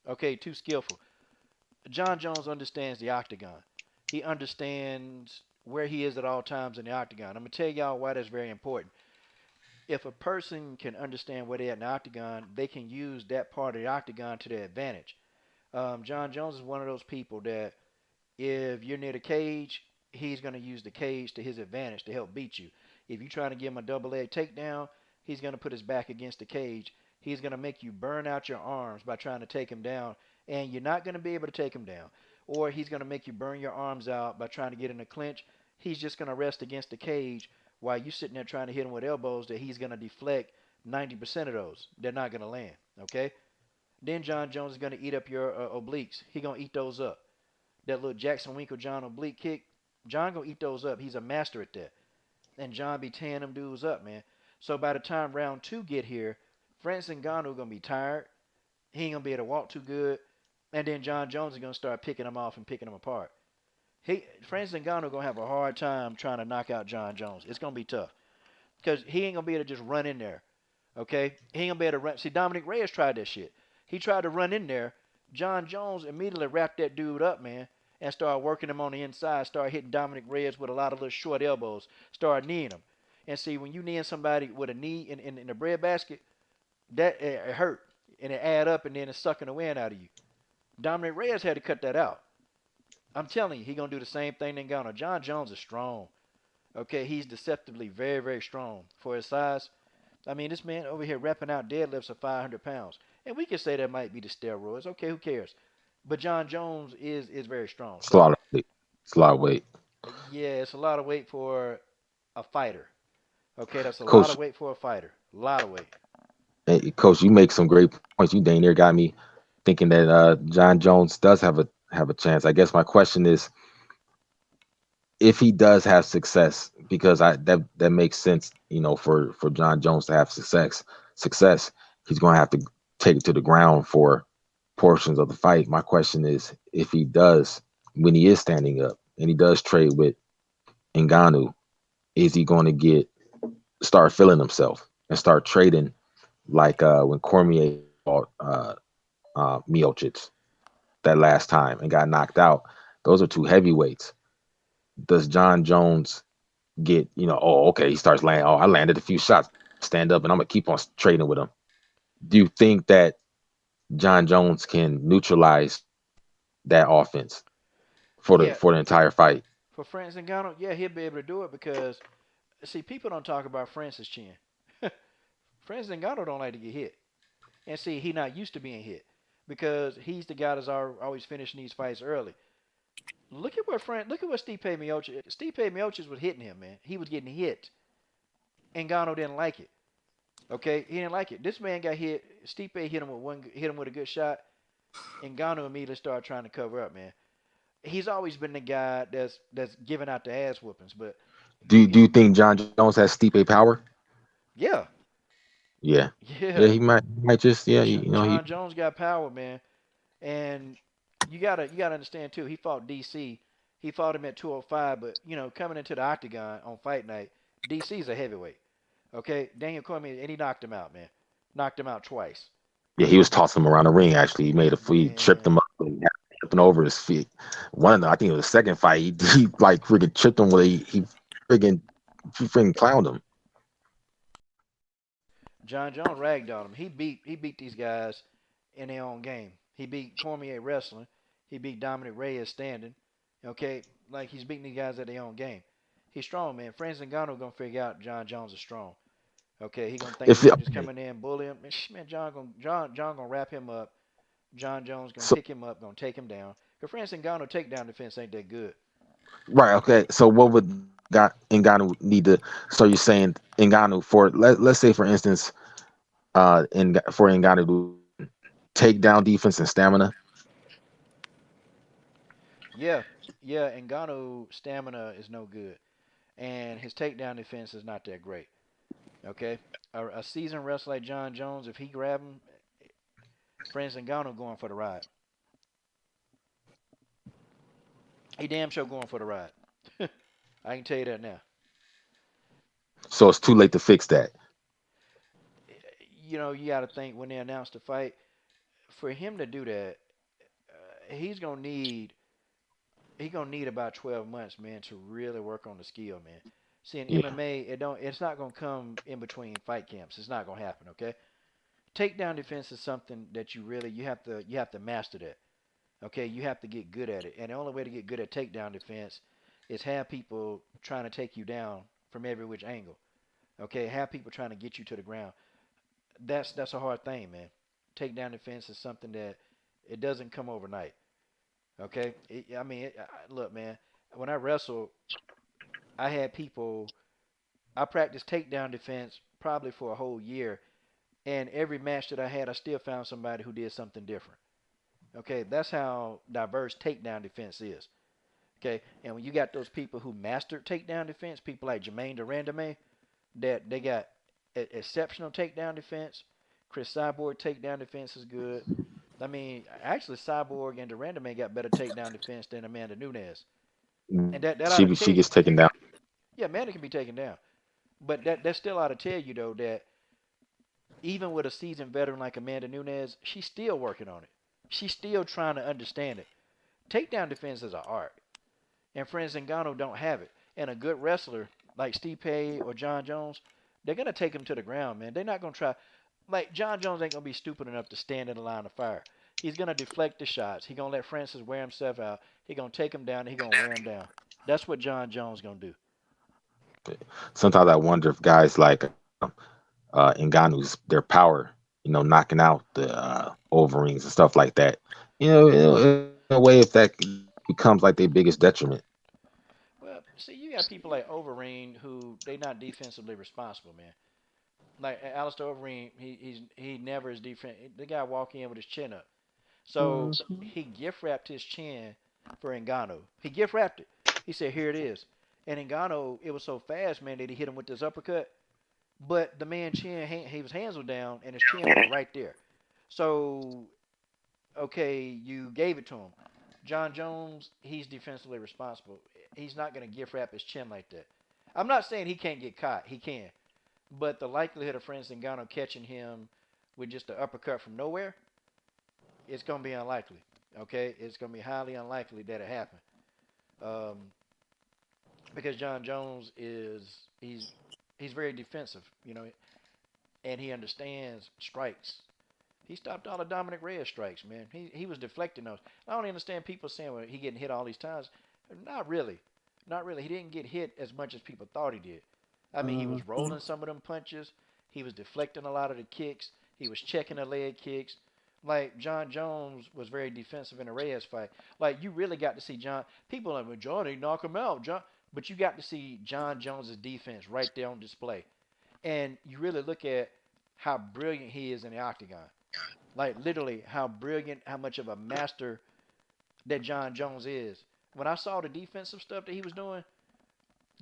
[SPEAKER 1] Okay, too skillful. John Jones understands the octagon. He understands where he is at all times in the octagon. I'm gonna tell y'all why that's very important. If a person can understand where they're at in the octagon, they can use that part of the octagon to their advantage. John Jones is one of those people that if you're near the cage, he's going to use the cage to his advantage to help beat you. If you're trying to give him a double leg takedown, he's going to put his back against the cage. He's going to make you burn out your arms by trying to take him down and you're not going to be able to take him down. Or he's going to make you burn your arms out by trying to get in a clinch. He's just going to rest against the cage while you're sitting there trying to hit him with elbows that he's going to deflect 90% of those. They're not going to land, okay? Then John Jones is going to eat up your obliques. He's going to eat those up. That little Jackson Winklejohn oblique kick, John going to eat those up. He's a master at that. And John be tearing them dudes up, man. So by the time round 2 get here, Francis Ngannou going to be tired. He ain't going to be able to walk too good. And then John Jones is going to start picking them off and picking them apart. Francis Ngannou going to have a hard time trying to knock out John Jones. It's going to be tough. Because he ain't going to be able to just run in there. Okay? He ain't going to be able to run. See, Dominic Reyes tried that shit. He tried to run in there. John Jones immediately wrapped that dude up, man, and started working him on the inside, started hitting Dominic Reyes with a lot of little short elbows, started kneeing him. And see, when you kneeing somebody with a knee in the breadbasket, that it hurt. And it add up, and then it's sucking the wind out of you. Dominic Reyes had to cut that out. I'm telling you, he going to do the same thing to Ngannou. John Jones is strong. Okay, he's deceptively very, very strong for his size. I mean, this man over here repping out deadlifts of 500 pounds. And we can say that might be the steroids. Okay, who cares? But John Jones is very strong.
[SPEAKER 2] It's a lot of weight. It's a lot of weight.
[SPEAKER 1] Yeah, it's a lot of weight for a fighter. Okay, that's a
[SPEAKER 2] Coach,
[SPEAKER 1] lot of weight for a fighter. A lot of weight.
[SPEAKER 2] hey, Coach, you make some great points. You dang near got me thinking that John Jones does have a chance. I guess my question is, if he does have success, because that makes sense, for John Jones to have success, he's going to have to take it to the ground for portions of the fight. My question is, if he does, when he is standing up and he does trade with Ngannou, is he going to start feeling himself and start trading like when Cormier fought Miocic that last time and got knocked out? Those are two heavyweights. Does John Jones get, he starts landing, I landed a few shots, stand up, and I'm going to keep on trading with him? Do you think that John Jones can neutralize that offense for the entire fight?
[SPEAKER 1] For Francis Ngannou, yeah, he'll be able to do it because, see, people don't talk about Francis' chin. Francis Ngannou don't like to get hit. And see, he not used to being hit because he's the guy that's always finishing these fights early. Look at what Stipe Miocic was hitting him, man. He was getting hit. Ngannou didn't like it. Okay, he didn't like it. This man got hit. Stipe hit him with a good shot. Ngannou immediately started trying to cover up, man. He's always been the guy that's giving out the ass whoopings. But
[SPEAKER 2] do you think John Jones has Stipe power?
[SPEAKER 1] Yeah.
[SPEAKER 2] Yeah, he might just
[SPEAKER 1] John Jones got power, man, and you gotta understand too. He fought DC. He fought him at 205, but coming into the octagon on fight night, DC's a heavyweight. Okay, Daniel Cormier, and he knocked him out, man. Knocked him out twice.
[SPEAKER 2] Yeah, he was tossing him around the ring. Actually, he tripped him up, and tripping over his feet. I think it was the second fight. He like freaking tripped him where he freaking clowned him.
[SPEAKER 1] John Jones ragdolled him. He beat these guys in their own game. He beat Cormier wrestling. He beat Dominic Reyes standing. Okay, like he's beating these guys at their own game. He's strong, man. Francis Ngannou gonna figure out John Jones is strong. Okay, he gonna think he's just coming in, bully him. Man, John gonna wrap him up. John Jones gonna pick him up, gonna take him down. Cause Francis Ngannou takedown defense ain't that good.
[SPEAKER 2] Right. Okay. So what would Ngannou need to? So you're saying Ngannou for let's say for instance, for Ngannou to take down defense and stamina.
[SPEAKER 1] Yeah. Ngannou stamina is no good, and his takedown defense is not that great. Okay, a seasoned wrestler like John Jones, if he grab him, Francis Ngannou going for the ride. He damn sure going for the ride. I can tell you that now.
[SPEAKER 2] So it's too late to fix that.
[SPEAKER 1] You got to think when they announce the fight, for him to do that, he's gonna need about 12 months, man, to really work on the skill, man. See, in MMA, it's not gonna come in between fight camps. It's not gonna happen, okay? Takedown defense is something that you have to master that. Okay, you have to get good at it. And the only way to get good at takedown defense is have people trying to take you down from every which angle. Okay, have people trying to get you to the ground. That's a hard thing, man. Takedown defense is something that It doesn't come overnight. Okay. Look, man. When I wrestled, I had people. I practiced takedown defense probably for a whole year, and every match that I had, I still found somebody who did something different. Okay, that's how diverse takedown defense is. Okay, and when you got those people who mastered takedown defense, people like Jermaine Durandame, that they got exceptional takedown defense. Chris Cyborg takedown defense is good. I mean, actually, Cyborg and Durandame got better takedown defense than Amanda Nunes, and that ought to tell
[SPEAKER 2] She
[SPEAKER 1] you.
[SPEAKER 2] gets taken down.
[SPEAKER 1] Yeah, Amanda can be taken down, but that still ought to tell you though that even with a seasoned veteran like Amanda Nunes, she's still working on it. She's still trying to understand it. Takedown defense is an art, and Francis Ngannou don't have it. And a good wrestler like Stipe or John Jones, they're gonna take him to the ground, man. They're not gonna try. Like John Jones ain't gonna be stupid enough to stand in the line of fire. He's gonna deflect the shots. He's gonna let Francis wear himself out. He's gonna take him down and he's gonna wear him down. That's what John Jones gonna do.
[SPEAKER 2] Sometimes I wonder if guys like Ngannou's their power, knocking out the Wolverines and stuff like that. In a way, if that becomes like their biggest detriment.
[SPEAKER 1] Well, see, you got people like Overeem who they not defensively responsible, man. Like Alistair Overeem, he never is defense. The guy walk in with his chin up, so he gift wrapped his chin for Ngannou. He gift wrapped it. He said, "Here it is." And Ngannou, it was so fast, man, that he hit him with this uppercut. But the man chin, his hands were down, and his chin was right there. So, okay, you gave it to him. John Jones, he's defensively responsible. He's not going to gift wrap his chin like that. I'm not saying he can't get caught. He can. But the likelihood of Francis Ngannou catching him with just an uppercut from nowhere, it's going to be unlikely. Okay? It's going to be highly unlikely that it happened. Um, because John Jones he's very defensive, and he understands strikes. He stopped all the Dominic Reyes strikes, man. He was deflecting those. I don't understand people saying, well, he getting hit all these times. Not really. Not really. He didn't get hit as much as people thought he did. I mean, he was rolling some of them punches. He was deflecting a lot of the kicks. He was checking the leg kicks. Like, John Jones was very defensive in the Reyes fight. Like, you really got to see John. People are like, well, Johnny, knock him out, John. But you got to see John Jones's defense right there on display. And you really look at how brilliant he is in the octagon. Like, literally, how brilliant, how much of a master that John Jones is. When I saw the defensive stuff that he was doing,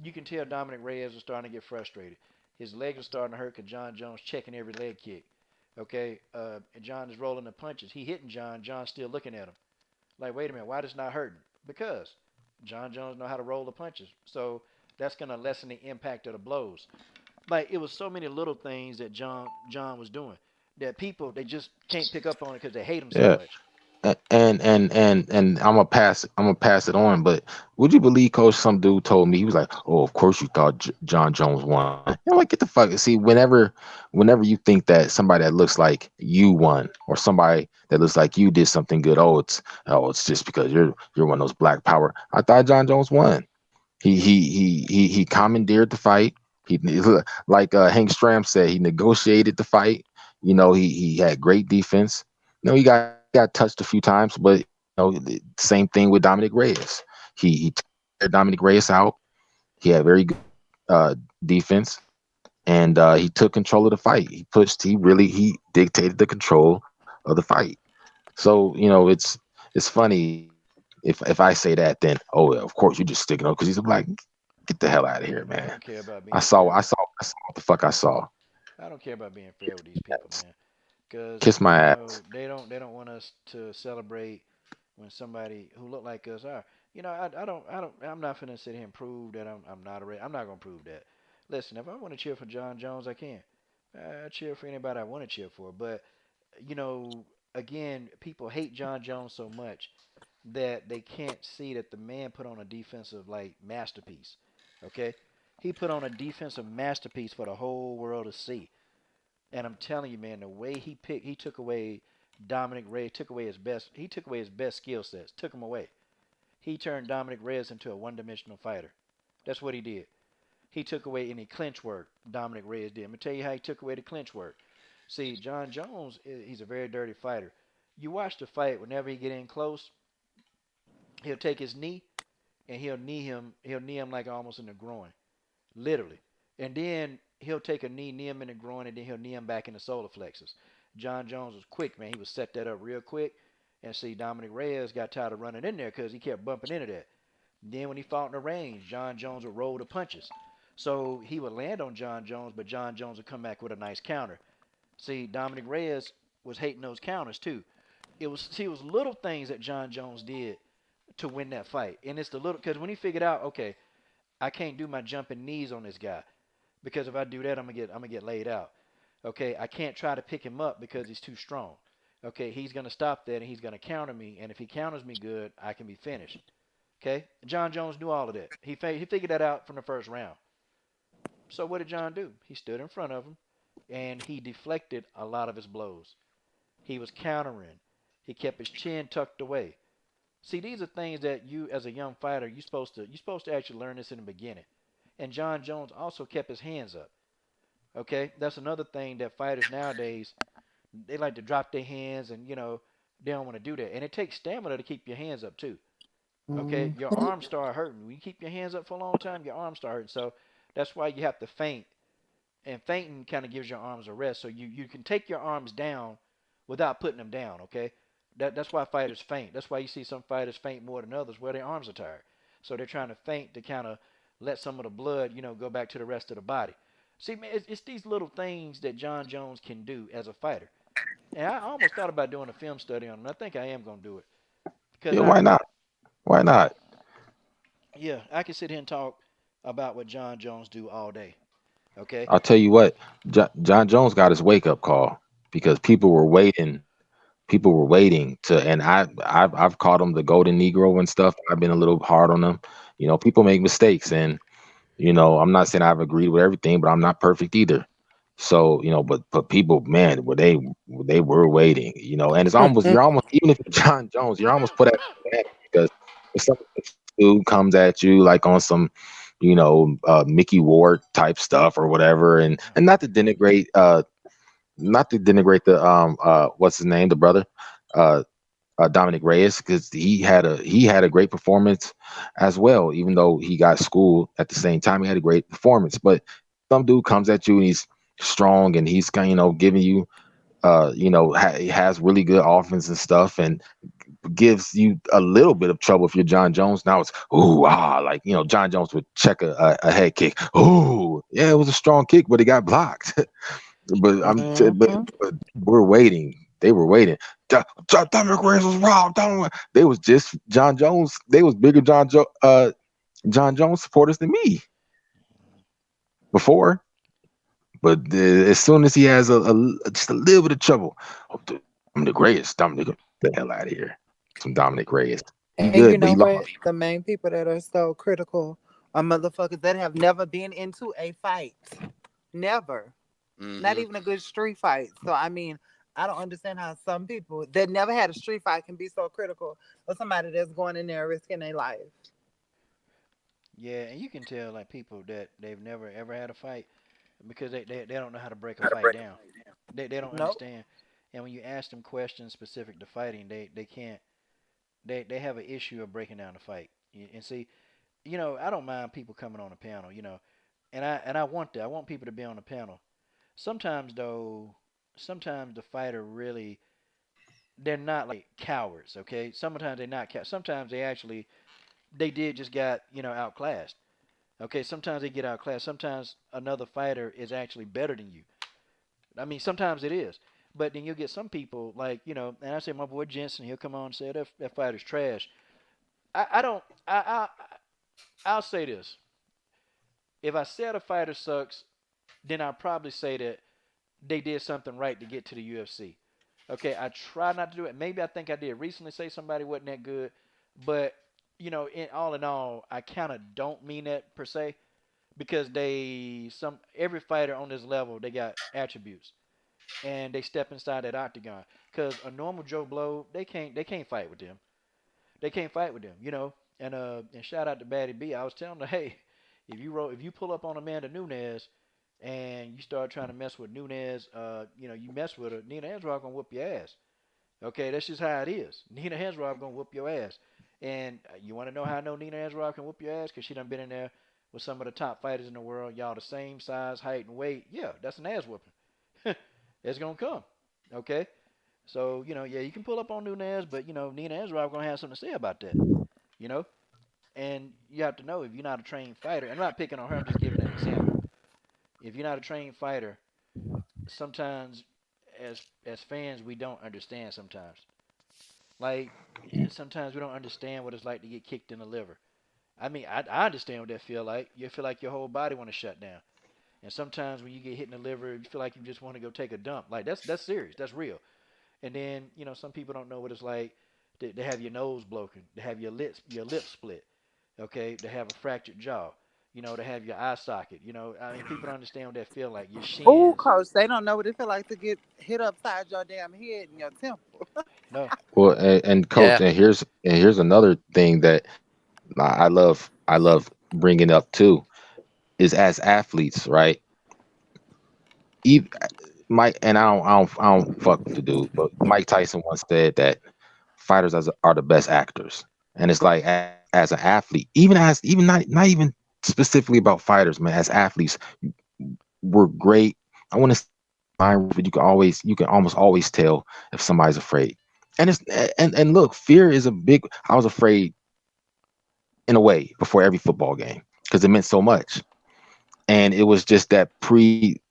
[SPEAKER 1] you can tell Dominic Reyes was starting to get frustrated. His legs were starting to hurt because John Jones checking every leg kick. Okay? And John is rolling the punches. He hitting John. John's still looking at him. Like, wait a minute, why this not hurting? Because John Jones know how to roll the punches. So that's going to lessen the impact of the blows. Like, it was so many little things that John was doing that people, they just can't pick up on it because they hate him so
[SPEAKER 2] Yeah.
[SPEAKER 1] much.
[SPEAKER 2] And I'm gonna pass it on. But would you believe, Coach? Some dude told me, he was like, "Oh, of course you thought John Jones won." I'm like, get the fuck. See, whenever you think that somebody that looks like you won, or somebody that looks like you did something good, it's just because you're one of those black power. I thought John Jones won. He commandeered the fight. He like Hank Stram said, he negotiated the fight. He had great defense. He got touched a few times, but the same thing with Dominic Reyes. He took Dominic Reyes out. He had very good defense, and he took control of the fight. He dictated the control of the fight. So it's funny if I say that, then of course you just sticking up because he's a black. Get the hell out of here,
[SPEAKER 1] I
[SPEAKER 2] man.
[SPEAKER 1] don't care about being
[SPEAKER 2] I saw
[SPEAKER 1] fair.
[SPEAKER 2] what the fuck I saw.
[SPEAKER 1] I don't care about being fair with these people, man. Because
[SPEAKER 2] Kiss my ass.
[SPEAKER 1] they don't want us to celebrate when somebody who look like us are. I'm not finna sit here and prove that I'm not a race. I'm not gonna prove that. Listen, if I want to cheer for John Jones, I can. I cheer for anybody I want to cheer for. But you know, again, people hate John Jones so much that they can't see that the man put on a defensive like masterpiece. Okay, he put on a defensive masterpiece for the whole world to see. And I'm telling you, man, the way he took away Dominic Reyes, he took away his best skill sets, took him away. He turned Dominic Reyes into a one-dimensional fighter. That's what he did. He took away any clinch work Dominic Reyes did. I'm going to tell you how he took away the clinch work. See, John Jones, he's a very dirty fighter. You watch the fight. Whenever he get in close, he'll take his knee and he'll knee him. He'll knee him like almost in the groin, literally. And then he'll take a knee him in the groin, and then he'll knee him back in the solar plexus. John Jones was quick, man. He would set that up real quick. And see, Dominic Reyes got tired of running in there because he kept bumping into that. Then when he fought in the range, John Jones would roll the punches. So he would land on John Jones, but John Jones would come back with a nice counter. See, Dominic Reyes was hating those counters too. It was little things that John Jones did to win that fight. And it's the little, because when he figured out, okay, I can't do my jumping knees on this guy because if I do that, I'm gonna get laid out. Okay, I can't try to pick him up because he's too strong. Okay, he's gonna stop that and he's gonna counter me, and if he counters me good, I can be finished. Okay, John Jones knew all of that. He figured that out from the first round. So what did John do? He stood in front of him and he deflected a lot of his blows. He was countering. He kept his chin tucked away. See, these are things that you, as a young fighter, you're supposed to actually learn this in the beginning. And John Jones also kept his hands up. Okay, that's another thing that fighters nowadays, they like to drop their hands, and they don't want to do that. And it takes stamina to keep your hands up too. Okay, your
[SPEAKER 7] Mhm.
[SPEAKER 1] arms start hurting when you keep your hands up for a long time. Your arms start hurting, so that's why you have to feint. And fainting kind of gives your arms a rest, so you can take your arms down without putting them down. Okay, that's why fighters faint. That's why you see some fighters faint more than others, where their arms are tired. So they're trying to feint to kind of let some of the blood, go back to the rest of the body. See, man, it's these little things that John Jones can do as a fighter. And I almost thought about doing a film study on him. I think I am gonna do it because
[SPEAKER 2] Yeah, why not? Why not?
[SPEAKER 1] yeah, I can sit here and talk about what John Jones do all day. Okay.
[SPEAKER 2] I'll tell you what, John Jones got his wake up call because people were waiting. People were waiting to, and I've called him the golden Negro and stuff. I've been a little hard on him. People make mistakes, and I'm not saying I've agreed with everything, but I'm not perfect either. So but people, man, they were waiting, and it's almost you're almost even if you're John Jones, you're almost put at disadvantage because if some dude comes at you like on some Mickey Ward type stuff or whatever, and not to denigrate the what's his name, the brother, uh Dominic Reyes, because he had a great performance as well, even though he got schooled at the same time. He had a great performance, but some dude comes at you and he's strong and he's kind giving you he has really good offense and stuff, and gives you a little bit of trouble if you're John Jones. Now it's like John Jones would check a head kick. Ooh, yeah, it was a strong kick, but it got blocked. But
[SPEAKER 7] Mhm.
[SPEAKER 2] but we're waiting. They were waiting. Dominic Reyes was wrong. They was just John Jones. They was bigger John Jones supporters than me before. But as soon as he has just a little bit of trouble, Dominic Reyes, Dominic, get the hell out of here. Some Dominic Reyes. He
[SPEAKER 7] And you
[SPEAKER 2] good, but
[SPEAKER 7] know
[SPEAKER 2] he lost.
[SPEAKER 7] what? The main people that are so critical are motherfuckers that have never been into a fight. Never. Not
[SPEAKER 3] Hmm.
[SPEAKER 7] even a good street fight. So I mean, I don't understand how some people that never had a street fight can be so critical of somebody that's going in there risking their life.
[SPEAKER 1] Yeah, and you can tell like people that they've never ever had a fight because they don't know how to break a fight down. They don't
[SPEAKER 7] Nope.
[SPEAKER 1] understand. And when you ask them questions specific to fighting, they can't. They have an issue of breaking down the fight. And see, I don't mind people coming on the panel, and I want that. I want people to be on the panel. Sometimes though, sometimes the fighter really they're not like cowards. Okay, sometimes they're not cowards. Sometimes they did just got outclassed. Okay, sometimes they get outclassed. Sometimes another fighter is actually better than you. I mean, sometimes it is. But then you'll get some people like, and I say my boy Jensen, he'll come on and say that fighter's trash. I don't I'll say this. If I said a fighter sucks, then I'll probably say that they did something right to get to the UFC. Okay, I try not to do it. Maybe I think I did recently say somebody wasn't that good, but in all, I kind of don't mean that per se because every fighter on this level they got attributes and they step inside that octagon. Because a normal Joe Blow, they can't fight with them. They can't fight with them. And shout out to Batty B. I was telling her, hey, if you pull up on Amanda Nunes and you start trying to mess with Nunes, you mess with her, Nina Andrade gonna whoop your ass. Okay, that's just how it is. Nina Hensrod gonna whoop your ass. And you want to know how I know Nina Hensrod can whoop your ass? Because she done been in there with some of the top fighters in the world. Y'all the same size, height, and weight. Yeah, that's an ass whooping. It's gonna come. Okay. So yeah, you can pull up on Nunez, but Nina Hensrod gonna have something to say about that. You know, and you have to know if you're not a trained fighter. And I'm not picking on her. I'm just giving an example. If you're not a trained fighter, sometimes as fans we don't understand sometimes. Like sometimes we don't understand what it's like to get kicked in the liver. I mean, I understand what that feel like. You feel like your whole body want to shut down. And sometimes when you get hit in the liver, you feel like you just want to go take a dump. Like that's serious. That's real. And then some people don't know what it's like to have your nose broken, to have your lips split, okay, to have a fractured jaw, to have your eye socket. I mean, people don't understand what that feel like. Your
[SPEAKER 7] Oh,
[SPEAKER 1] shins.
[SPEAKER 7] coach, they don't know what it feel like to get hit upside your damn head and your temple.
[SPEAKER 1] No.
[SPEAKER 2] Well, and coach,
[SPEAKER 3] Yeah.
[SPEAKER 2] and here's another thing that I love bringing up too is as athletes, right? Even Mike and I don't fuck with the dude, but Mike Tyson once said that fighters are the best actors, and it's like as an athlete, even not even specifically about fighters, man. As athletes, we're great. I want to mind, but you can almost always tell if somebody's afraid. And and look, fear is a big. I was afraid in a way before every football game because it meant so much. And it was just that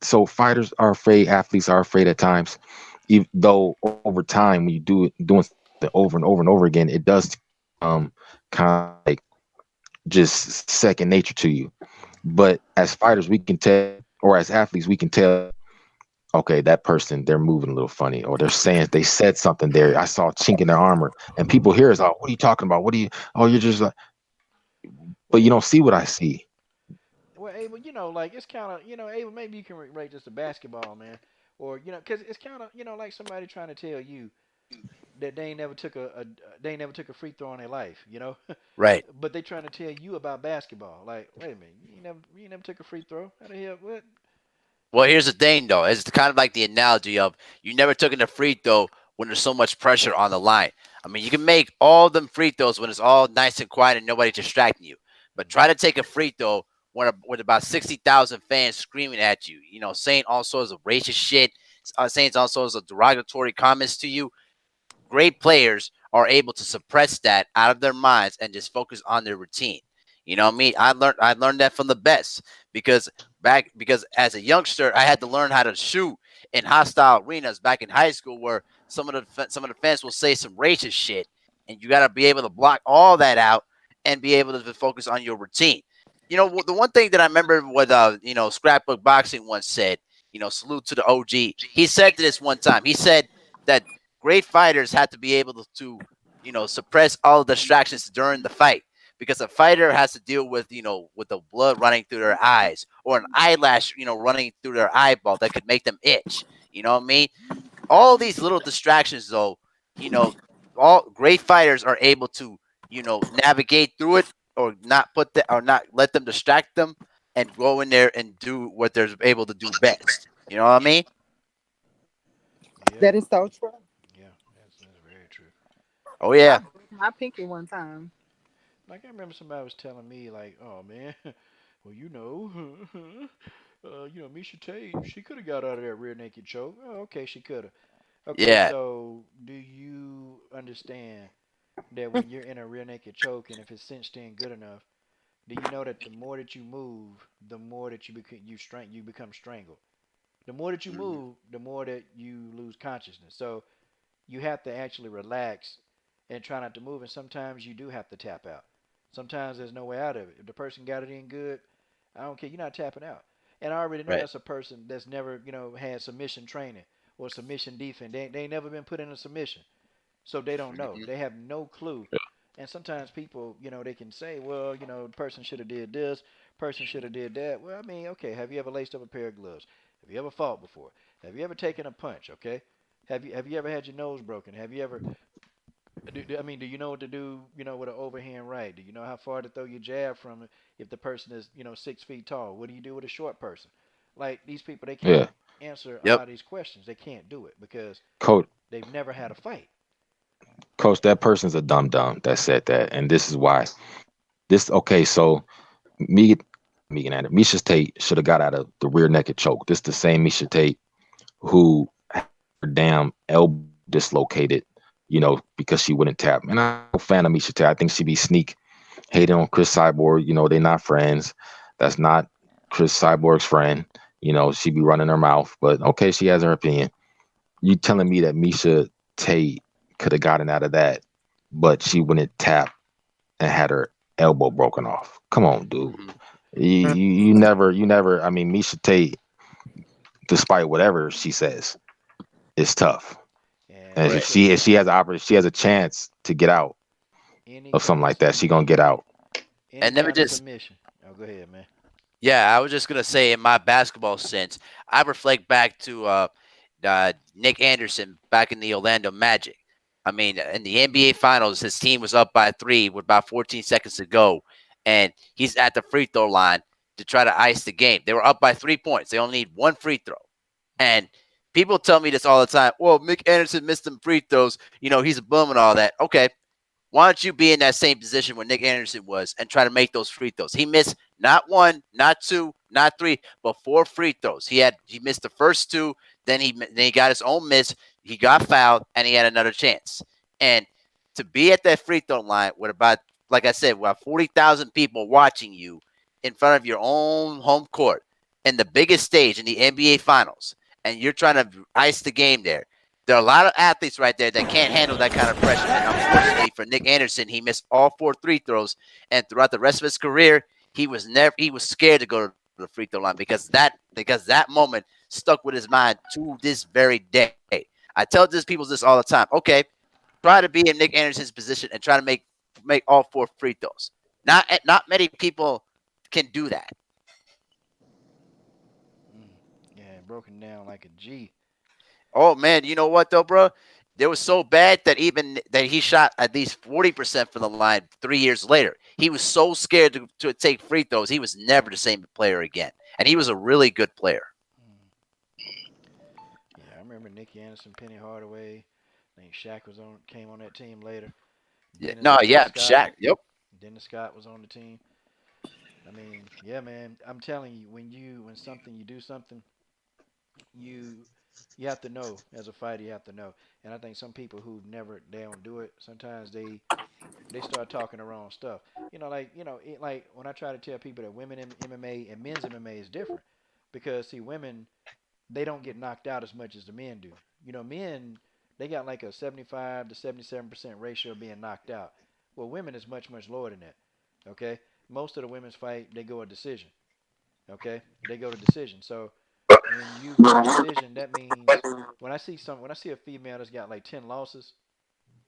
[SPEAKER 2] so fighters are afraid, athletes are afraid at times, even though over time when you doing something over and over and over again, it does kind of like just second nature to you. But as fighters, we can tell, or as athletes, we can tell, okay, that person, they're moving a little funny, or they said something there. I saw a chink in their armor, and people hear us, oh, what are you talking about? Oh, you're just like, but you don't see what I see.
[SPEAKER 1] Well, Abel, like it's kind of, Abel, maybe you can rate this to basketball, man, or because it's kind of, like somebody trying to tell you that they ain't never took a free throw in their life.
[SPEAKER 3] Right.
[SPEAKER 1] But they trying to tell you about basketball. Like, wait a minute, you never took a free throw? How the hell? What?
[SPEAKER 3] Well, here's the thing, though. It's kind of like the analogy of you never took in a free throw when there's so much pressure on the line. I mean, you can make all them free throws when it's all nice and quiet and nobody distracting you. But try to take a free throw with about 60,000 fans screaming at you, saying all sorts of racist shit, saying all sorts of derogatory comments to you. Great players are able to suppress that out of their minds and just focus on their routine. You know what I mean? I learned that from the best because as a youngster I had to learn how to shoot in hostile arenas back in high school where some of the fans will say some racist shit, and you got to be able to block all that out and be able to focus on your routine. The one thing that I remember what Scrapbook Boxing once said, salute to the OG. He said this one time. He said that great fighters have to be able to suppress all the distractions during the fight because a fighter has to deal with the blood running through their eyes or an eyelash, running through their eyeball that could make them itch. You know what I mean? All these little distractions, though, you know, all great fighters are able to navigate through it or not let them distract them and go in there and do what they're able to do best. You know what I mean?
[SPEAKER 1] Yeah,
[SPEAKER 7] That is so true.
[SPEAKER 1] yeah, that's very true.
[SPEAKER 3] Oh
[SPEAKER 7] I
[SPEAKER 3] yeah.
[SPEAKER 7] broke my pinky one time.
[SPEAKER 1] Like I remember somebody was telling me, like, oh man, well, Misha Tate, she could have got out of that rear naked choke. Oh, okay, she could have. Okay,
[SPEAKER 3] Yeah.
[SPEAKER 1] so do you understand that when you're in a rear naked choke and if it's cinched in good enough, do you know that the more that you move, the more that you become strangled. The more that you move, the more that you lose consciousness. So you have to actually relax and try not to move. And sometimes you do have to tap out. Sometimes there's no way out of it. If the person got it in good, I don't care. You're not tapping out. And I already know
[SPEAKER 3] Right.
[SPEAKER 1] that's a person that's never, had submission training or submission defense. They ain't never been put in a submission. So they don't know. They have no clue. And sometimes people, they can say, well, the person should have did this, person should have did that. Well, I mean, okay, have you ever laced up a pair of gloves? Have you ever fought before? Have you ever taken a punch? Okay. Have you ever had your nose broken? Have you ever do you know what to do, with an overhand right? Do you know how far to throw your jab from it if the person is, 6 feet tall? What do you do with a short person? Like these people, they
[SPEAKER 2] Yeah,
[SPEAKER 1] can't answer a
[SPEAKER 3] Yep.
[SPEAKER 1] lot of these questions. They can't do it because
[SPEAKER 2] coach.
[SPEAKER 1] they've never had a fight.
[SPEAKER 2] Coach, that person's a dumb that said that, and this is why. So Misha Tate should have got out of the rear naked choke. This the same Misha Tate who had her damn elbow dislocated, because she wouldn't tap. And I'm a fan of Misha Tate. I think she be sneak hating on Chris Cyborg. They're not friends. That's not Chris Cyborg's friend. She be running her mouth. But okay, she has her opinion. You telling me that Misha Tate could have gotten out of that, but she wouldn't tap and had her elbow broken off? Come on, dude. You never. I mean, Misha Tate, despite whatever she says, is tough. And if she has a chance to get out of something like that, she gonna get out.
[SPEAKER 3] And never just
[SPEAKER 1] submission. Oh, go ahead, man.
[SPEAKER 3] Yeah, I was just gonna say, in my basketball sense, I reflect back to Nick Anderson back in the Orlando Magic. I mean, in the NBA Finals, his team was up by 3 with about 14 seconds to go, and he's at the free throw line to try to ice the game. They were up by 3 points. They only need 1 free throw. And people tell me this all the time. Well, Nick Anderson missed some free throws. He's a bum and all that. Okay, why don't you be in that same position where Nick Anderson was and try to make those free throws? He missed not 1, not 2, not 3, but 4 free throws. He missed the first 2, then he got his own miss. He got fouled, and he had another chance. And to be at that free throw line with about 40,000 people watching you in front of your own home court in the biggest stage in the NBA Finals, and you're trying to ice the game there. There are a lot of athletes right there that can't handle that kind of pressure. And unfortunately for Nick Anderson, he missed all 4 free throws, and throughout the rest of his career, he was scared to go to the free throw line because that moment stuck with his mind to this very day. I tell people this all the time. Okay, try to be in Nick Anderson's position and try to make all 4 free throws. Not many people can do that.
[SPEAKER 1] Yeah, broken down like a G.
[SPEAKER 3] Oh man, you know what though, bro? It was so bad that he shot at least 40% from the line 3 years later. He was so scared to take free throws. He was never the same player again, and he was a really good player.
[SPEAKER 1] Yeah, I remember Nicky Anderson, Penny Hardaway. I think Shaq came on that team later.
[SPEAKER 3] Shaq. Yep.
[SPEAKER 1] Dennis Scott was on the team. I mean, yeah, man. I'm telling you, when you do something, you have to know as a fighter. You have to know. And I think some people they don't do it. Sometimes they start talking the wrong stuff. Like when I try to tell people that women in MMA and men's MMA is different, because see, women, they don't get knocked out as much as the men do. Men, they got like a 75 to 77% ratio of being knocked out. Well, women is much, much lower than that. Okay? Most of the women's fight, they go a decision. Okay? They go to decision. So when you go to decision, that means when I see a female that's got like 10 losses,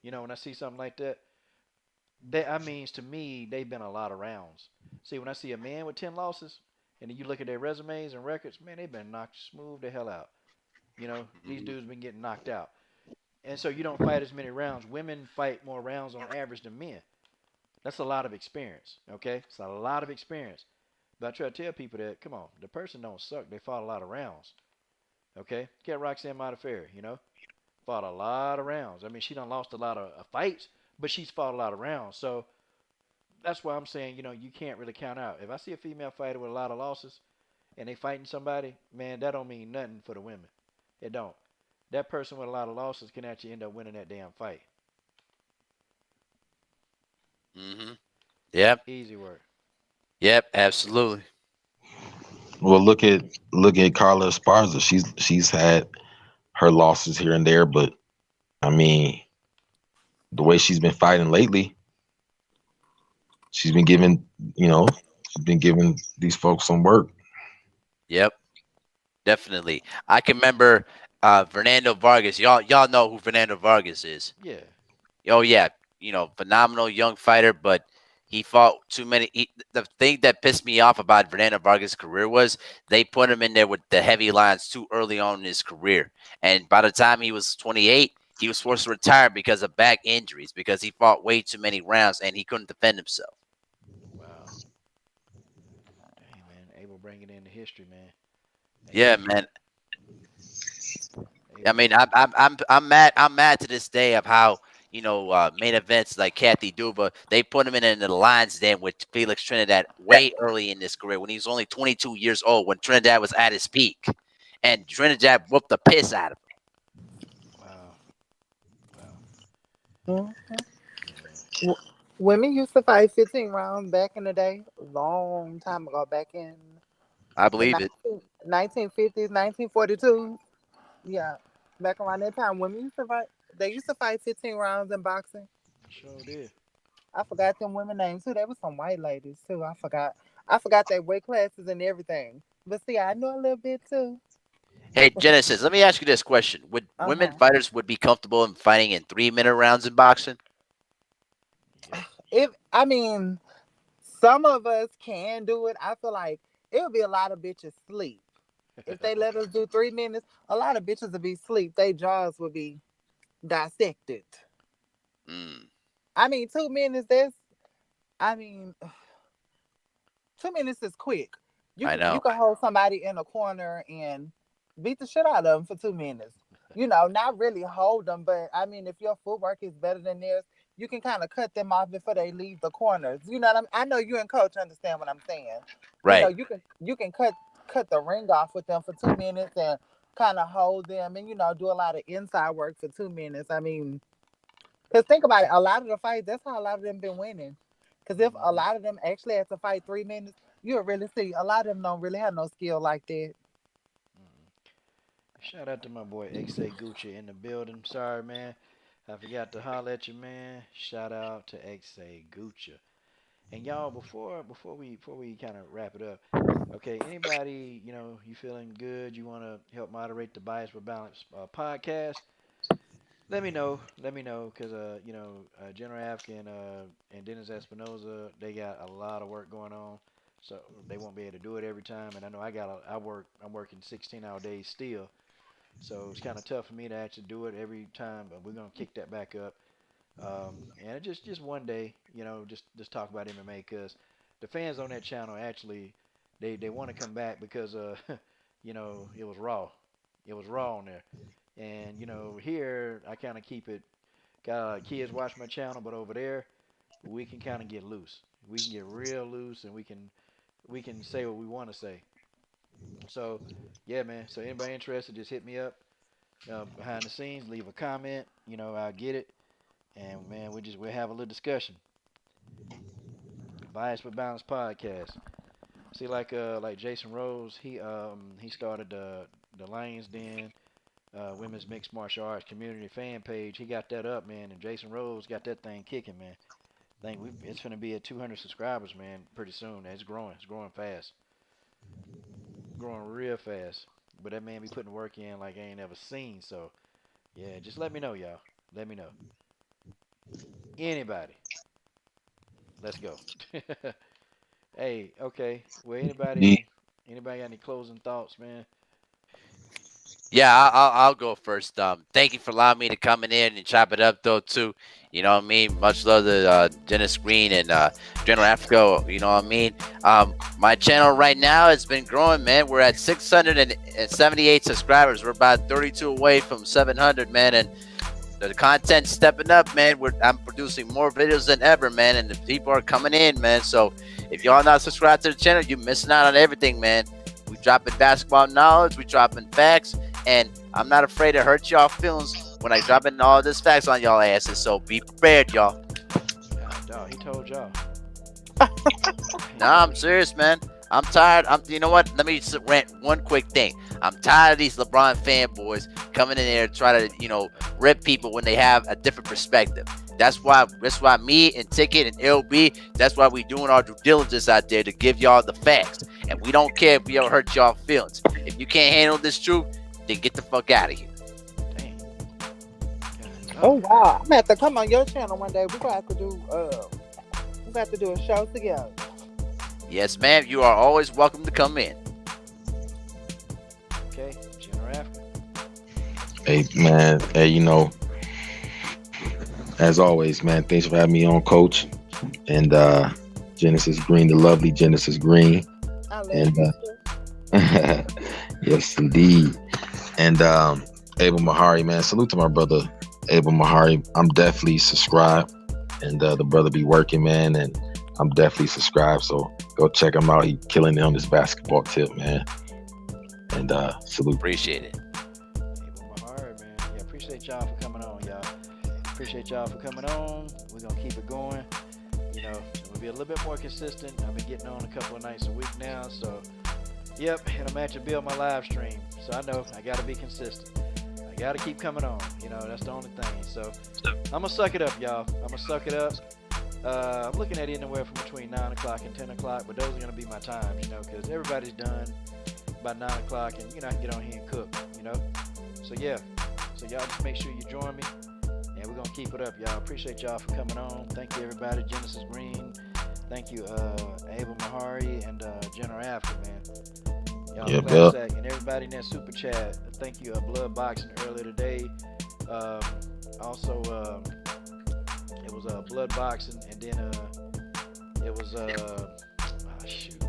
[SPEAKER 1] when I see something like that means to me they've been a lot of rounds. See, when I see a man with 10 losses, and then you look at their resumes and records, man, they've been knocked smooth the hell out. These dudes been getting knocked out. And so you don't fight as many rounds. Women fight more rounds on average than men. That's a lot of experience, okay? It's a lot of experience. But I try to tell people that, come on, the person don't suck. They fought a lot of rounds, okay? Get Roxanne Modafferi, fought a lot of rounds. I mean, she done lost a lot of fights, but she's fought a lot of rounds. So that's why I'm saying, you can't really count out. If I see a female fighter with a lot of losses and they fighting somebody, man, that don't mean nothing for the women. It don't. That person with a lot of losses can actually end up winning that damn fight.
[SPEAKER 3] Mm-hmm. Yep.
[SPEAKER 1] Easy work.
[SPEAKER 3] Yep, absolutely.
[SPEAKER 2] Well, look at Carla Esparza. She's had her losses here and there, but I mean, the way she's been fighting lately, she's been giving these folks some work.
[SPEAKER 3] Yep, definitely. I can remember Fernando Vargas. Y'all know who Fernando Vargas is.
[SPEAKER 1] Yeah.
[SPEAKER 3] Oh yeah, phenomenal young fighter, but he fought too many. The thing that pissed me off about Fernando Vargas' career was they put him in there with the heavy lines too early on in his career, and by the time he was 28, he was forced to retire because of back injuries because he fought way too many rounds and he couldn't defend himself.
[SPEAKER 1] Wow. Dang, man, able bringing it into history, man.
[SPEAKER 3] Yeah, man. I mean, I'm mad. I'm mad to this day of how main events like Kathy Duva, they put him in the Lions Den with Felix Trinidad way early in his career when he was only 22 years old, when Trinidad was at his peak, and Trinidad whooped the piss out of him.
[SPEAKER 1] Wow.
[SPEAKER 7] Women used to fight 15 rounds back in the day, long time ago, back in
[SPEAKER 3] I
[SPEAKER 7] the
[SPEAKER 3] believe it.
[SPEAKER 7] 1950s, 1942. Yeah, back around that time, women used to fight. They used to fight 15 rounds in boxing.
[SPEAKER 1] Sure did.
[SPEAKER 7] I forgot them women names too. There was some white ladies too. I forgot their weight classes and everything. But see, I know a little bit too.
[SPEAKER 3] Hey, Genesis, let me ask you this question: would women fighters be comfortable in fighting in 3-minute rounds in boxing?
[SPEAKER 7] Some of us can do it. I feel like it would be a lot of bitches sleep. If they let us do 3 minutes, a lot of bitches would be asleep. Their jaws would be dissected. 2 minutes, 2 minutes is quick.
[SPEAKER 3] I know.
[SPEAKER 7] You can hold somebody in a corner and beat the shit out of them for 2 minutes. Not really hold them, but if your footwork is better than theirs, you can kind of cut them off before they leave the corners. You know what I know you and Coach understand what I'm saying.
[SPEAKER 3] Right.
[SPEAKER 7] You can cut the ring off with them for 2 minutes and kind of hold them and do a lot of inside work for 2 minutes. Because think about it, a lot of the fights, that's how a lot of them been winning. Because if a lot of them actually had to fight 3 minutes, you'll really see a lot of them don't really have no skill like that.
[SPEAKER 1] Shout out to my boy XA Gucci in the building. Sorry, man. I forgot to holler at you, man. Shout out to XA Gucci. And y'all, before we kind of wrap it up, okay, anybody, you feeling good, you want to help moderate the Bias for Balance podcast, let me know, because, General African and Dennis Espinoza, they got a lot of work going on, so they won't be able to do it every time, and I know I'm working 16-hour days still, so it's kind of tough for me to actually do it every time, but we're going to kick that back up. And just one day, just talk about MMA, because the fans on that channel actually, they want to come back because, it was raw. It was raw on there. And, here I kind of keep it, kids watch my channel, but over there, we can kind of get loose. We can get real loose, and we can say what we want to say. So, yeah, man. So anybody interested, just hit me up behind the scenes, leave a comment, I'll get it. And man, we'll have a little discussion. Bias for Balance podcast. See, like Jason Rose, he started the Lions Den Women's Mixed Martial Arts Community fan page. He got that up, man, and Jason Rose got that thing kicking, man. I think it's gonna be at 200 subscribers, man, pretty soon. It's growing fast, growing real fast. But that man be putting work in like I ain't ever seen. So yeah, just let me know, y'all. Let me know. Anybody? Let's go. Hey, okay. Well, anybody got any closing thoughts, man?
[SPEAKER 3] Yeah, I'll go first. Thank you for allowing me to come in and chop it up, though, too. You know what I mean? Much love to Dennis Green and General Africa. You know what I mean? My channel right now has been growing, man. We're at 678 subscribers. We're about 32 away from 700, man. And the content's stepping up, man. I'm producing more videos than ever, man. And the people are coming in, man. So if y'all not subscribed to the channel, you're missing out on everything, man. We dropping basketball knowledge. We dropping facts. And I'm not afraid to hurt y'all feelings when I drop in all this facts on y'all asses. So be prepared, y'all.
[SPEAKER 1] Dog, he told y'all.
[SPEAKER 3] Nah, I'm serious, man. I'm tired. You know what? Let me just rant one quick thing. I'm tired of these LeBron fanboys coming in there trying to, rip people when they have a different perspective. That's why me and Ticket and LB, that's why we doing our due diligence out there to give y'all the facts. And we don't care if we ever hurt y'all feelings. If you can't handle this truth, then get the fuck out of here.
[SPEAKER 1] Dang.
[SPEAKER 7] Oh wow! I'm gonna have to come on your channel one day. We're gonna have to do a show together.
[SPEAKER 3] Yes, ma'am. You are always welcome to come in.
[SPEAKER 1] Okay, General Africa.
[SPEAKER 2] Hey man, as always, man, thanks for having me on, Coach. And Genesis Green, the lovely Genesis Green.
[SPEAKER 7] I love
[SPEAKER 2] And
[SPEAKER 7] you.
[SPEAKER 2] yes, indeed. And Abel Mahari, man, salute to my brother Abel Mahari. I'm definitely subscribed, and the brother be working, man, and I'm definitely subscribed. So go check him out. He killing it on this basketball tip, man. And salute.
[SPEAKER 3] Appreciate it.
[SPEAKER 1] Abel Mahari, man. Yeah, appreciate y'all for coming on, y'all. Appreciate y'all for coming on. We're gonna keep it going. You know, we'll be a little bit more consistent. I've been getting on a couple of nights a week now, so yep, and I'm actually build my live stream. So I know I gotta be consistent. I gotta keep coming on. You know, that's the only thing. So I'm gonna suck it up, y'all. I'm gonna suck it up. I'm looking at anywhere from between 9 o'clock and 10 o'clock, but those are gonna be my times, you know, because everybody's done by 9 o'clock, and you know I can get on here and cook, you know. So yeah, so y'all just make sure you join me, and we're gonna keep it up, y'all. Appreciate y'all for coming on. Thank you, everybody. Genesis Green. Thank you, Abel Mahari and General After, man. Y'all
[SPEAKER 2] Yeah,
[SPEAKER 1] glad sack. And everybody in that super chat. Thank you, Blood Boxing earlier today. Also, it was Blood Boxing, and then it was shoot.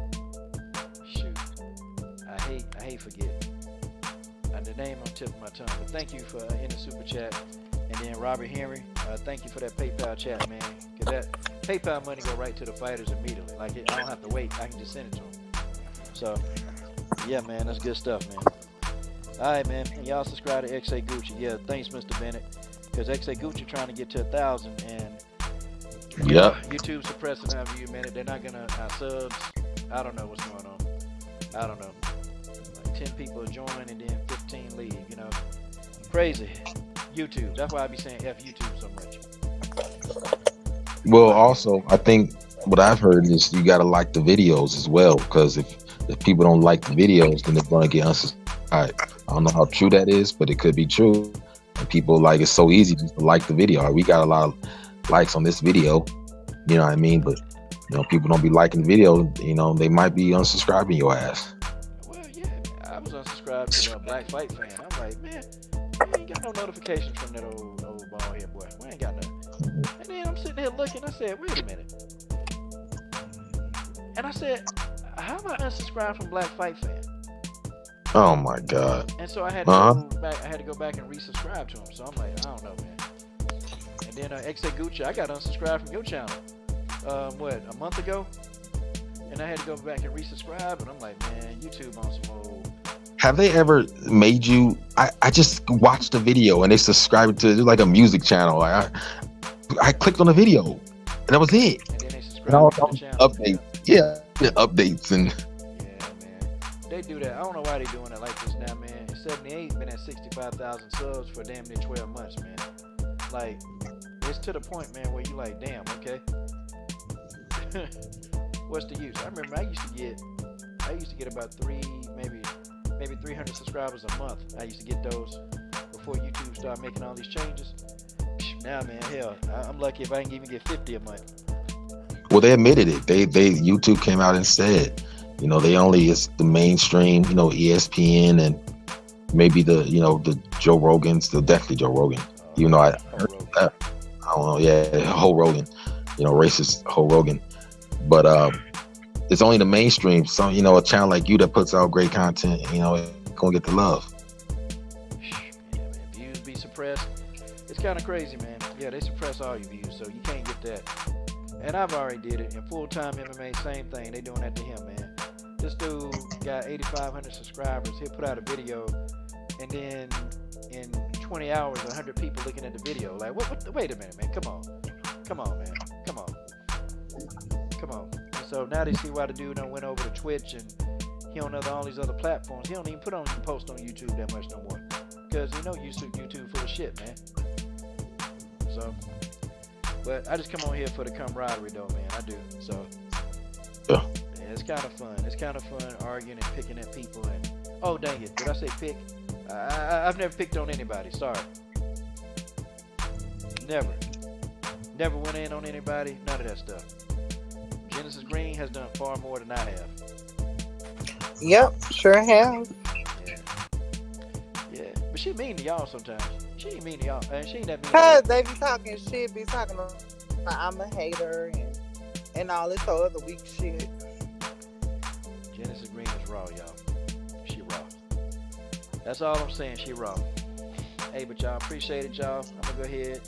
[SPEAKER 1] I hate forgetting. The name on the tip of my tongue. But thank you for in the super chat. And then Robert Henry, thank you for that PayPal chat, man. Because that PayPal money go right to the fighters immediately. Like, I don't have to wait. I can just send it to them. So, yeah, man, that's good stuff, man. All right, man. And y'all subscribe to XA Gucci. Yeah, thanks, Mr. Bennett. Because XA Gucci trying to get to 1,000, and
[SPEAKER 2] Yep.
[SPEAKER 1] YouTube suppressing our view, man. They're not gonna subs. I don't know what's going on. I don't know. Like 10 people join and then 15 leave. You know, crazy. YouTube. That's why I be saying F YouTube so much.
[SPEAKER 2] Well, also, I think what I've heard is you gotta like the videos as well, because if people don't like the videos, then they're gonna get unsubscribed. I don't know how true that is, but it could be true. And people, like, it's so easy just to like the video. We got a lot of likes on this video, you know what I mean? But you know, people don't be liking the video. You know, they might be unsubscribing your ass.
[SPEAKER 1] Well, yeah, I was unsubscribed to the Black Fight fan. I'm like, man, we ain't got no notifications from that old bald head boy. We ain't got nothing. And then I'm sitting there looking. I said, wait a minute. And I said, how am I unsubscribed from Black Fight fan?
[SPEAKER 2] Oh my God.
[SPEAKER 1] And so I had to go back. I had to go back and resubscribe to him. So I'm like, I don't know, man. And then XA Gucci, I got unsubscribed from your channel. A month ago? And I had to go back and resubscribe. And I'm like, man, YouTube on some old.
[SPEAKER 2] Have they ever made you? I just watched the video and they subscribed to like a music channel. Like I clicked on the video and that was it.
[SPEAKER 1] And then they subscribed to the channel.
[SPEAKER 2] Updates. Yeah, updates and.
[SPEAKER 1] They do that. I don't know why they doing it like this now, man. 78 been at 65,000 subs for damn near 12 months, man. Like, it's to the point, man, where you like, damn, okay. What's the use? I remember I used to get about maybe 300 subscribers a month. I used to get those before YouTube started making all these changes. Now, man, hell, I'm lucky if I can even get 50 a month.
[SPEAKER 2] Well, they admitted it. They YouTube came out and said, you know, it's the mainstream, you know, ESPN and maybe the Joe Rogans, definitely Joe Rogan. Even though I don't know, yeah, Ho Rogan, you know, racist Ho Rogan. But it's only the mainstream. So, you know, a channel like you that puts out great content, you know, it's gonna get the love.
[SPEAKER 1] Yeah, man, views be suppressed. It's kind of crazy, man. Yeah, they suppress all your views, so you can't get that. And I've already did it. In full-time MMA, same thing. They doing that to him, man. This dude got 8,500 subscribers. He'll put out a video, and then in 20 hours, 100 people looking at the video. Like, what? Wait a minute, man. Come on, man. Come on. And so now they see why the dude done went over to Twitch and he on all these other platforms. He don't even post on YouTube that much no more, because you know YouTube full of shit, man. So, but I just come on here for the camaraderie, though, man. I do. So.
[SPEAKER 2] Yeah.
[SPEAKER 1] It's kind of fun. It's kind of fun arguing and picking at people. And oh, dang it! Did I say pick? I've never picked on anybody. Sorry. Never went in on anybody. None of that stuff. Genesis Green has done far more than I have.
[SPEAKER 7] Yep, sure have.
[SPEAKER 1] Yeah. But she mean to y'all sometimes. She ain't mean to y'all. And she ain't that mean.
[SPEAKER 7] Cause they be talking shit. Be talking about I'm a hater and all this other weak shit.
[SPEAKER 1] Genesis Green is raw, y'all. She raw. That's all I'm saying. She raw. Hey, but y'all appreciate it, y'all. I'm gonna go ahead